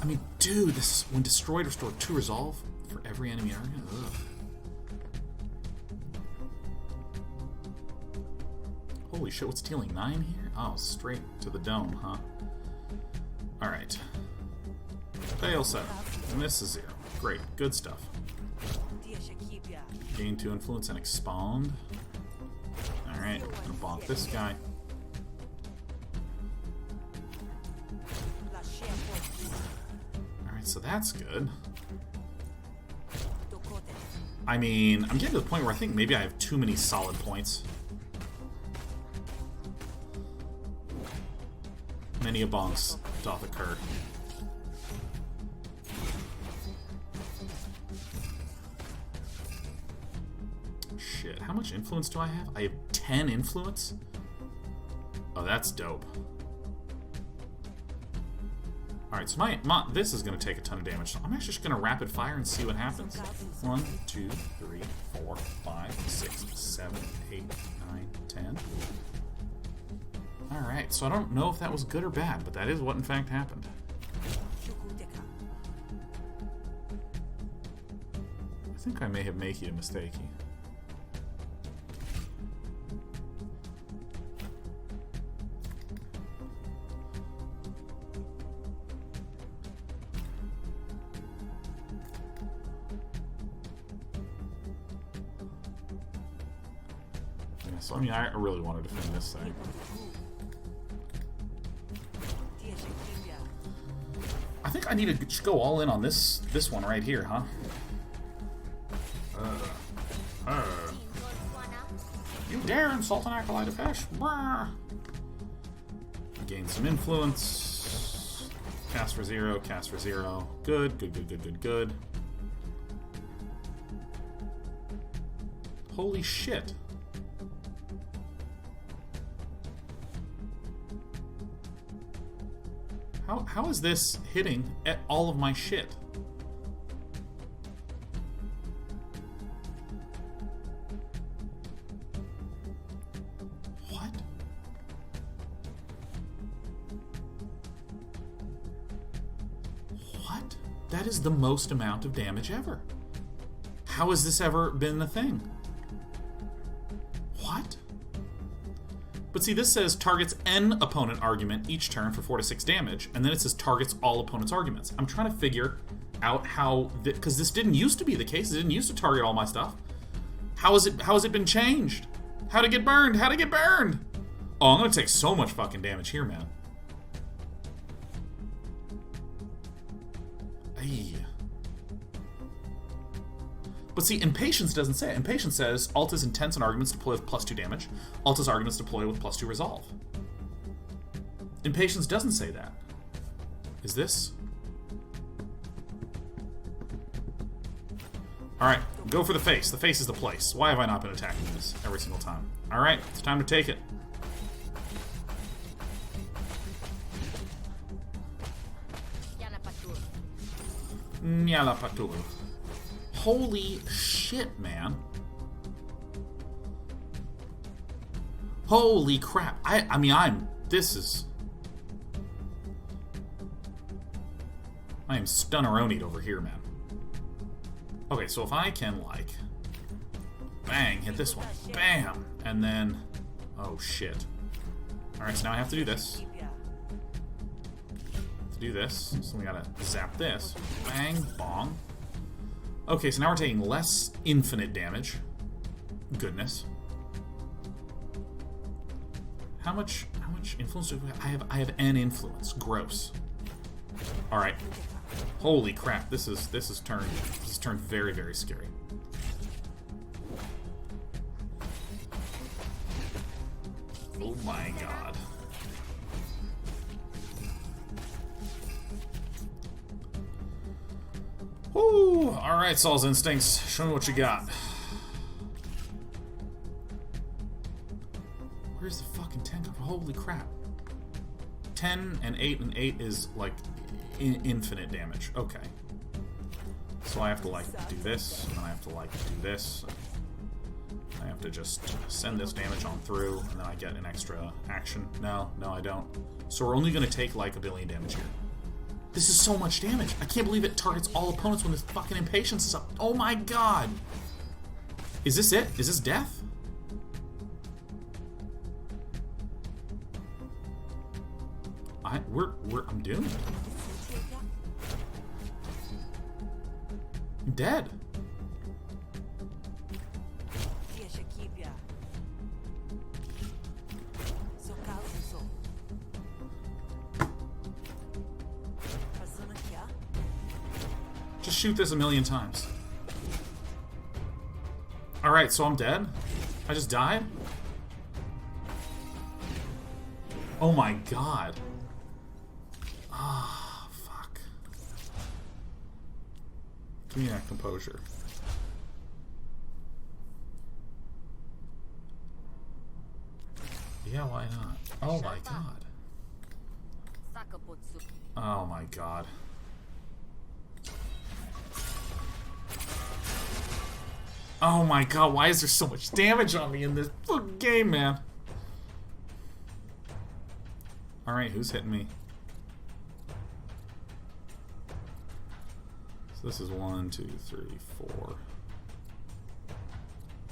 I mean, dude, this when destroyed, restore 2 resolve for every enemy argument. Ugh. Holy shit, what's dealing 9 here? Oh, straight to the dome, huh? Alright. Fail 7. And this is 0. Great, good stuff. Gain 2 influence and expand. Alright, I'm gonna bonk this guy. Alright, so that's good. I mean, I'm getting to the point where I think maybe I have too many solid points. Many a bonks doth occur. Shit, how much influence do I have? I have 10 influence? Oh, that's dope. Alright, so this is going to take a ton of damage. So I'm actually just going to rapid fire and see what happens. 1, 2, 3, 4, 5, 6, 7, 8, 9, 10. Alright, so I don't know if that was good or bad, but that is what in fact happened. I think I may have made a mistake. Yeah, so I mean, I really want to defend this thing. I think I need to go all in on this one right here, huh? You dare insult an acolyte of Hesh? Gain some influence. Cast for 0, cast for 0. Good, good, good, good, good, good. Holy shit. How is this hitting at all of my shit? What? What? That is the most amount of damage ever. How has this ever been a thing? What? But But see, this says targets N opponent argument each turn for 4 to 6 damage, and then it says targets all opponents' arguments. I'm trying to figure out how, because this didn't used to be the case. It didn't used to target all my stuff. How has it been changed? How'd it get burned? How'd it get burned? Oh, I'm gonna take so much fucking damage here, man. Ay. But see, Impatience doesn't say it. Impatience says, Alt is intense and arguments deploy with +2 damage. Alt is arguments deploy with +2 resolve. Impatience doesn't say that. Is this? Alright, go for the face. The face is the place. Why have I not been attacking this every single time? Alright, it's time to take it. Nyala Patur. Holy shit, man. Holy crap. I mean, I am stunneronied over here, man. Okay, so if I can, like, bang, hit this one, bam, and then, oh shit. Alright, so now I have to do this. So we gotta zap this. Bang, bong. Okay, so now we're taking less infinite damage. Goodness. How much influence do I have? I have N influence. Gross. Alright. Holy crap, this is turned very, very scary. Oh my god. Woo! Alright, Saul's Instincts. Show me what you got. Where's the fucking 10? Holy crap. 10 and 8 and 8 is like infinite damage. Okay. So I have to like do this, and then I have to like do this. I have to just send this damage on through, and then I get an extra action. No, I don't. So we're only going to take like 1 billion damage here. This is so much damage. I can't believe it targets all opponents when this fucking Impatience is up. Oh my god. Is this it? Is this death? I'm doomed. I'm dead. Just shoot this 1,000,000 times. Alright, so I'm dead? I just died? Oh my god. Ah, fuck. Give me that composure. Yeah, why not? Oh my god. Oh my god. Oh my god, why is there so much damage on me in this fucking game, man? Alright, who's hitting me? So this is 1, 2, 3, 4.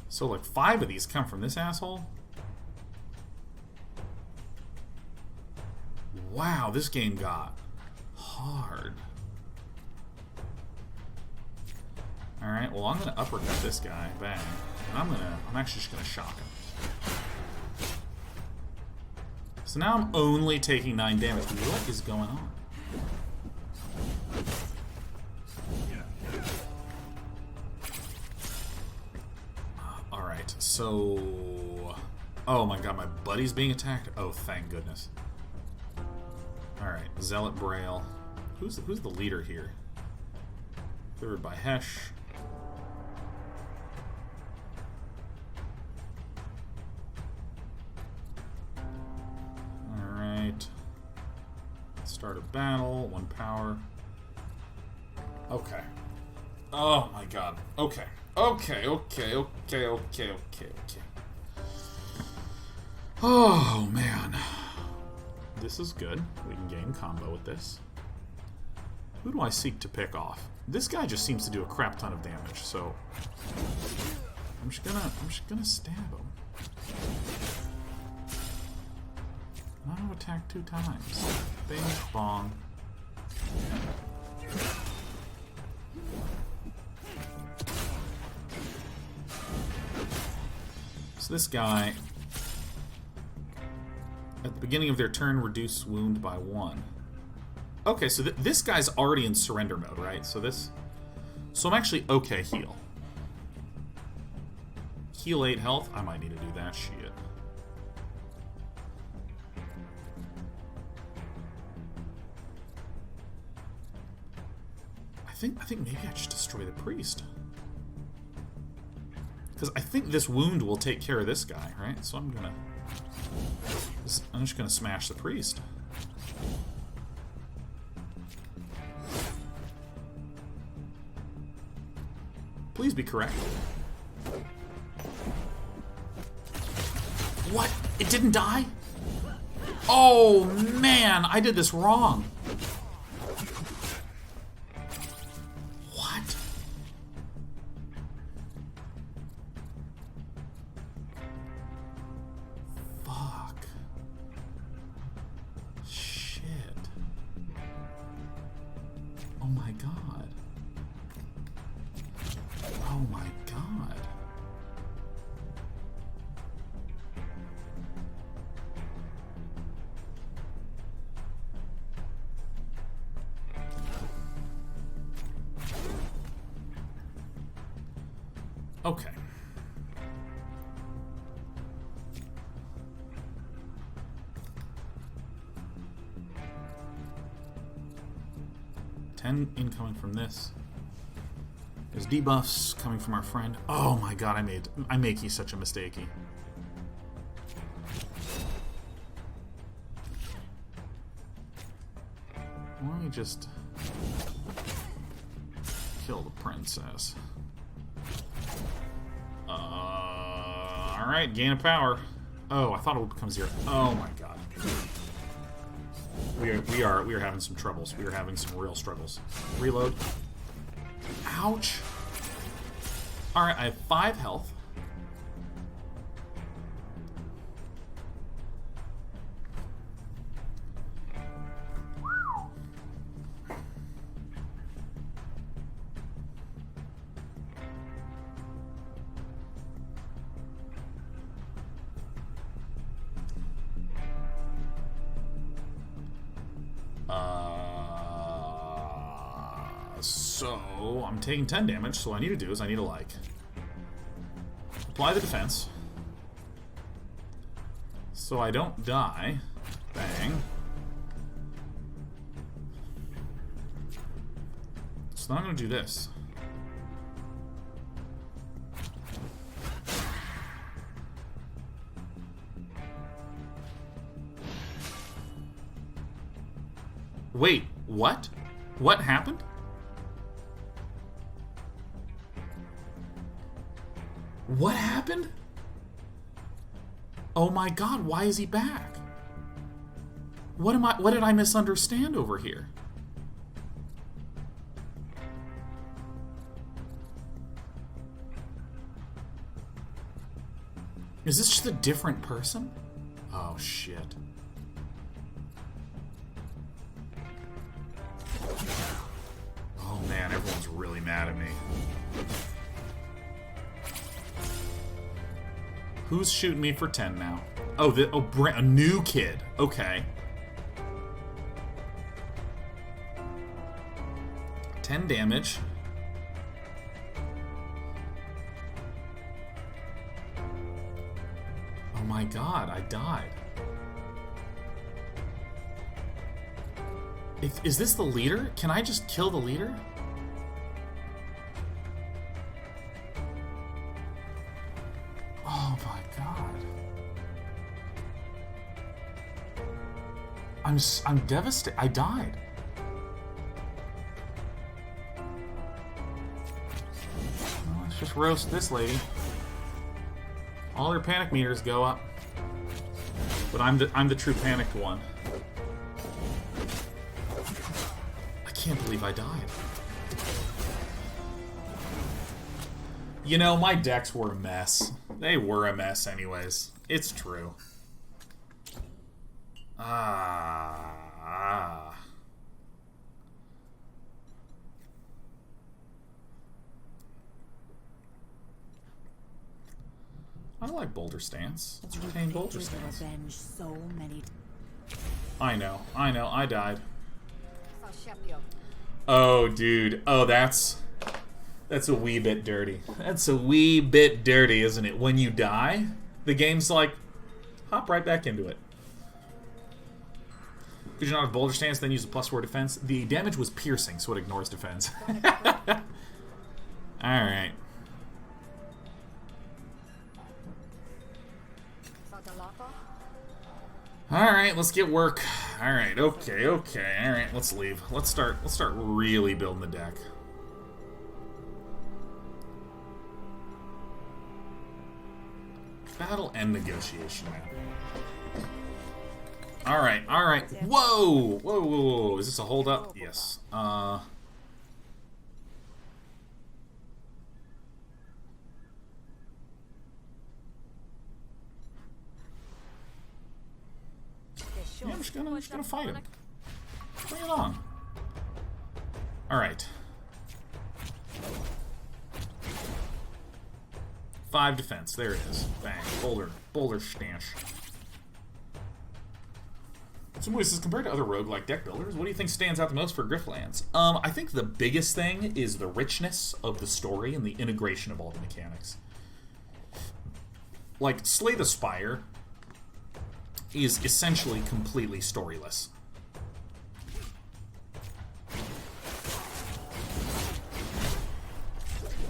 So like 5 of these come from this asshole? Wow, this game got hard. Alright, well I'm gonna uppercut this guy, bang. And I'm actually just gonna shock him. So now I'm only taking 9 damage. What is going on? Alright, so... Oh my god, my buddy's being attacked? Oh, thank goodness. Alright, Zealot Braille. Who's the leader here? Favored by Hesh. Alright. Start a battle, 1 power. Okay. Oh my god. Okay. Okay. Oh man. This is good. We can gain combo with this. Who do I seek to pick off? This guy just seems to do a crap ton of damage, so I'm just gonna stab him. Auto attack 2 times. Bing, bong. So this guy, at the beginning of their turn, reduce wound by 1. Okay, so this guy's already in surrender mode, right? So I'm actually okay heal. Heal 8 health. I might need to do that shit. I think maybe I just destroy the priest. Because I think this wound will take care of this guy, right? So I'm just gonna smash the priest. Please be correct. What? It didn't die? Oh man, I did this wrong. What? Fuck. Shit. Oh my god. Oh my god. Okay. Ten incoming from this. There's debuffs coming from our friend. Oh my god, I make you such a mistakey. Why don't we just kill the princess? Alright, gain of power. Oh, I thought it would become 0. Oh my god. We are having some troubles. We are having some real struggles. Reload. Ouch. Alright, I have 5 health. So I'm taking 10 damage, so what I need to do is I need to, like, apply the defense so I don't die. Bang. So now I'm going to do this. Wait, what? What happened? What happened? Oh my god, why is he back? What did I misunderstand over here? Is this just a different person? Oh shit. Oh man, everyone's really mad at me. Who's shooting me for 10 now? Oh, a new kid. Okay. 10 damage. Oh my god, I died. Is this the leader? Can I just kill the leader? Oh my god. I'm devastated. I died. Well, let's just roast this lady. All her panic meters go up. But I'm the true panicked one. I can't believe I died. You know, my decks were a mess. They were a mess anyways. It's true. Ah. I like Boulder Stance. Let's retain Boulder Stance. So many I know, I died. Oh, dude. Oh, that's a wee bit dirty. That's a wee bit dirty, isn't it? When you die, the game's like, hop right back into it. Could you not have Boulder Stance, then use a +4 defense? The damage was piercing, so it ignores defense. Alright. Alright, let's get work. Alright, okay. Alright, let's leave. Let's start really building the deck. Battle and negotiation, man. Alright. Whoa. Is this a hold up? Yes. Yeah, I'm just gonna fight him. Bring it on. Alright. 5 defense. There it is. Bang. Boulder Stance. Some ways, compared to other roguelike deck builders, what do you think stands out the most for Griftlands? I think the biggest thing is the richness of the story and the integration of all the mechanics. Like, Slay the Spire is essentially completely storyless.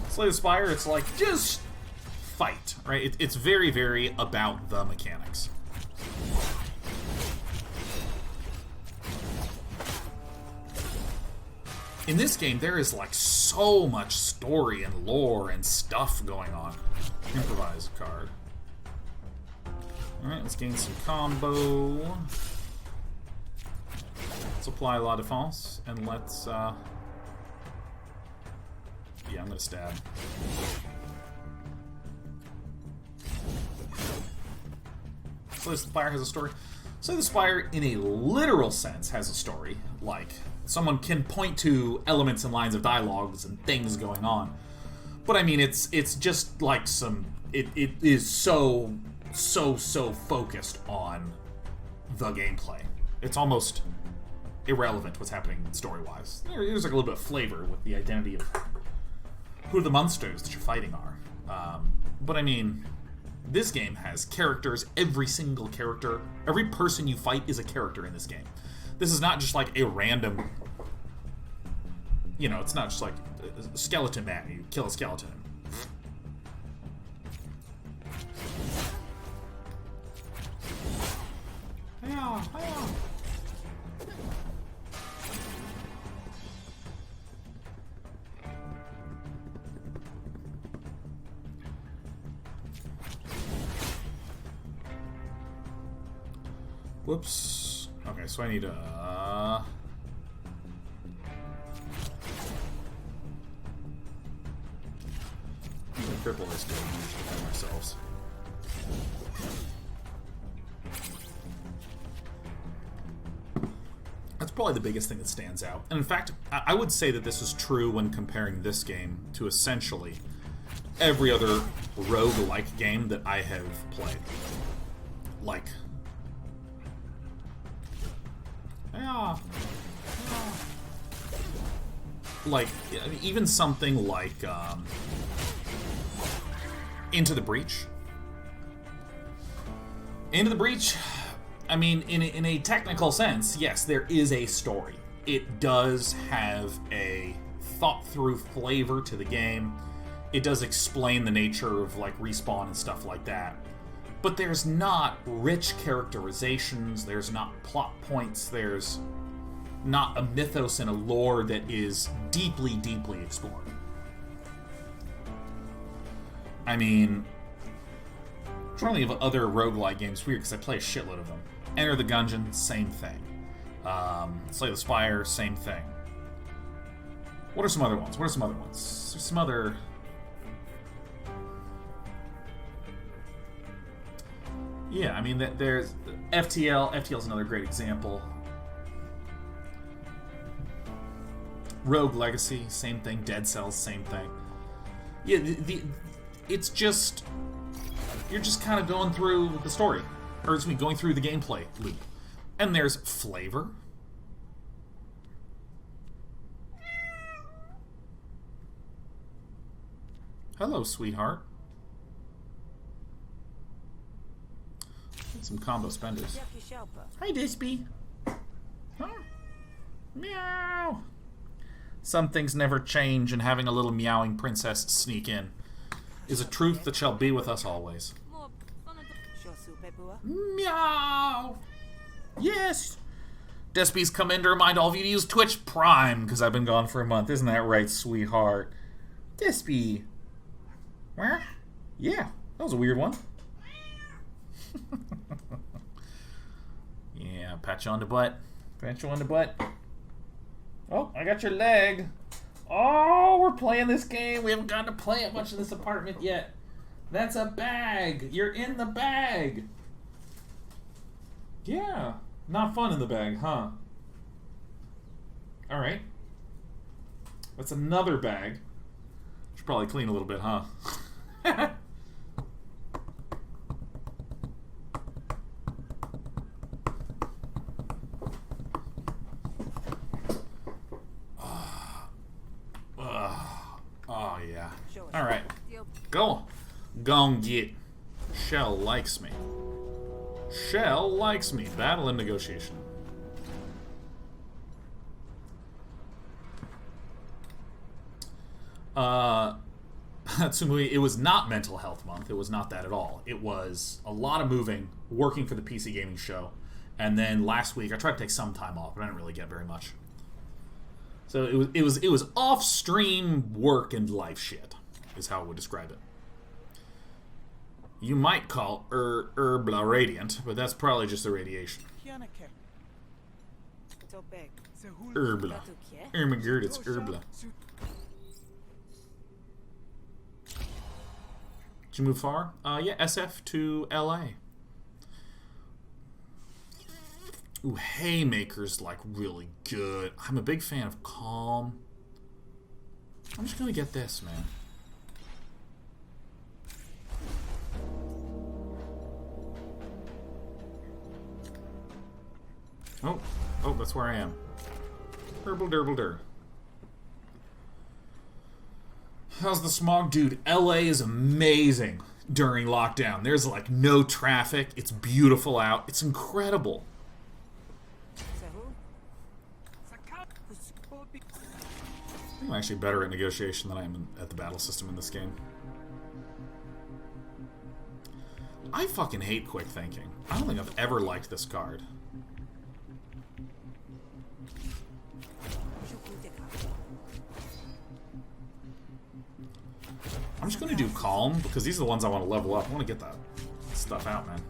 Slay the Spire, it's like, just fight, right? It's very, very about the mechanics. In this game, there is like so much story and lore and stuff going on. Improvise card. Alright, let's gain some combo. Let's apply La Défense, and let's, yeah, I'm gonna stab. Slay the Spire has a story. Slay the Spire, in a literal sense, has a story. Like, someone can point to elements and lines of dialogues and things going on. But I mean, it's just like some... It is so focused on the gameplay. It's almost irrelevant what's happening story-wise. There's like a little bit of flavor with the identity of who the monsters that you're fighting are. But I mean, this game has characters. Every single character, every person you fight is a character in this game. This is not just like a random, you know, it's not just like a skeleton man. You kill a skeleton. Yeah. Whoops. Okay, so I need a... cripple this dude and defend ourselves. That's probably the biggest thing that stands out. And in fact, I would say that this is true when comparing this game to essentially every other roguelike game that I have played. Like... Yeah. Like, I mean, even something like Into the Breach. Into the Breach, I mean, in a technical sense, yes, there is a story. It does have a thought-through flavor to the game. It does explain the nature of, like, respawn and stuff like that. But there's not rich characterizations, there's not plot points, there's not a mythos and a lore that is deeply, deeply explored. I mean, trying of other roguelike games, weird because I play a shitload of them. Enter the Gungeon, same thing. Slay the Spire, same thing. What are some other ones? There's some other... Yeah, I mean, there's FTL. FTL's another great example. Rogue Legacy, same thing. Dead Cells, same thing. Yeah, it's just... You're just kind of going through the story. Or excuse me, going through the gameplay loop. And there's flavor. Hello, sweetheart. Some combo spenders. Hi, Dispy. Huh? Meow. Some things never change, and having a little meowing princess sneak in is a truth that shall be with us always. Meow. Yes. Despy's come in to remind all of you to use Twitch Prime, because I've been gone for a month. Isn't that right, sweetheart? Despy. Where? Yeah, that was a weird one. Yeah, pat you on the butt. Pat you on the butt. Oh, I got your leg. Oh, we're playing this game. We haven't gotten to play it much in this apartment yet. That's a bag. You're in the bag. Yeah, not fun in the bag, huh? Alright. That's another bag. Should probably clean a little bit, huh? Oh, yeah. Alright. Go. Go and get. Shell likes me. Shell likes me. Battle and negotiation. Tsumui, it was not mental health month. It was not that at all. It was a lot of moving, working for the PC gaming show, and then last week I tried to take some time off, but I didn't really get very much. So it was off-stream work and life shit, is how I would describe it. You might call Herbla radiant, but that's probably just the radiation. Herbla. Ermagerd, it's Herbla. Did you move far? Yeah, SF to LA. Ooh, Haymaker's like really good. I'm a big fan of Calm. I'm just gonna get this, man. Oh, that's where I am. Herbal derble der. How's the smog? Dude, LA is amazing during lockdown. There's like no traffic. It's beautiful out. It's incredible. I'm actually better at negotiation than I am at the battle system in this game. I fucking hate quick thinking. I don't think I've ever liked this card. I'm just going to do Calm, because these are the ones I want to level up. I want to get that stuff out, man.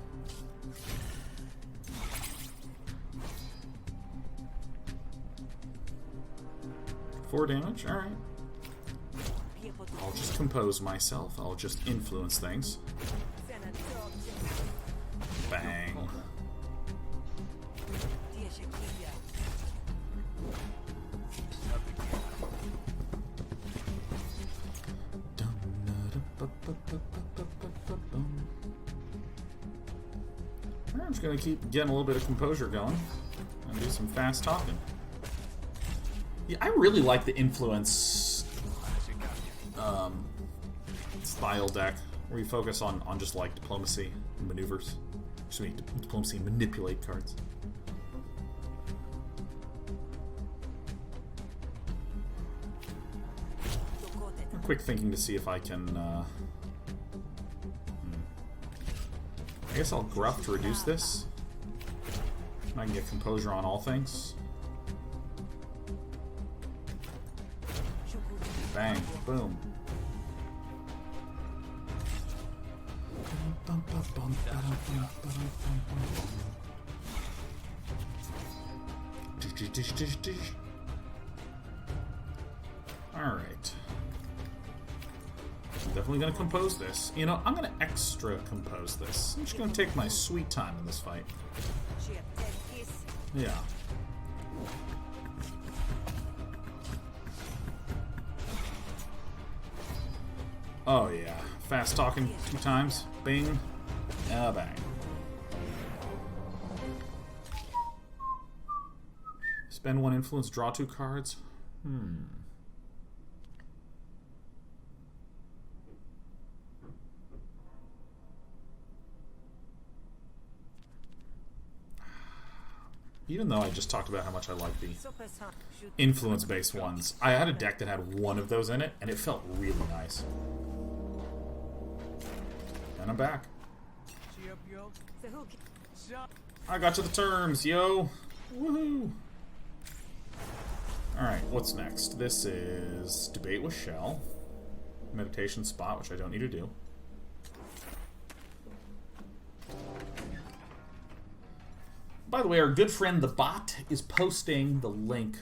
Four damage? Alright. I'll just compose myself. I'll just influence things. Bang. I'm just going to keep getting a little bit of composure going and do some fast talking. Yeah, I really like the influence style deck where you focus on just like diplomacy and maneuvers. Excuse me, diplomacy and manipulate cards. Quick thinking to see if I can I guess I'll gruff to reduce this. I can get composure on all things. Bang, boom. Alright. Definitely gonna compose this. You know, I'm gonna extra compose this. I'm just gonna take my sweet time in this fight. Yeah. Oh yeah. Fast talking 2 times. Bing. Bang. Spend 1 influence, draw 2 cards. Even though I just talked about how much I like the influence-based ones, I had a deck that had 1 of those in it, and it felt really nice. And I'm back. I got you the terms, yo! Woohoo! Alright, what's next? This is Debate with Shell. Meditation spot, which I don't need to do. By the way, our good friend the bot is posting the link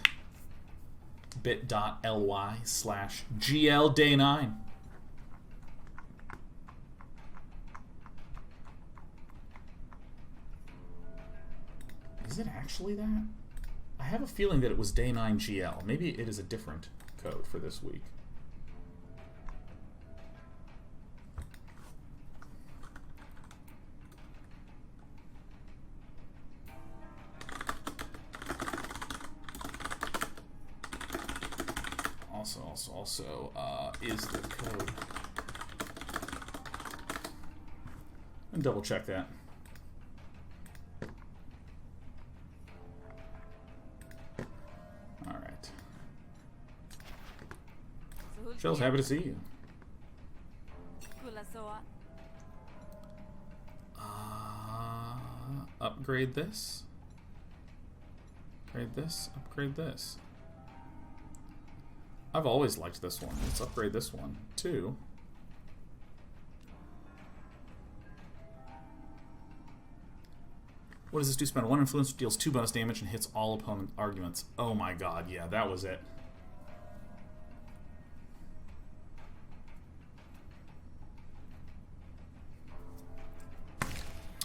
bit.ly/glday9. Is it actually that? I have a feeling that it was day 9 GL. Maybe it is a different code for this week. Also, is the code. And double check that. Alright. Shell's happy to see you. Upgrade this. Upgrade this. Upgrade this. I've always liked this one. Let's upgrade this one, too. What does this do? Spend 1 influence, deals 2 bonus damage, and hits all opponent arguments. Oh my god, yeah, that was it.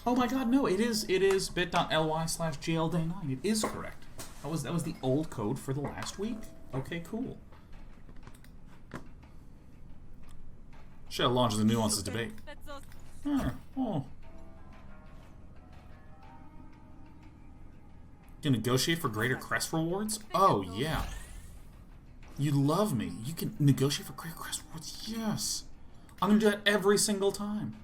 Oh my god, no, it is bit.ly/glday9. It is correct. That was the old code for the last week. Okay, cool. Shell launches the nuances debate. Oh. You can negotiate for greater crest rewards? Oh, yeah. You love me. You can negotiate for greater crest rewards? Yes. I'm going to do that every single time.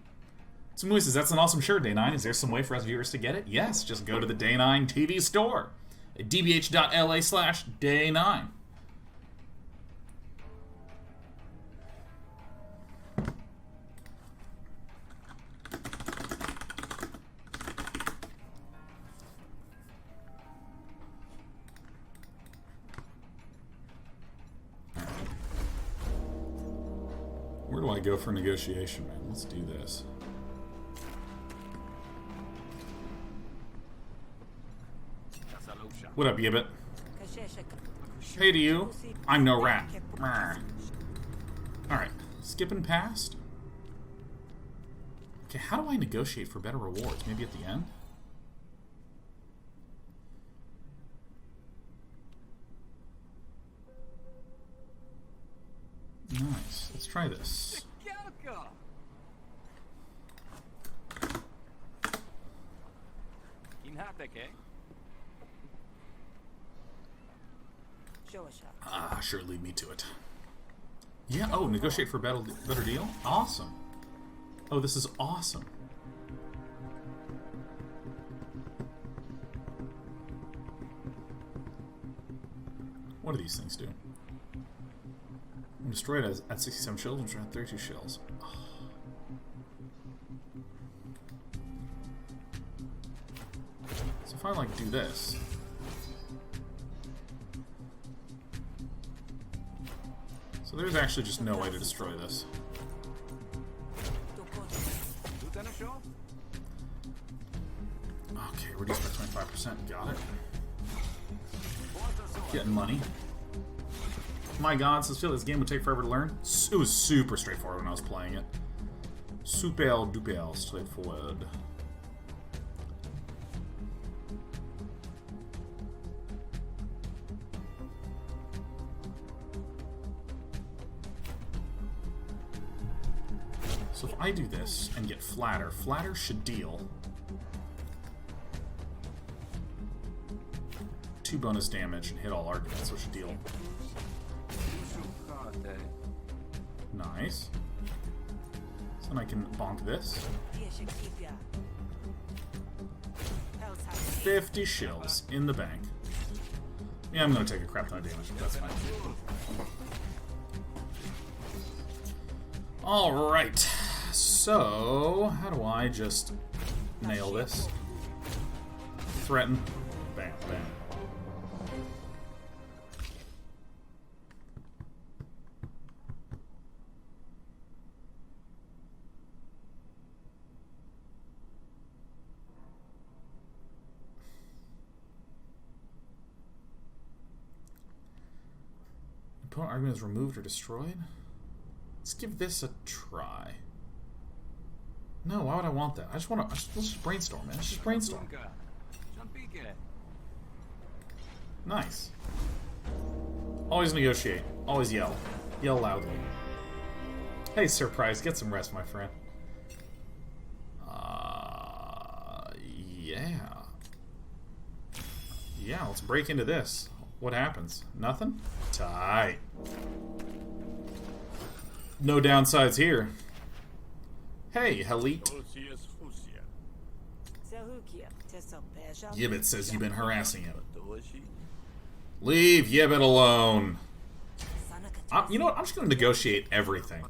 Samui says, that's an awesome shirt, Day 9. Is there some way for us viewers to get it? Yes, just go to the Day 9 TV store at dbh.la/day9. Where do I go for negotiation, man? Let's do this. What up, Yibbit? Hey to you. I'm no rat. Alright, skipping past. Okay, how do I negotiate for better rewards? Maybe at the end? Nice. Let's try this. Sure, lead me to it. Yeah, oh, negotiate for better deal? Awesome. Oh, this is awesome. What do these things do? I'm destroyed at 67 shells, I'm destroyed at 32 shells. Oh. So if I, like, do this... So there's actually just no way to destroy this. Okay, reduced by 25%. Got it. Getting money. My god, so I feel this game would take forever to learn. It was super straightforward when I was playing it. Super duper straightforward. So if I do this and get flatter, flatter should deal 2 bonus damage and hit all arguments, so it should deal. Nice. So then I can bonk this. 50 shills in the bank. Yeah, I'm gonna take a crap ton of damage, but that's fine. Alright. So, how do I just nail this? Threaten. Bam, bam. Opponent argument is removed or destroyed? Let's give this a try. No, why would I want that? I just want to. Let's just brainstorm, man. Let's just brainstorm. Nice. Always negotiate. Always yell. Yell loudly. Hey, Surprise, get some rest, my friend. Yeah. Yeah, let's break into this. What happens? Nothing? Tight. No downsides here. Hey, Halit. Yibbit says you've been harassing him. Leave Yibbit alone. You know what? I'm just going to negotiate everything.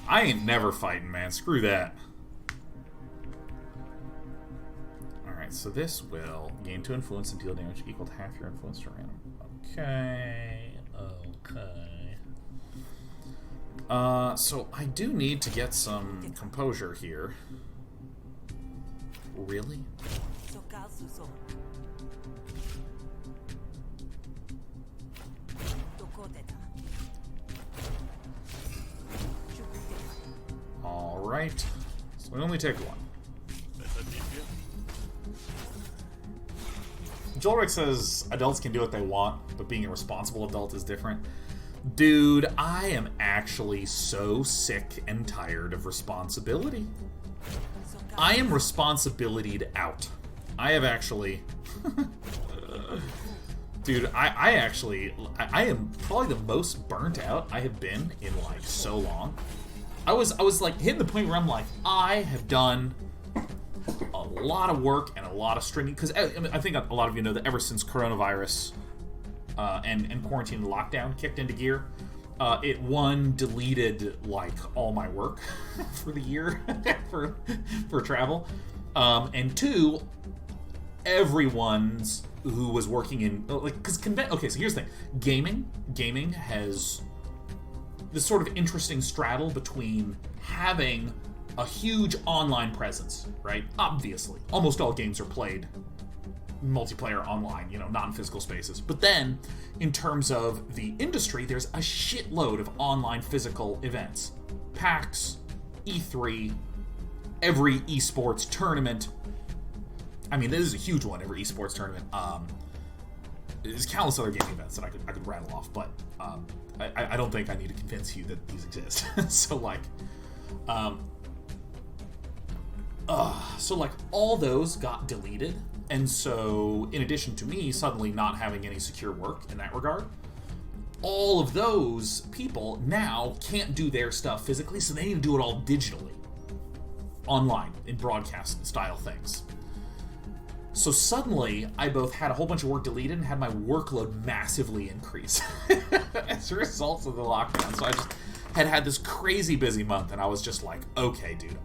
I ain't never fighting, man. Screw that. Alright, so this will gain 2 influence and deal damage equal to half your influence to random. Okay. Okay. So I do need to get some composure here. Really? Alright. So we only take 1. Jolric says adults can do what they want, but being a responsible adult is different. Dude, I am actually so sick and tired of responsibility. I am responsibility'd out. I have actually... Dude, I am probably the most burnt out I have been in, like, so long. I was like, hitting the point where I'm like, I have done a lot of work and a lot of streaming, because I think a lot of you know that ever since coronavirus and quarantine and lockdown kicked into gear, it deleted like all my work for the year for travel, and 2, everyone's who was working in like because okay, so here's the thing, gaming has this sort of interesting straddle between having a huge online presence, right? Obviously, almost all games are played multiplayer online, you know, not in physical spaces. But then, in terms of the industry, there's a shitload of online physical events. PAX, E3, every esports tournament. I mean, this is a huge one, every esports tournament. There's countless other gaming events that I could rattle off, but I don't think I need to convince you that these exist. So, like, all those got deleted. And so, in addition to me suddenly not having any secure work in that regard, all of those people now can't do their stuff physically, so they need to do it all digitally. Online, in broadcast style things. So suddenly, I both had a whole bunch of work deleted and had my workload massively increase as a result of the lockdown. So I just had this crazy busy month, and I was just like, okay, dude,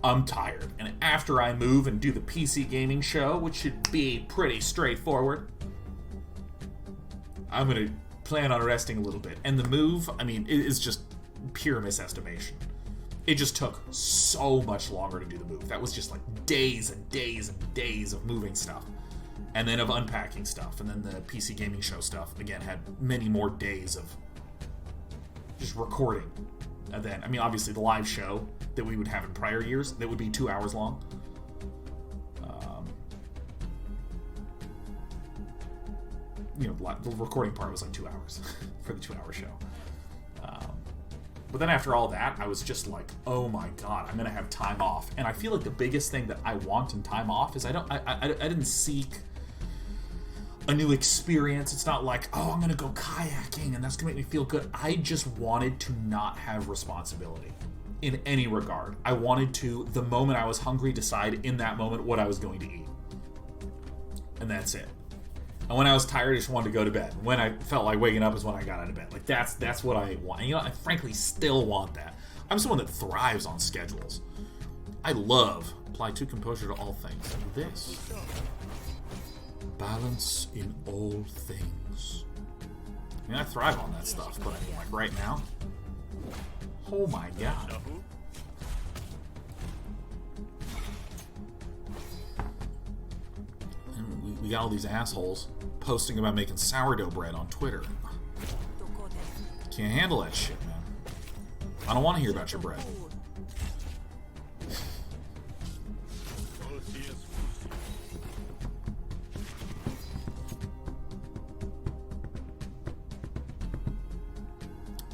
I'm tired. And after I move and do the PC gaming show, which should be pretty straightforward, I'm going to plan on resting a little bit. And the move, I mean, it is just pure misestimation. It just took so much longer to do the move. That was just like days and days and days of moving stuff. and then of unpacking stuff, and then the PC gaming show stuff, again, had many more days of just recording. And then, I mean, obviously the live show that we would have in prior years, that would be 2 hours long. You know, the recording part was like 2 hours for the 2-hour show. But then after all that, I was just like, oh my god, I'm gonna have time off. And I feel like the biggest thing that I want in time off is I didn't seek a new experience. It's not like, oh, I'm gonna go kayaking and that's gonna make me feel good. I just wanted to not have responsibility in any regard. I wanted to, the moment I was hungry, decide in that moment what I was going to eat. And that's it. And when I was tired, I just wanted to go to bed. When I felt like waking up is when I got out of bed. Like, that's what I want. And, you know, I frankly still want that. I'm someone that thrives on schedules. I love apply 2 composure to all things. This. Balance in all things. I mean, I thrive on that stuff, but I mean, like, right now, oh my god. And we got all these assholes posting about making sourdough bread on Twitter. Can't handle that shit, man. I don't want to hear about your bread.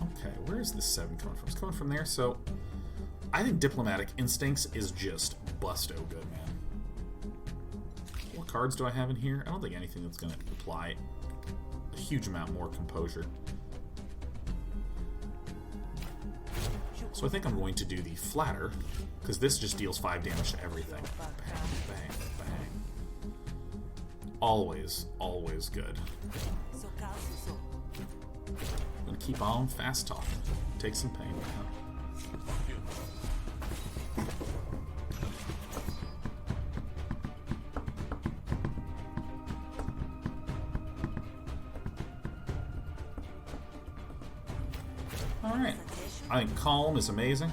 Okay, where is this 7 coming from? It's coming from there, so I think Diplomatic Instincts is just busto good, man. What cards do I have in here? I don't think anything that's going to apply a huge amount more composure. So I think I'm going to do the Flatter, because this just deals 5 damage to everything. Bang, bang, bang. Always, always good. I'm going to keep on fast talking. Take some pain. Alright. I think Calm is amazing.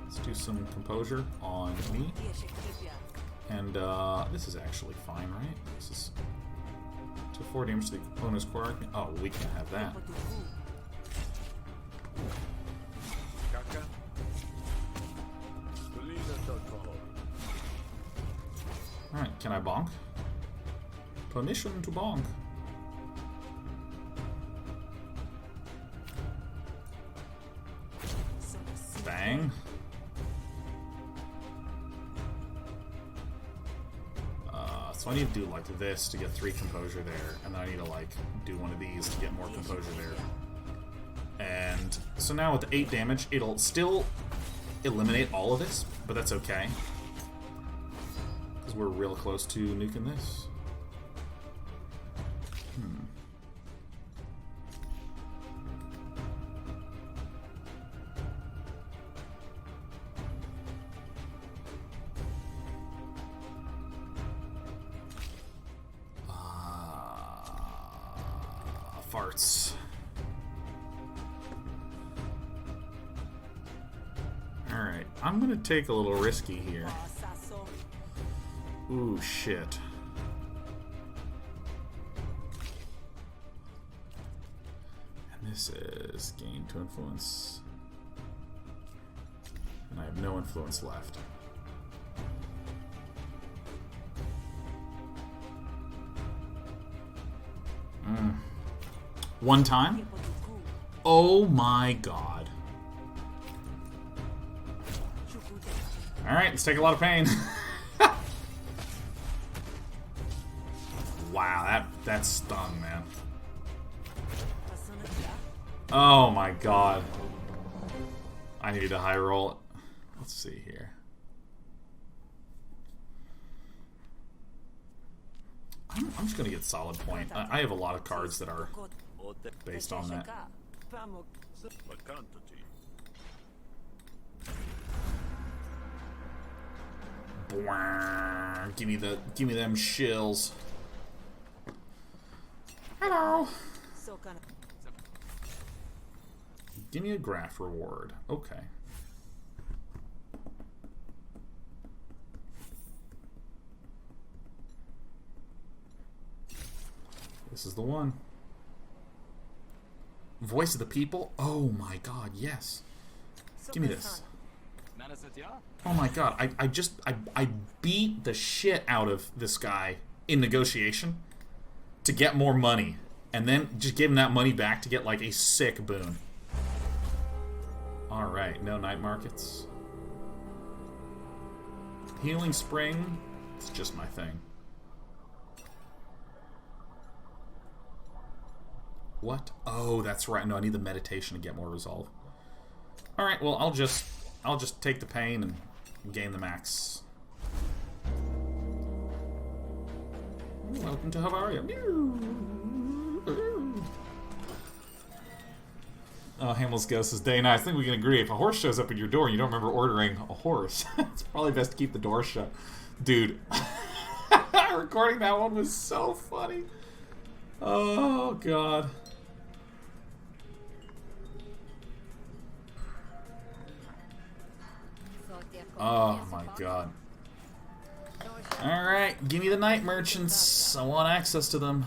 Let's do some composure on me. And this is actually fine, right? This is to 4 damage to the opponent's core. Oh, we can't have that. Alright, can I bonk? Permission to bonk. Bang. So I need to do like this to get 3 composure there, and then I need to like do one of these to get more composure there. And so now with the 8 damage, it'll still eliminate all of this, but that's okay. Because we're real close to nuking this. Farts. Alright, I'm gonna take a little risky here. Ooh, shit. And this is gain to influence. And I have no influence left. One time? Oh my god. Alright, let's take a lot of pain. Wow, that stung, man. Oh my god. I need to high roll it. Let's see here. I'm just gonna get solid point. I have a lot of cards that are based on that. Give me them shills. Hello. Give me a graph reward. Okay. This is the one. Voice of the people? Oh my god, yes. Give me this. Oh my god, I beat the shit out of this guy in negotiation to get more money. And then just give him that money back to get like a sick boon. Alright, no night markets. Healing Spring, it's just my thing. What? Oh, that's right. No, I need the meditation to get more resolve. Alright, well, I'll just take the pain and gain the max. Welcome to Havaria. Oh, Hamel's Ghost says, day night. I think we can agree. If a horse shows up at your door and you don't remember ordering a horse, it's probably best to keep the door shut. Dude, recording that one was so funny. Oh, God. Oh, my God. Alright, give me the night merchants. I want access to them.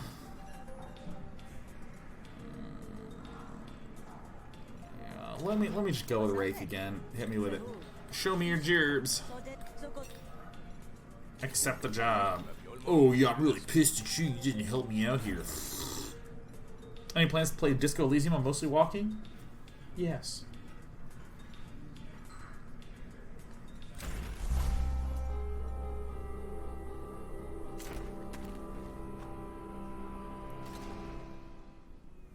Let me just go with Rake again. Hit me with it. Show me your gerbs. Accept the job. Oh yeah, I'm really pissed at you. You didn't help me out here. Any plans to play Disco Elysium on Mostly Walking? Yes.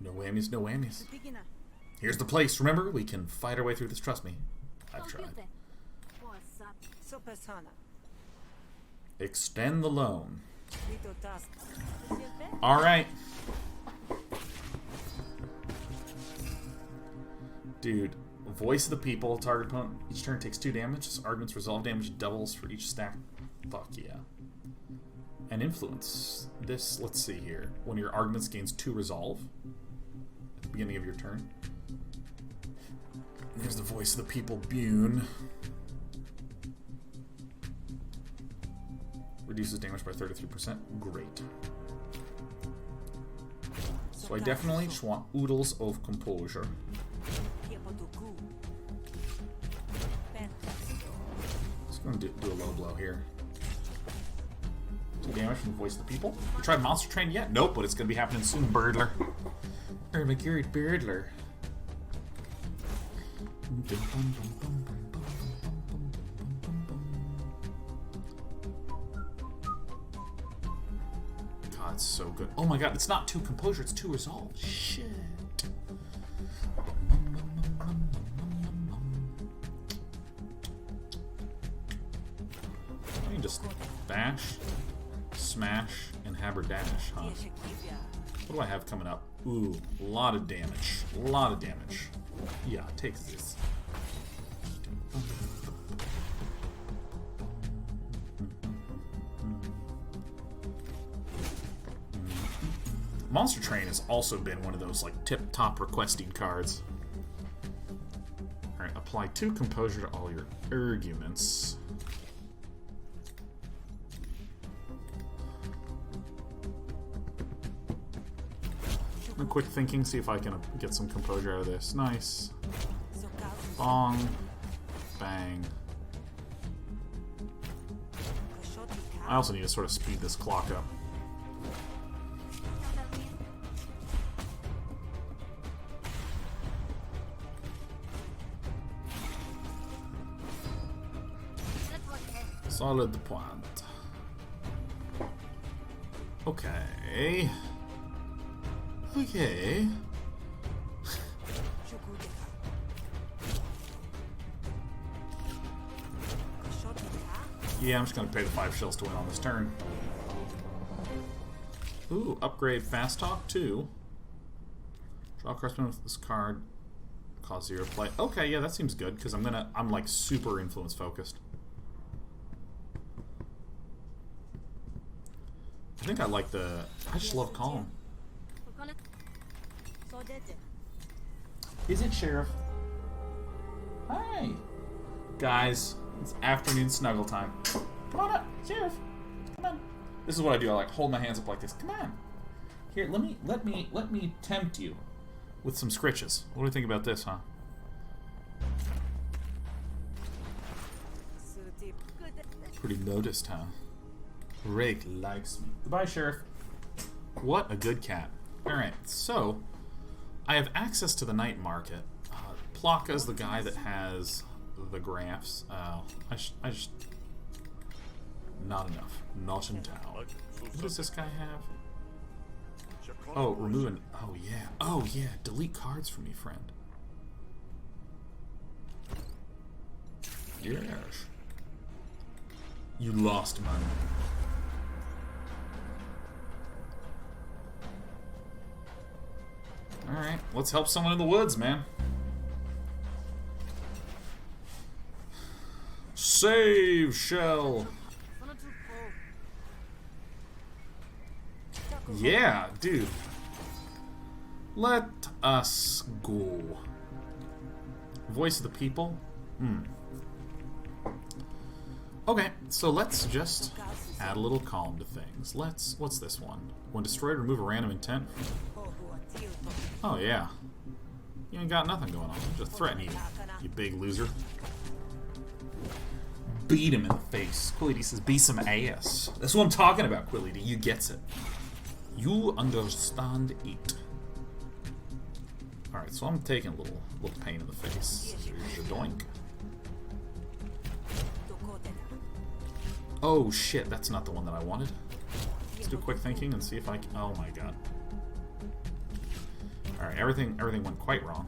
No whammies, no whammies. Here's the place. Remember, we can fight our way through this. Trust me. I've tried. Extend the loan. Alright. Dude, Voice of the People. Target opponent each turn takes 2 damage. This argument's resolve damage doubles for each stack. Fuck yeah. And Influence. This, let's see here. One of your arguments gains 2 resolve at the beginning of your turn. Here's the Voice of the People, Bune. Reduces damage by 33%. Great. So I definitely just want Oodles of Composure. Just gonna do a low blow here. 2 damage from the Voice of the People. You tried Monster Train yet? Nope, but it's gonna be happening soon, Birdler. Ermagiri Birdler. God, it's so good. Oh my god, it's not 2 composure, it's 2 resolve. Shit. I can just bash, smash, and haberdash, huh? What do I have coming up? Ooh, a lot of damage. A lot of damage. Yeah, take this. Monster Train has also been one of those like tip-top requesting cards. Alright, apply 2 composure to all your arguments. Quick thinking, see if I can get some composure out of this. Nice. Bong. Bang. I also need to sort of speed this clock up. Solid point. Okay. Okay. Yeah, I'm just gonna pay the 5 shells to win on this turn. Ooh, upgrade Fast Talk 2. Draw a correspondent with this card. Cause 0 play. Okay, yeah, that seems good, because I'm like super influence focused. I think I like I just love Calm. Is it, Sheriff? Hi! Guys, it's afternoon snuggle time. Come on up, Sheriff! Come on. This is what I do, I like hold my hands up like this. Come on! Here, let me tempt you with some scritches. What do you think about this, huh? Pretty noticed, huh? Rake likes me. Goodbye, Sheriff. What a good cat. Alright, so I have access to the night market. Plaka's the guy that has the graphs. I just... Not enough. Not in town. What does this guy have? Oh, remove an... Oh, yeah. Oh, yeah. Delete cards for me, friend. Yes. You lost money. Alright, let's help someone in the woods, man. Save, Shell! Yeah, dude. Let us go. Voice of the people? Okay, so let's just add a little calm to things. What's this one? When destroyed, remove a random intent. Oh, yeah. You ain't got nothing going on. Just threaten you, you big loser. Beat him in the face. Quillity says, be some ass. That's what I'm talking about, Quillity. You gets it. You understand it. Alright, so I'm taking a little pain in the face. Doink. Oh shit, that's not the one that I wanted. Let's do quick thinking and see if I can... Oh my god. Alright, everything went quite wrong.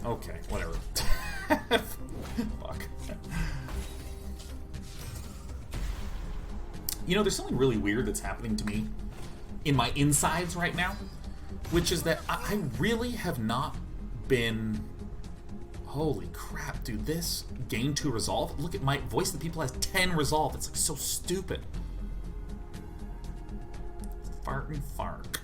Okay, whatever. Fuck. You know, there's something really weird that's happening to me in my insides right now, which is that I really have not been... Holy crap, dude, this gain 2 resolve, look at my voice of the people has 10 resolve. It's like so stupid. Fart and fark.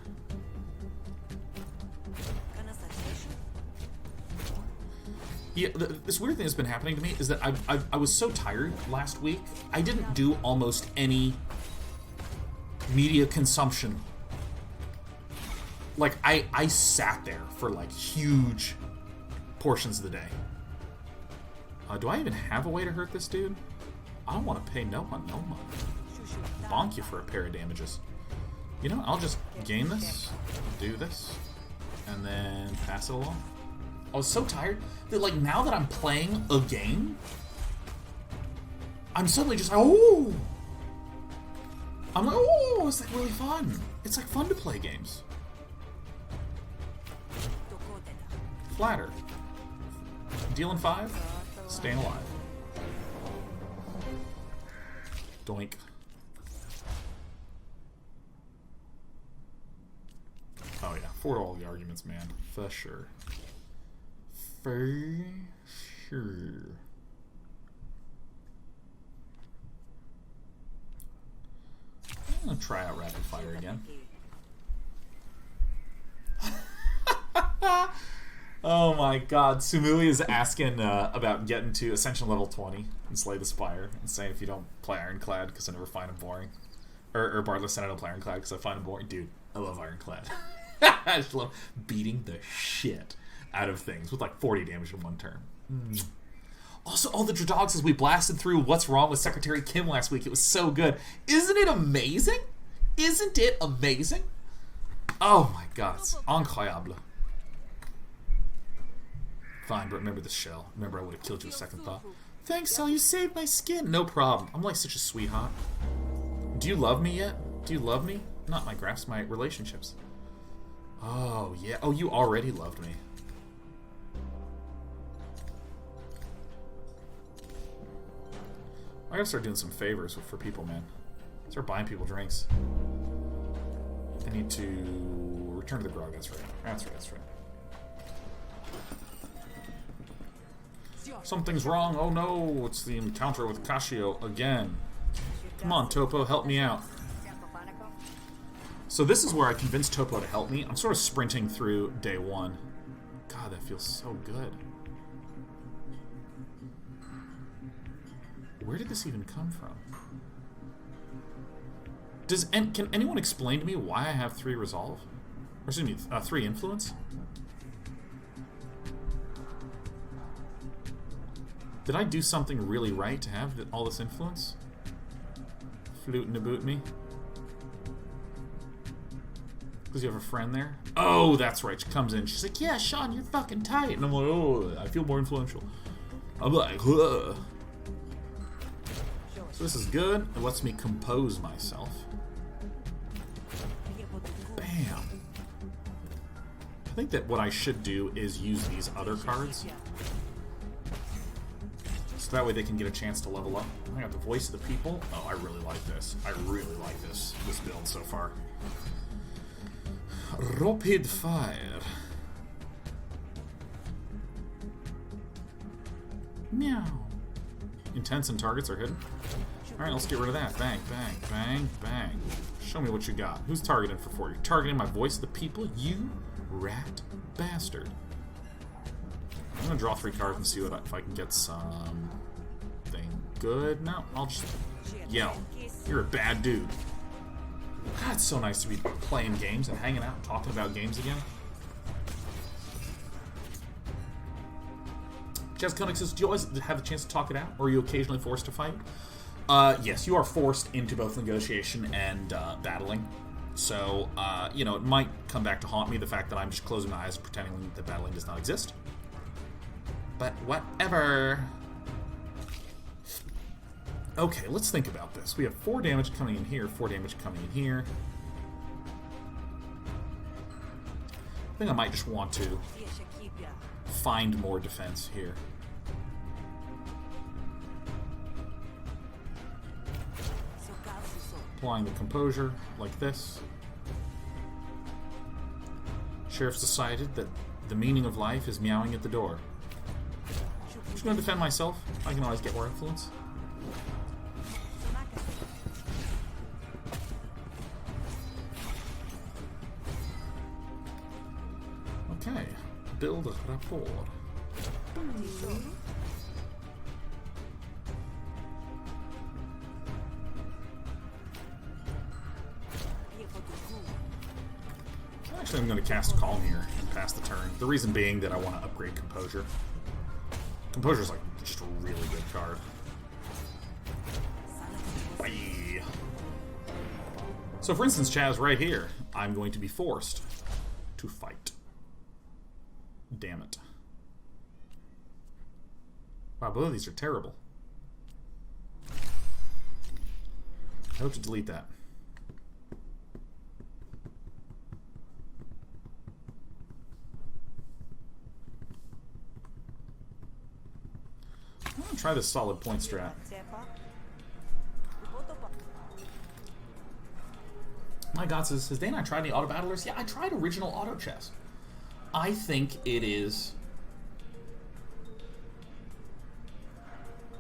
Yeah, this weird thing that's been happening to me is that I was so tired last week, I didn't do almost any media consumption. Like, I sat there for, like, huge portions of the day. Do I even have a way to hurt this dude? I don't want to pay no one no money. Bonk you for a pair of damages. You know, I'll just gain this, do this, and then pass it along. I was so tired that, like, now that I'm playing a game, I'm suddenly just like, oh! I'm like, oh, it's like really fun. It's like fun to play games. Flatter. Dealing 5, staying alive. Doink. Oh yeah, for all the arguments, man. For sure. For sure. I'm gonna try out rapid fire again. Oh my god, Sumui is asking about getting to Ascension level 20 and Slay the Spire, and saying if you don't play Ironclad because I never find him boring. Or Bartless said I don't play Ironclad because I find him boring. Dude, I love Ironclad. I just love beating the shit out of things with like 40 damage in one turn. Also, all the Dradogs as we blasted through What's Wrong with Secretary Kim last week. It was so good. Isn't it amazing? Isn't it amazing? Oh my god, it's incroyable. Fine, but remember the shell. Remember I would have killed you with second thought. Thanks, Sal, you saved my skin. No problem. I'm like such a sweetheart. Do you love me yet? Do you love me? Not my graphs, my relationships. Oh, yeah. Oh, you already loved me. I gotta start doing some favors for people, man. Start buying people drinks. I need to return to the grog. That's right. That's right. That's right. Something's wrong. Oh no, it's the encounter with Kashio again. Come on, Topo, help me out. So this is where I convinced Topo to help me. I'm sort of sprinting through day 1. God, that feels so good. Where did this even come from? Can anyone explain to me why I have 3 resolve? Or excuse me, 3 influence? Did I do something really right to have all this influence? Fluting about me? Because you have a friend there? Oh, that's right. She comes in. She's like, yeah, Sean, you're fucking tight. And I'm like, oh, I feel more influential. I'm like, ugh. So this is good. It lets me compose myself. Bam. I think that what I should do is use these other cards. So that way they can get a chance to level up. I got the voice of the people. Oh, I really like this. I really like this build so far. Rapid fire. Meow. Intents and targets are hidden. Alright, let's get rid of that. Bang, bang, bang, bang. Show me what you got. Who's targeting for 4? You're targeting my voice of the people? You rat bastard. I'm gonna draw 3 cards and see if I can get something good. No, I'll just yell. You're a bad dude. God, it's so nice to be playing games and hanging out and talking about games again. Jazz Koenig says, do you always have a chance to talk it out, or are you occasionally forced to fight? Yes, you are forced into both negotiation and battling. So, you know, it might come back to haunt me, the fact that I'm just closing my eyes and pretending that battling does not exist. But whatever. Okay, let's think about this. We have 4 damage coming in here, 4 damage coming in here. I think I might just want to find more defense here. Applying the composure like this. Sheriff's decided that the meaning of life is meowing at the door. I'm just going to defend myself. I can always get more influence. Okay, build a rapport. Actually, I'm going to cast Calm here and pass the turn. The reason being that I want to upgrade Composure. Composure's like just a really good card. Bye. So for instance, Chaz, right here, I'm going to be forced to fight. Damn it. Wow, both of these are terrible. I hope to delete that. I'm gonna try this solid point strat. My God, has Dana tried any auto battlers? Yeah, I tried original auto chess. I think it is.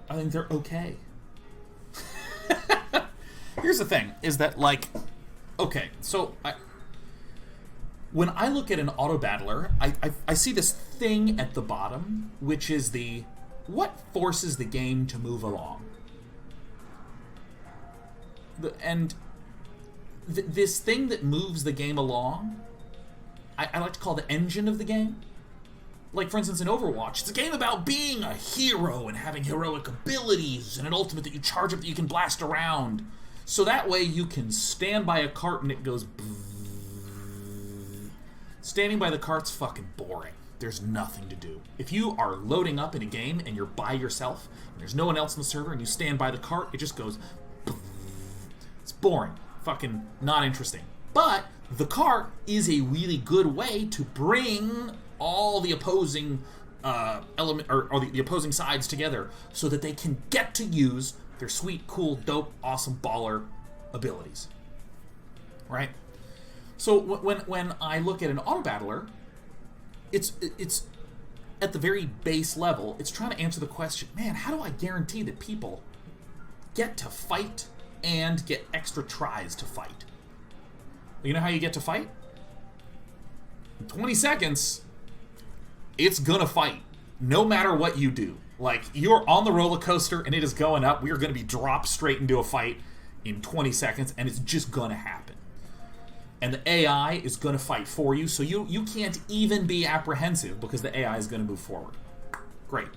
I think they're okay. Here's the thing: is that like, okay, so when I look at an auto battler, I see this thing at the bottom, which is the what forces the game to move along. This thing that moves the game along, I like to call the engine of the game. Like, for instance, in Overwatch, it's a game about being a hero and having heroic abilities and an ultimate that you charge up that you can blast around. So that way you can stand by a cart and it goes bzzz. Standing by the cart's fucking boring. There's nothing to do. If you are loading up in a game and you're by yourself and there's no one else on the server and you stand by the cart, it just goes bzzz. It's boring. Fucking not interesting. But the cart is a really good way to bring all the opposing the opposing sides together so that they can get to use their sweet, cool, dope, awesome baller abilities. Right? So when I look at an auto battler, it's at the very base level, it's trying to answer the question, man, how do I guarantee that people get to fight and get extra tries to fight? You know how you get to fight? In 20 seconds, it's gonna fight. No matter what you do. Like, you're on the roller coaster and it is going up. We are gonna be dropped straight into a fight. in 20 seconds, and it's just gonna happen. And the AI is gonna fight for you, so you can't even be apprehensive because the AI is gonna move forward. Great.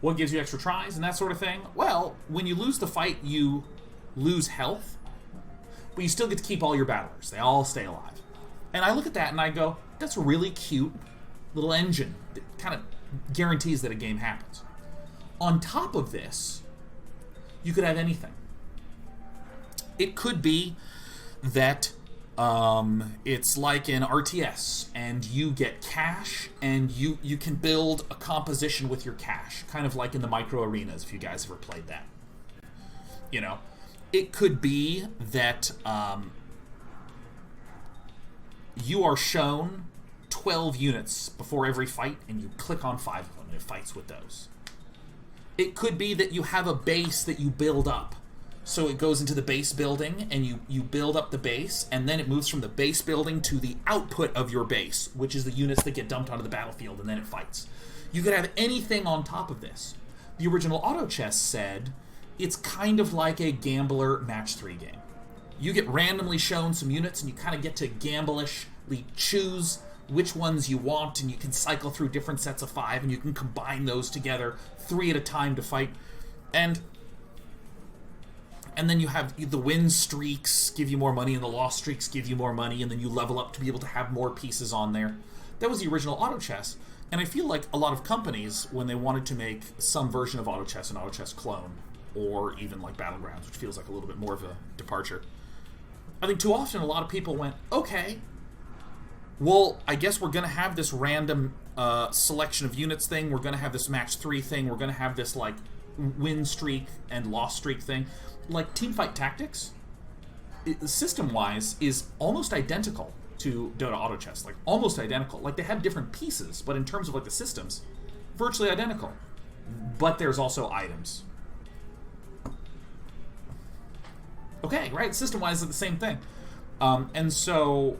What gives you extra tries and that sort of thing? Well, when you lose the fight, you lose health, but you still get to keep all your battlers. They all stay alive. And I look at that and I go, that's a really cute little engine that kind of guarantees that a game happens. On top of this, you could have anything. It could be that it's like an RTS, and you get cash, and you can build a composition with your cash, kind of like in the micro arenas, if you guys ever played that. You know, it could be that you are shown 12 units before every fight, and you click on 5 of them, and it fights with those. It could be that you have a base that you build up. So it goes into the base building, and you build up the base, and then it moves from the base building to the output of your base, which is the units that get dumped onto the battlefield, and then it fights. You could have anything on top of this. The original Auto Chess said it's kind of like a gambler match 3 game. You get randomly shown some units, and you kind of get to gamblishly choose which ones you want, and you can cycle through different sets of 5, and you can combine those together 3 at a time to fight. And then you have the win streaks give you more money, and the loss streaks give you more money, and then you level up to be able to have more pieces on there. That was the original Auto Chess, and I feel like a lot of companies, when they wanted to make some version of Auto Chess, an Auto Chess clone, or even like Battlegrounds, which feels like a little bit more of a departure, I think too often a lot of people went, okay, well, I guess we're going to have this random selection of units thing, we're going to have this match 3 thing, we're going to have this like win streak and loss streak thing. Like Teamfight Tactics, system-wise, is almost identical to Dota Auto Chess. Like, almost identical. Like, they have different pieces, but in terms of, like, the systems, virtually identical. But there's also items. Okay, right? System-wise, it's the same thing. And so,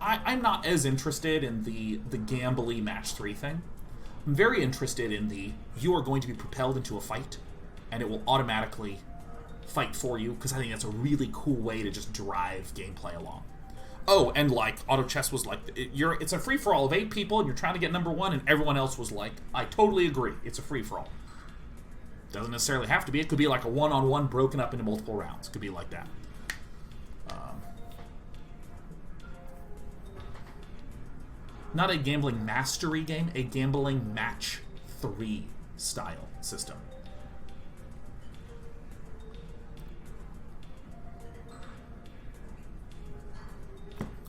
I'm not as interested in the gambly match 3 thing. I'm very interested in you are going to be propelled into a fight, and it will automatically fight for you, because I think that's a really cool way to just drive gameplay along. Oh, and like Auto Chess was like, it's a free-for-all of 8 people, and you're trying to get number 1, and everyone else was like, I totally agree, it's a free-for-all. Doesn't necessarily have to be. It could be like a one-on-one broken up into multiple rounds. It could be like that. Not a gambling mastery game, a gambling match 3 style system.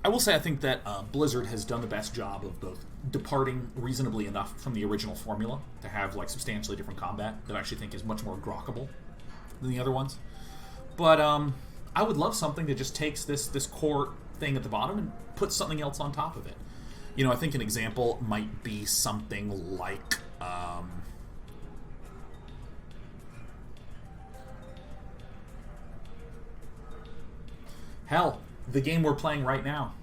I will say I think that Blizzard has done the best job of both departing reasonably enough from the original formula to have like substantially different combat that I actually think is much more grokkable than the other ones. But I would love something that just takes this core thing at the bottom and puts something else on top of it. You know, I think an example might be something like hell, the game we're playing right now.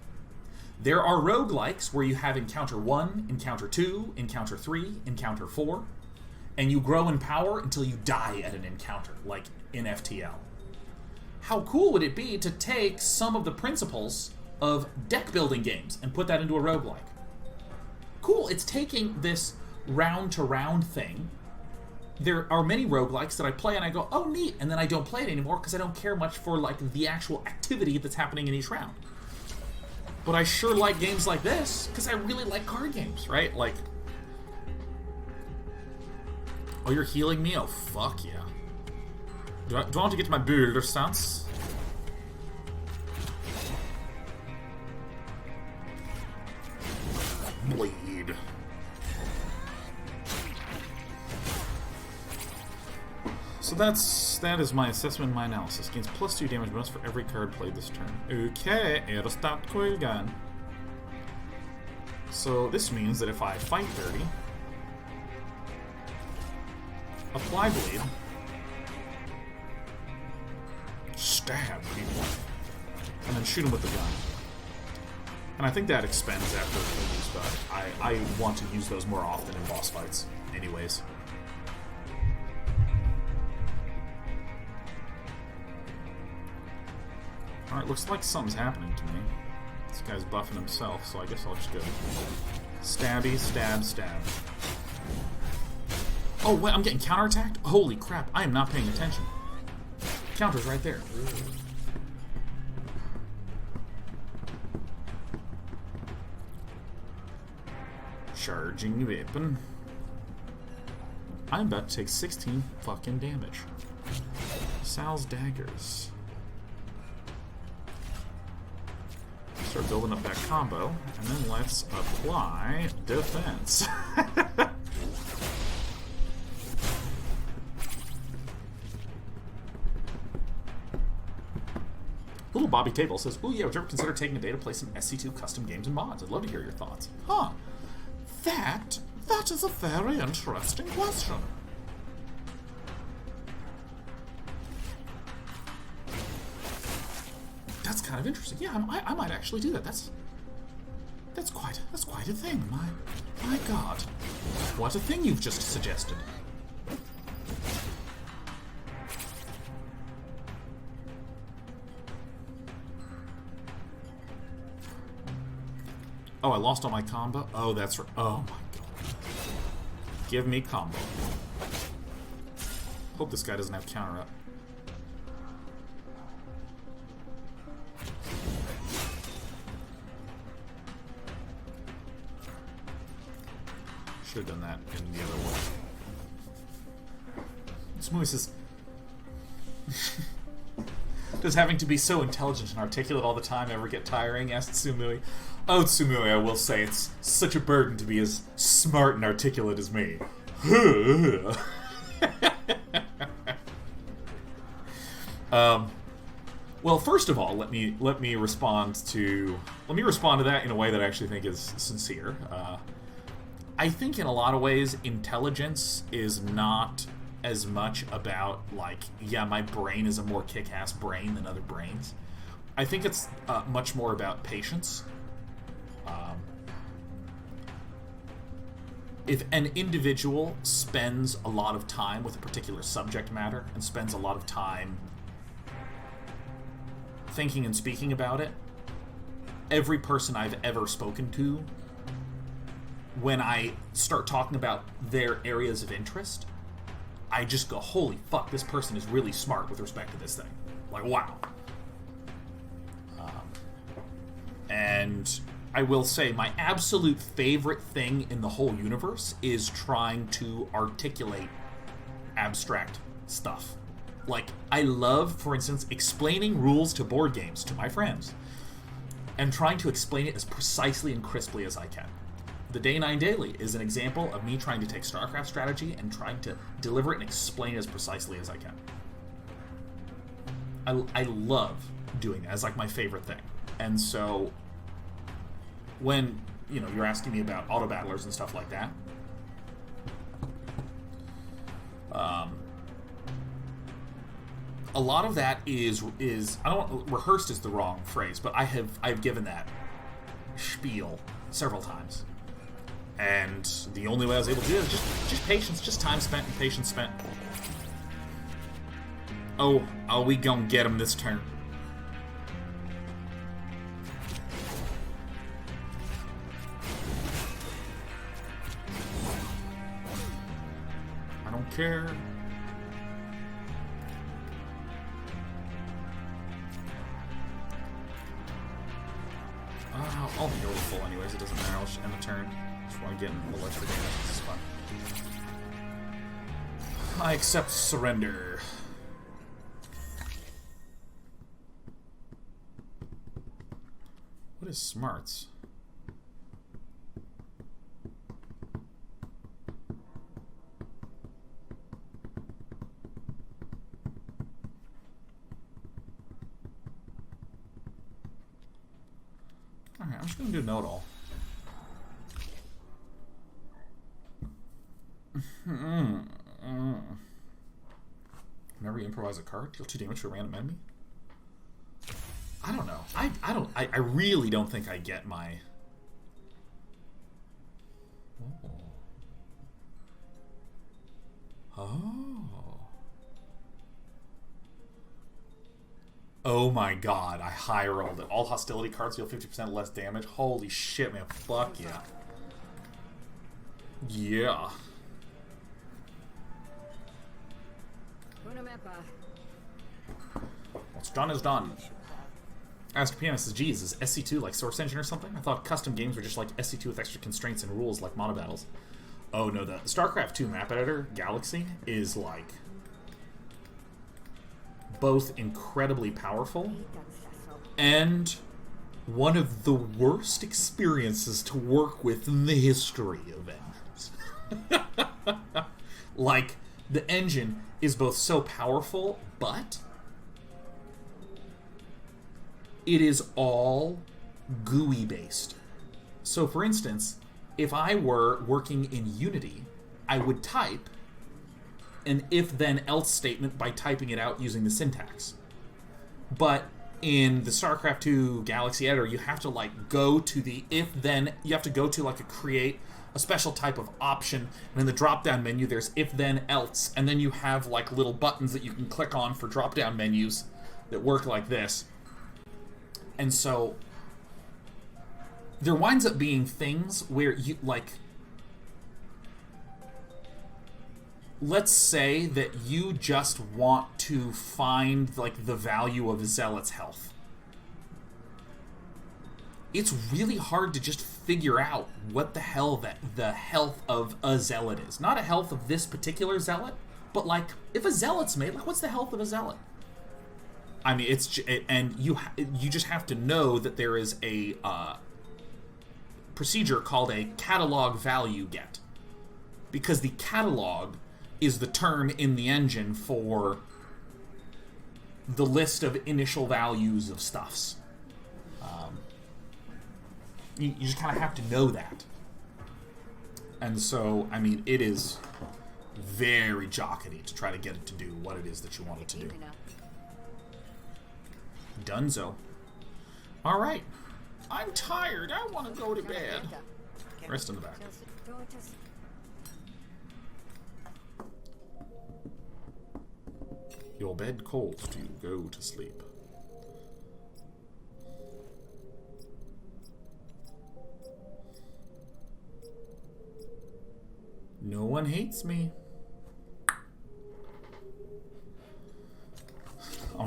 There are roguelikes where you have Encounter 1, Encounter 2, Encounter 3, Encounter 4, and you grow in power until you die at an encounter, like in FTL. How cool would it be to take some of the principles of deck-building games and put that into a roguelike? Cool, it's taking this round-to-round thing. There are many roguelikes that I play and I go, oh, neat, and then I don't play it anymore because I don't care much for like the actual activity that's happening in each round. But I sure like games like this because I really like card games, right? Like, oh, you're healing me? Oh, fuck yeah. Do I want to get to my builder stance? Bleed. So that is my assessment, my analysis. Gains +2 damage bonus for every card played this turn. Okay, start gun. So this means that if I fight dirty, apply bleed, stab people, and then shoot them with the gun. And I think that expends after the use, but I want to use those more often in boss fights anyways. Alright, looks like something's happening to me. This guy's buffing himself, so I guess I'll just go stabby, stab, stab. Oh, wait, I'm getting counterattacked? Holy crap, I am not paying attention. Counter's right there. Charging weapon. I'm about to take 16 fucking damage. Sal's daggers. Start building up that combo, and then let's apply defense. Little Bobby Table says, "Ooh, yeah, would you ever consider taking a day to play some SC2 custom games and mods? I'd love to hear your thoughts." Huh. That is a very interesting question. That's kind of interesting. Yeah, I might actually do that. That's quite a thing. My God, what a thing you've just suggested. Oh, I lost all my combo? Oh, that's right. Oh my God. Give me combo. Hope this guy doesn't have counter up. Should have done that in the other way. Smoothie says, does having to be so intelligent and articulate all the time ever get tiring? Asked Tsumui. Oh, Tsumui, I will say, it's such a burden to be as smart and articulate as me. Well, first of all, let me respond to that in a way that I actually think is sincere. I think in a lot of ways, intelligence is not as much about, like, yeah, my brain is a more kick-ass brain than other brains. I think it's much more about patience. If an individual spends a lot of time with a particular subject matter and spends a lot of time thinking and speaking about it, every person I've ever spoken to, when I start talking about their areas of interest, I just go, holy fuck, this person is really smart with respect to this thing. Like, wow. And I will say my absolute favorite thing in the whole universe is trying to articulate abstract stuff. Like, I love, for instance, explaining rules to board games to my friends and trying to explain it as precisely and crisply as I can. The Day 9 Daily is an example of me trying to take StarCraft strategy and trying to deliver it and explain it as precisely as I can. I love doing that. It's like my favorite thing. And so when, you know, you're asking me about auto battlers and stuff like that, a lot of that is I don't, rehearsed is the wrong phrase, but I've given that spiel several times. And the only way I was able to do it is just patience, just time spent and patience spent. Oh, are we gonna get him this turn? I don't care. I'll be over full anyways, it doesn't matter, I'll just end the turn. Just want to get in a little extra damage, this is fun. I accept surrender. What is smarts? Alright, I'm just gonna do know-it-all. Whenever you improvise a card, deal 2 damage to a random enemy? I don't know. I really don't think I get my... Oh. Oh my god, I high rolled it. All hostility cards deal 50% less damage. Holy shit, man. Fuck yeah. Yeah. What's done is done. Asked Piano says, geez, is SC2 like Source Engine or something? I thought custom games were just like SC2 with extra constraints and rules like mono battles. Oh no, the StarCraft 2 map editor, Galaxy, is like both incredibly powerful and one of the worst experiences to work with in the history of engines. Like, the engine is both so powerful, but it is all GUI based. So for instance, if I were working in Unity, I would type an if-then-else statement by typing it out using the syntax. But in the StarCraft 2 Galaxy Editor, you have to like go to the if-then, you have to go to like a special type of option, and in the drop-down menu there's if-then-else, and then you have like little buttons that you can click on for drop-down menus that work like this. And so there winds up being things where you, like, let's say that you just want to find, like, the value of a zealot's health. It's really hard to just figure out what the hell the health of a zealot is. Not a health of this particular zealot, but, like, if a zealot's made, like, what's the health of a zealot? I mean, it's, and you just have to know that there is a procedure called a catalog value get, because the catalog is the term in the engine for the list of initial values of stuffs. You just kind of have to know that, and so I mean, it is very jockety to try to get it to do what it is that you want it to do. Dunzo. Alright. I'm tired. I want to go to bed. Rest in the back. Your bed calls to you. Go to sleep. No one hates me.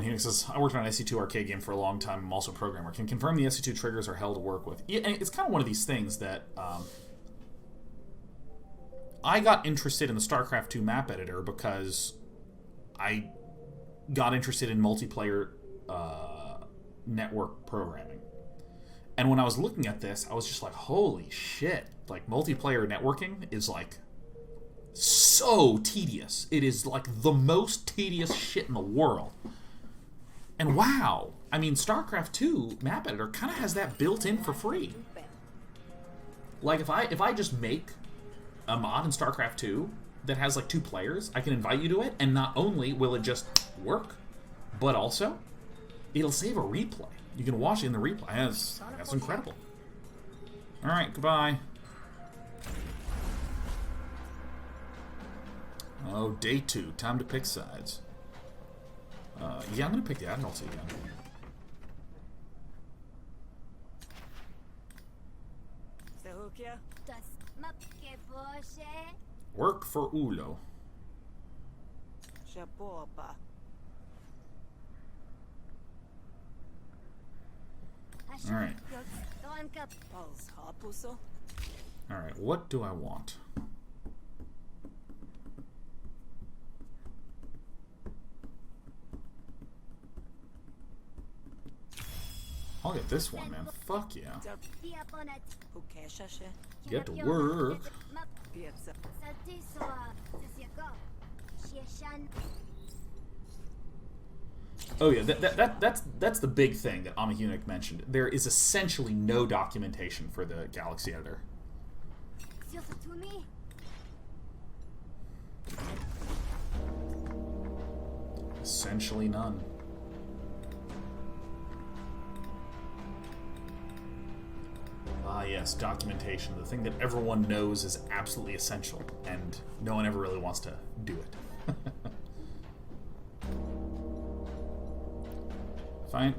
He says, I worked on an SC2 arcade game for a long time. I'm also a programmer. Can confirm the SC2 triggers are hell to work with. Yeah, and it's kind of one of these things that I got interested in the StarCraft 2 map editor because I got interested in multiplayer network programming. And when I was looking at this, I was just like, holy shit. Like, multiplayer networking is, like, so tedious. It is, like, the most tedious shit in the world. And wow, I mean, StarCraft 2 map editor kind of has that built in for free. Like, if I just make a mod in StarCraft 2 that has like 2 players, I can invite you to it, and not only will it just work, but also it'll save a replay. You can watch it in the replay. That's incredible. All right, goodbye. Oh, day 2. Time to pick sides. Yeah, I'm gonna pick the Admiralty again. Work for Ulo. Alright. Alright, what do I want? I'll get this one, man. Fuck yeah. Get to work. Oh yeah, that's the big thing that Amahunic mentioned. There is essentially no documentation for the Galaxy Editor. Essentially none. Ah yes, documentation. The thing that everyone knows is absolutely essential, and no one ever really wants to do it.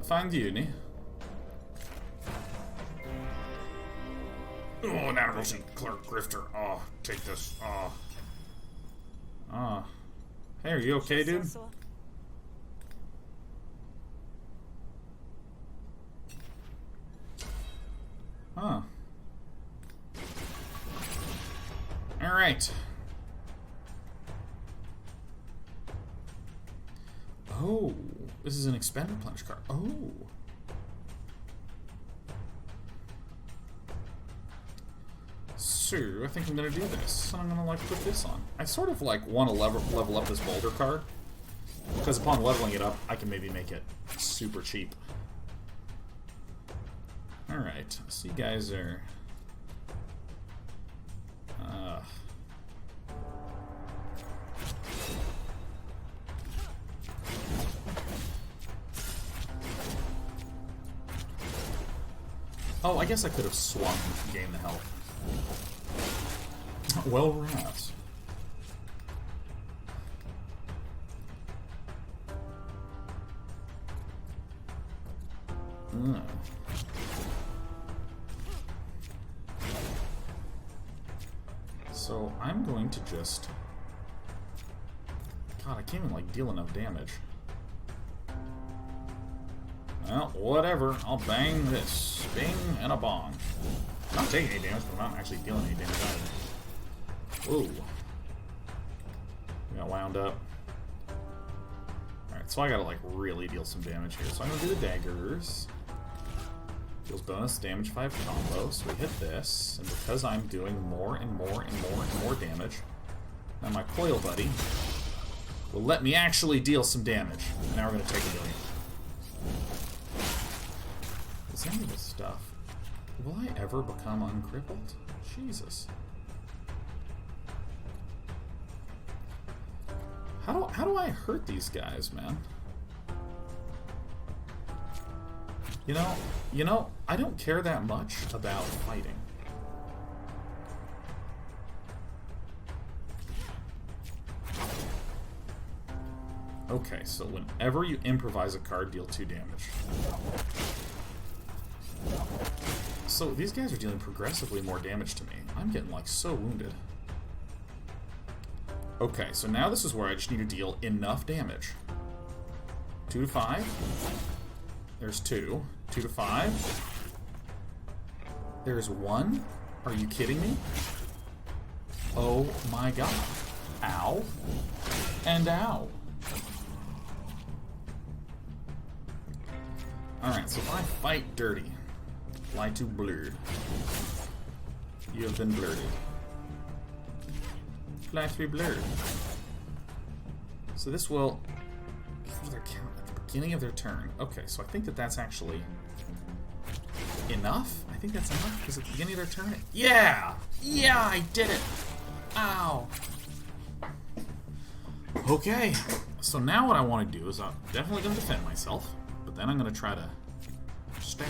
Find uni. Oh, an animal clerk grifter. Oh, take this. Oh. Oh. Hey, are you okay, dude? Huh. Alright. Oh, this is an expended plunge card. Oh. So, I think I'm gonna do this. I'm gonna, like, put this on. I sort of, like, want to level up this boulder card. Because upon leveling it up, I can maybe make it super cheap. Alright, so you guys are... Oh, I guess I could have swung to gain the health. Well, rats. So, I'm going to just... God, I can't even, like, deal enough damage. Well, whatever. I'll bang this. Bing and a bong. I'm not taking any damage, but I'm not actually dealing any damage either. Ooh. We got wound up. Alright, so I gotta, like, really deal some damage here. So I'm gonna do the daggers. Deals bonus damage 5 combo, so we hit this. And because I'm doing more and more and more and more damage, now my coil buddy will let me actually deal some damage. And now we're gonna take a million. Is any of this stuff... Will I ever become uncrippled? Jesus. How do I hurt these guys, man? You know, I don't care that much about fighting. Okay, so whenever you improvise a card, deal 2 damage. So these guys are dealing progressively more damage to me. I'm getting, like, so wounded. Okay, so now this is where I just need to deal enough damage. 2 to 5. There's 2. 2 to 5. There's 1. Are you kidding me? Oh my god. Ow. And ow. Alright, so if I fight dirty, fly to blurred. You have been blurred. Fly through blurred. So this will... At the beginning of their turn. Okay, so I think that that's actually... enough? I think that's enough, because at the beginning of their turn... Yeah! Yeah, I did it! Ow! Okay, so now what I want to do is I'm definitely going to defend myself, but then I'm going to try to stab.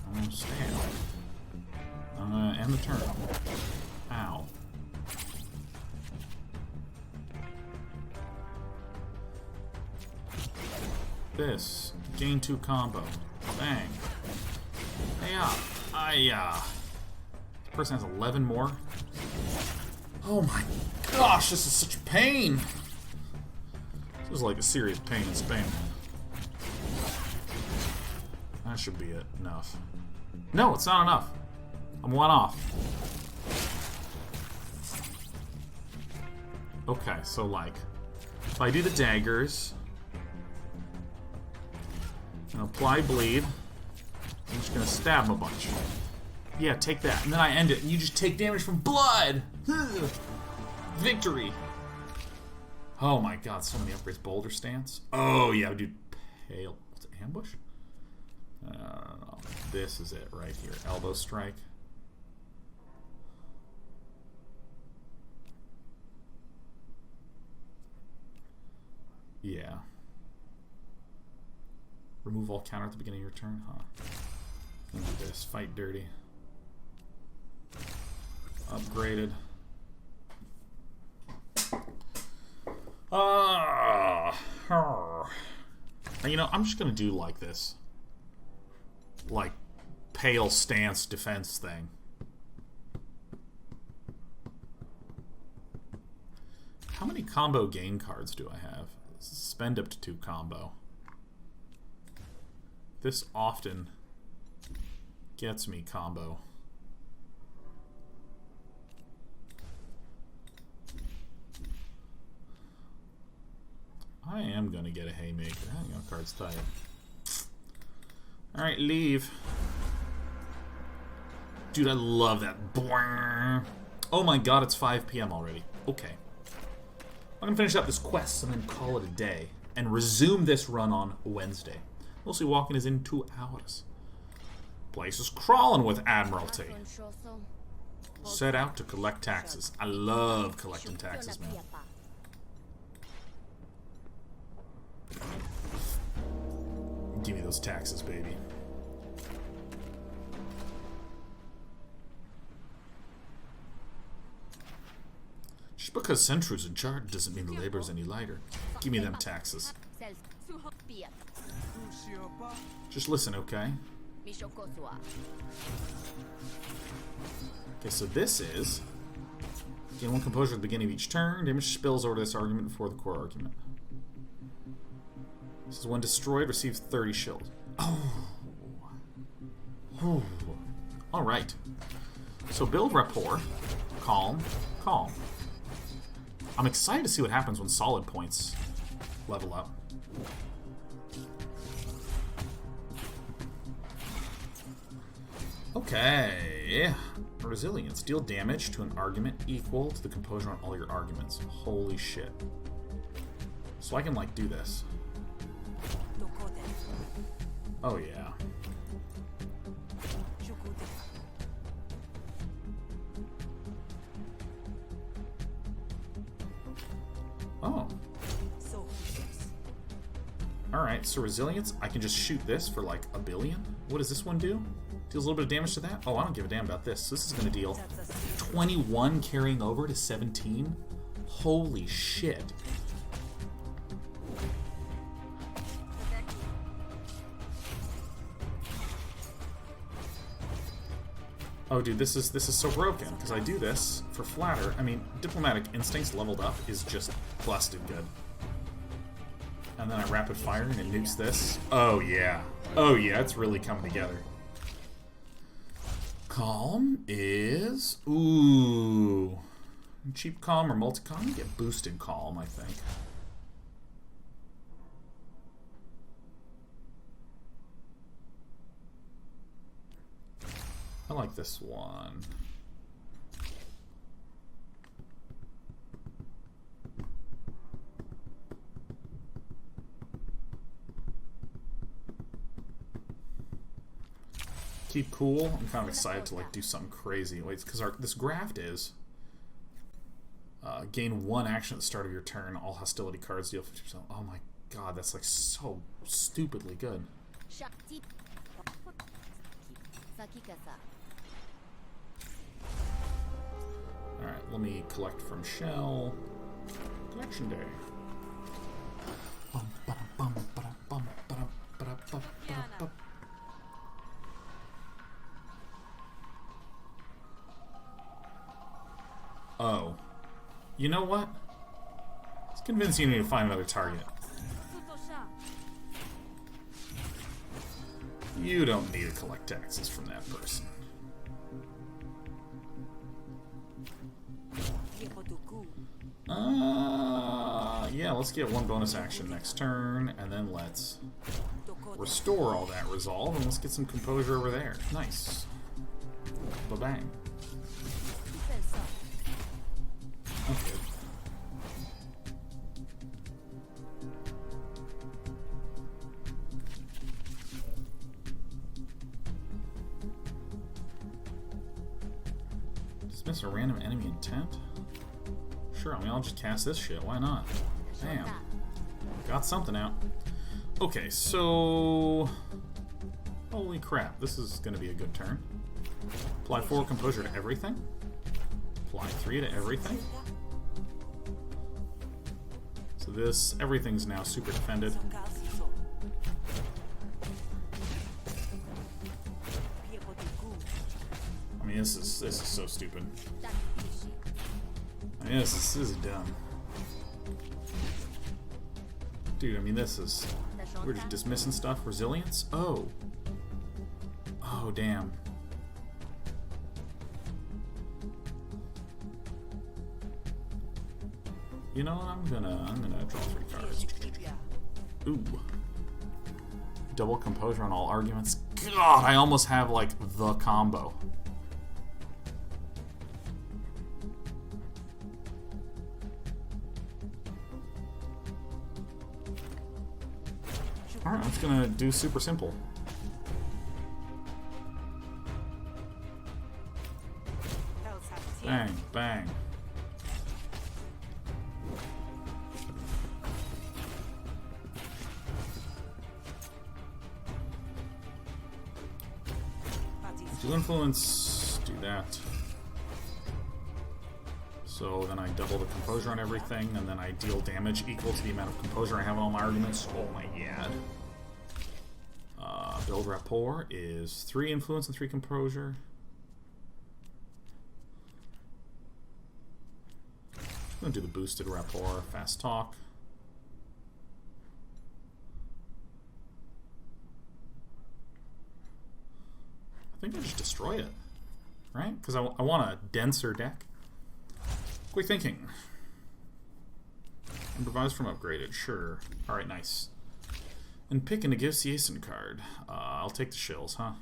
I'm going to stab. I'm going to end the turn. Ow. This. Gain 2 combo. Bang. Hey-ya. Ay-ya. This person has 11 more. Oh my gosh, this is such a pain. This is like a serious pain in Spain. That should be it. Enough. No, it's not enough. I'm 1 off. Okay, so like, if I do the daggers and apply bleed, I'm just gonna stab him a bunch. Yeah, take that. And then I end it, and you just take damage from blood! Victory! Oh my god, so many upgrades. Boulder stance. Oh yeah, dude. Pale. What's it? Ambush? This is it right here. Elbow strike. Yeah. Remove all counter at the beginning of your turn, huh? Let me do this. Fight dirty. Upgraded. You know, I'm just gonna do like this. Like, pale stance defense thing. How many combo gain cards do I have? Spend up to 2 combo. This often gets me combo. I am gonna get a haymaker. Hang on, card's tight. Alright, leave. Dude, I love that. Oh my god, it's 5 p.m. already. Okay. I'm gonna finish up this quest and then call it a day. And resume this run on Wednesday. Mostly walking is in 2 hours. Place is crawling with Admiralty. Set out to collect taxes. I love collecting taxes, man. Give me those taxes, baby. Just because Sentru's in charge doesn't mean the labor's any lighter. Give me them taxes. Just listen, okay? Okay, so this is... gain 1 composure at the beginning of each turn. Damage spills over this argument before the core argument. This is when destroyed, receives 30 shield. Oh. Oh. Alright. So build rapport. Calm. Calm. I'm excited to see what happens when solid points level up. Okay. Resilience. Deal damage to an argument equal to the composure on all your arguments. Holy shit. So I can, like, do this. Oh, yeah. Oh. Alright, so resilience, I can just shoot this for like 1 billion. What does this one do? Deals a little bit of damage to that? Oh, I don't give a damn about this. So this is going to deal 21 carrying over to 17. Holy shit. Oh, dude, this is so broken, because I do this for flatter. I mean, Diplomatic Instincts leveled up is just busted good. And then I rapid fire and it nukes this. Oh, yeah. Oh, yeah, it's really coming together. Calm is... ooh. Cheap Calm or multi-calm? You get boosted Calm, I think. I like this one. Keep cool. I'm kind of excited to like do something crazy. Wait, because this graft is gain 1 action at the start of your turn. All hostility cards deal 50%. Oh my god, that's like so stupidly good. Alright, let me collect from Shell. Collection day. Oh. You know what? It's convincing me to find another target. You don't need to collect taxes from that person. Yeah, let's get 1 bonus action next turn, and then let's restore all that resolve, and let's get some composure over there. Nice. Ba-bang. Okay. Dismiss a random enemy intent? Sure, I mean, I'll just cast this shit. Why not? Damn. Got something out. Okay, so... holy crap, this is going to be a good turn. Apply 4 composure to everything. Apply 3 to everything. So this, everything's now super defended. mean, this is so stupid. I mean, this is dumb. Dude, I mean, this is... We're just dismissing stuff. Resilience? Oh. Oh, damn. You know what? I'm gonna draw 3 cards. Ooh. Double composure on all arguments. God, I almost have, like, the combo. Alright, I'm just gonna do super simple. Bang, bang. Do influence, do that. So then I double the composure on everything, and then I deal damage equal to the amount of composure I have on all my arguments. Oh my god. Build rapport is 3 influence and 3 composure. I'm gonna do the boosted rapport, fast talk. I think I just destroy it, right? Because I want a denser deck. Quick thinking. Improvise from upgraded, sure. Alright, nice. And pick a negotiation card. I'll take the shills, huh?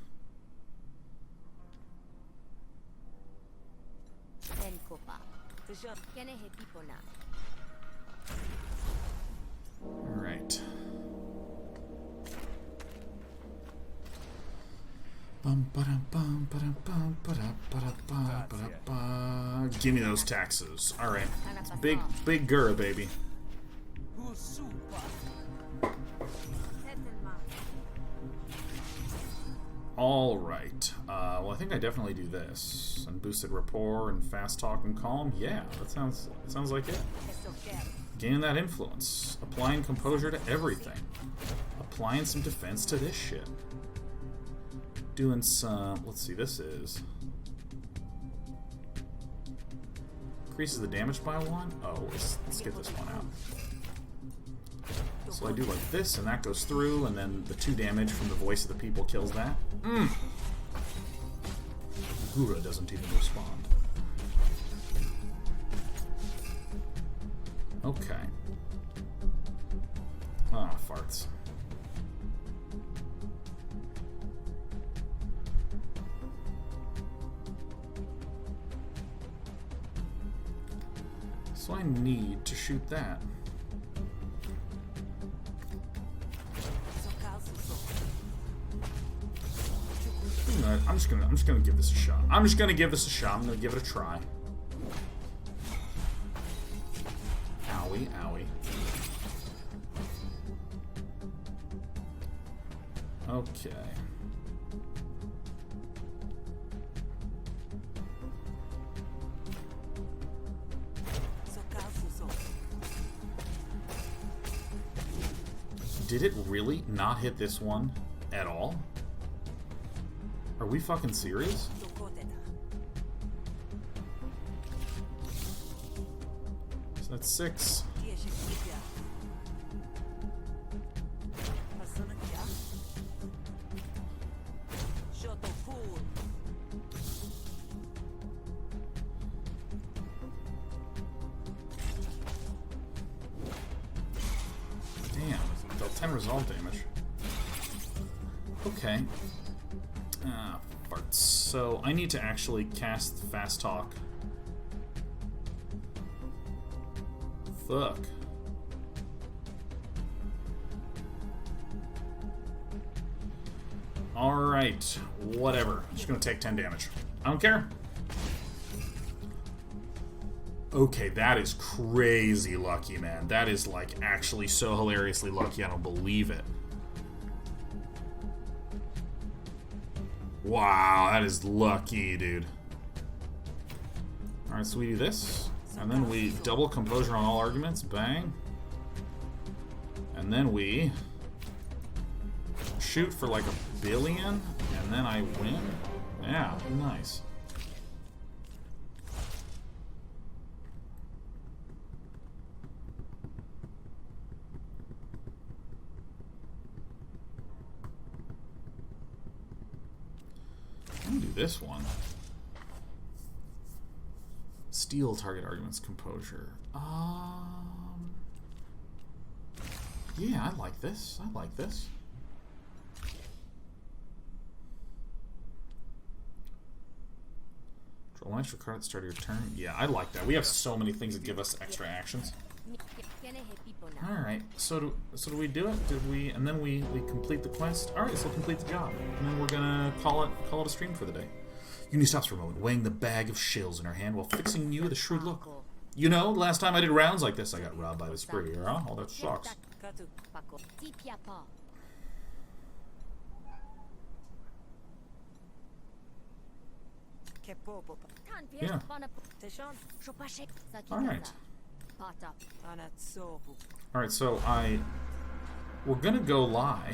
Alright. Give me those taxes. Alright. Big Gura, baby. Alright. Well, I think I definitely do this. And boosted rapport and fast talk and calm. Yeah, that sounds like it. Gaining that influence. Applying composure to everything. Applying some defense to this shit. Doing some... Let's see, this is... Increases the damage by 1? Oh, let's get this one out. So I do like this, and that goes through, and then the 2 damage from the voice of the people kills that. Gura doesn't even respond. Okay. Ah, farts. So I need to shoot that. I'm just gonna give this a shot. I'm just gonna give this a shot. I'm gonna give it a try. Owie, owie. Okay. Did it really not hit this one at all? Are we fucking serious? So that's 6. Damn, dealt 10 resolve damage. Okay. Farts. So I need to actually cast fast talk. Fuck. Alright, whatever. I'm just gonna take 10 damage. I don't care. Okay, that is crazy lucky, man. That is, like, actually so hilariously lucky, I don't believe it. Wow, that is lucky, dude. Alright, so we do this. And then we double composure on all arguments. Bang. And then we shoot for like 1 billion. And then I win. Yeah, nice. can do this one. Steal target arguments composure. Yeah, I like this. I like this. Draw one extra card at the start of your turn. Yeah, I like that. We have so many things that give us extra actions. Alright, so do we do it? Did we, and then we complete the quest? Alright, so we'll complete the job. And then we're gonna call it a stream for the day. Uni stops for a moment, weighing the bag of shills in her hand while fixing you with a shrewd look. You know, last time I did rounds like this, I got robbed by the spree, huh? Oh, that sucks. Yeah. Alright. Alright, so we're gonna go lie.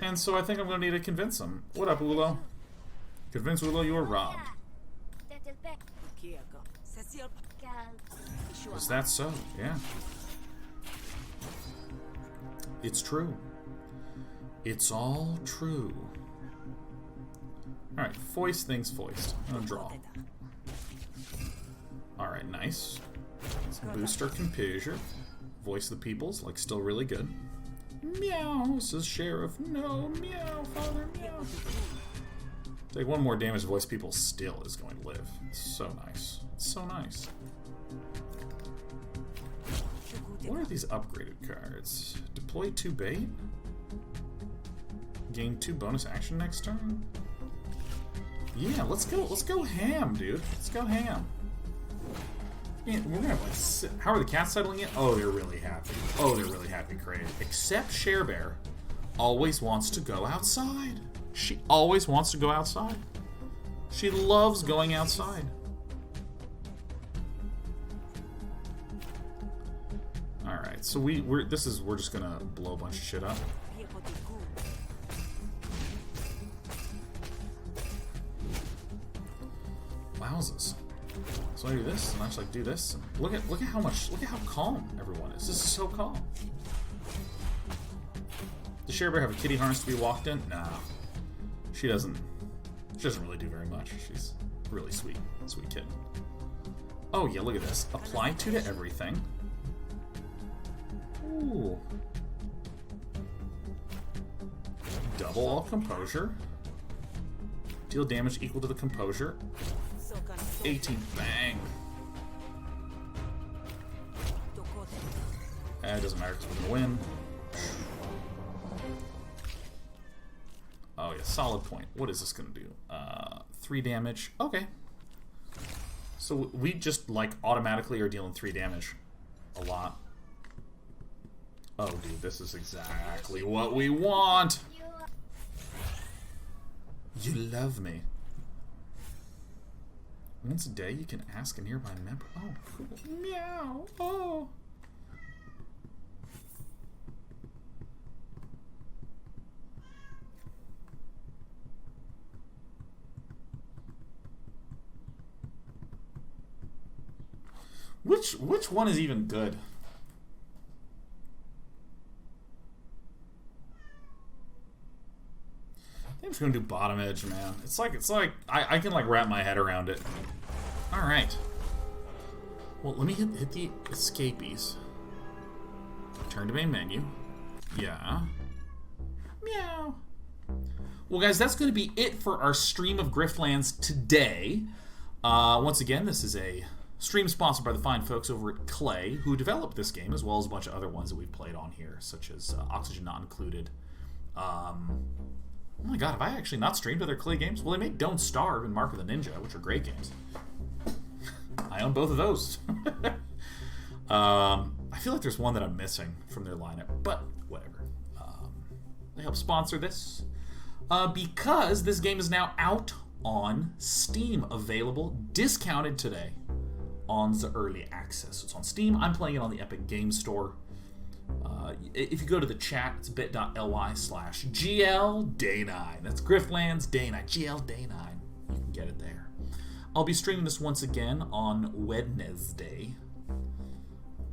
And so I think I'm gonna need to convince him. What up, Ulo? Convince Ulo you were robbed. Is that so? Yeah. It's true. It's all true. Alright, foist things foist. I'm gonna draw. Alright, nice. Boost our composure. Voice of the peoples, like still really good. Meow, says Sheriff. No, meow, father, meow. Take one more damage, voice people still is going to live. It's so nice. It's so nice. What are these upgraded cards? Deploy 2 bait? Gain 2 bonus action next turn? Yeah, let's go ham, dude. Let's go ham. Yeah, we're gonna have like, how are the cats settling it? Oh, they're really happy. Oh, they're really happy, Crane. Except Share Bear always wants to go outside. She always wants to go outside. She loves going outside. All right, so we're just gonna blow a bunch of shit up. Wowzers. So I do this, and I just like do this. And look at how calm everyone is. This is so calm. Does Share Bear have a kitty harness to be walked in? Nah. She doesn't really do very much. She's really sweet kid. Oh yeah, look at this. Apply 2 to everything. Ooh. Double all composure. Deal damage equal to the composure. 18, bang. It doesn't matter because we're gonna win. Oh yeah, solid point. What is this gonna do? 3 damage. Okay. So we just like automatically are dealing 3 damage. A lot. Oh dude, this is exactly what we want. You love me. Once a day, you can ask a nearby member. Oh, cool. Meow. Oh. Which one is even good? I'm just gonna do bottom edge, man. It's like I can like wrap my head around it. All right. Well, let me hit the escapees. Turn to main menu. Yeah. Meow. Well, guys, that's going to be it for our stream of Griftlands today. Once again, this is a stream sponsored by the fine folks over at Clay, who developed this game, as well as a bunch of other ones that we've played on here, such as Oxygen Not Included. Oh my god, have I actually not streamed other Clay games? Well, they make Don't Starve and Mark of the Ninja, which are great games. I own both of those. I feel like there's one that I'm missing from their lineup, but whatever. They help sponsor this. Because this game is now out on Steam, available, discounted today on the early access. So it's on Steam. I'm playing it on the Epic Games Store. If you go to the chat, it's bit.ly/GLDay9. That's Griftlands Day9, GLDay9. You can get it there. I'll be streaming this once again on Wednesday.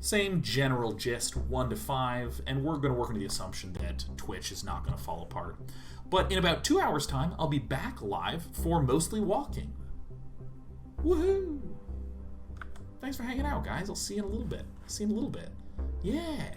Same general gist, 1 to 5, and we're going to work on the assumption that Twitch is not going to fall apart. But in about 2 hours' time, I'll be back live for Mostly Walking. Woohoo! Thanks for hanging out, guys. I'll see you in a little bit. Yeah.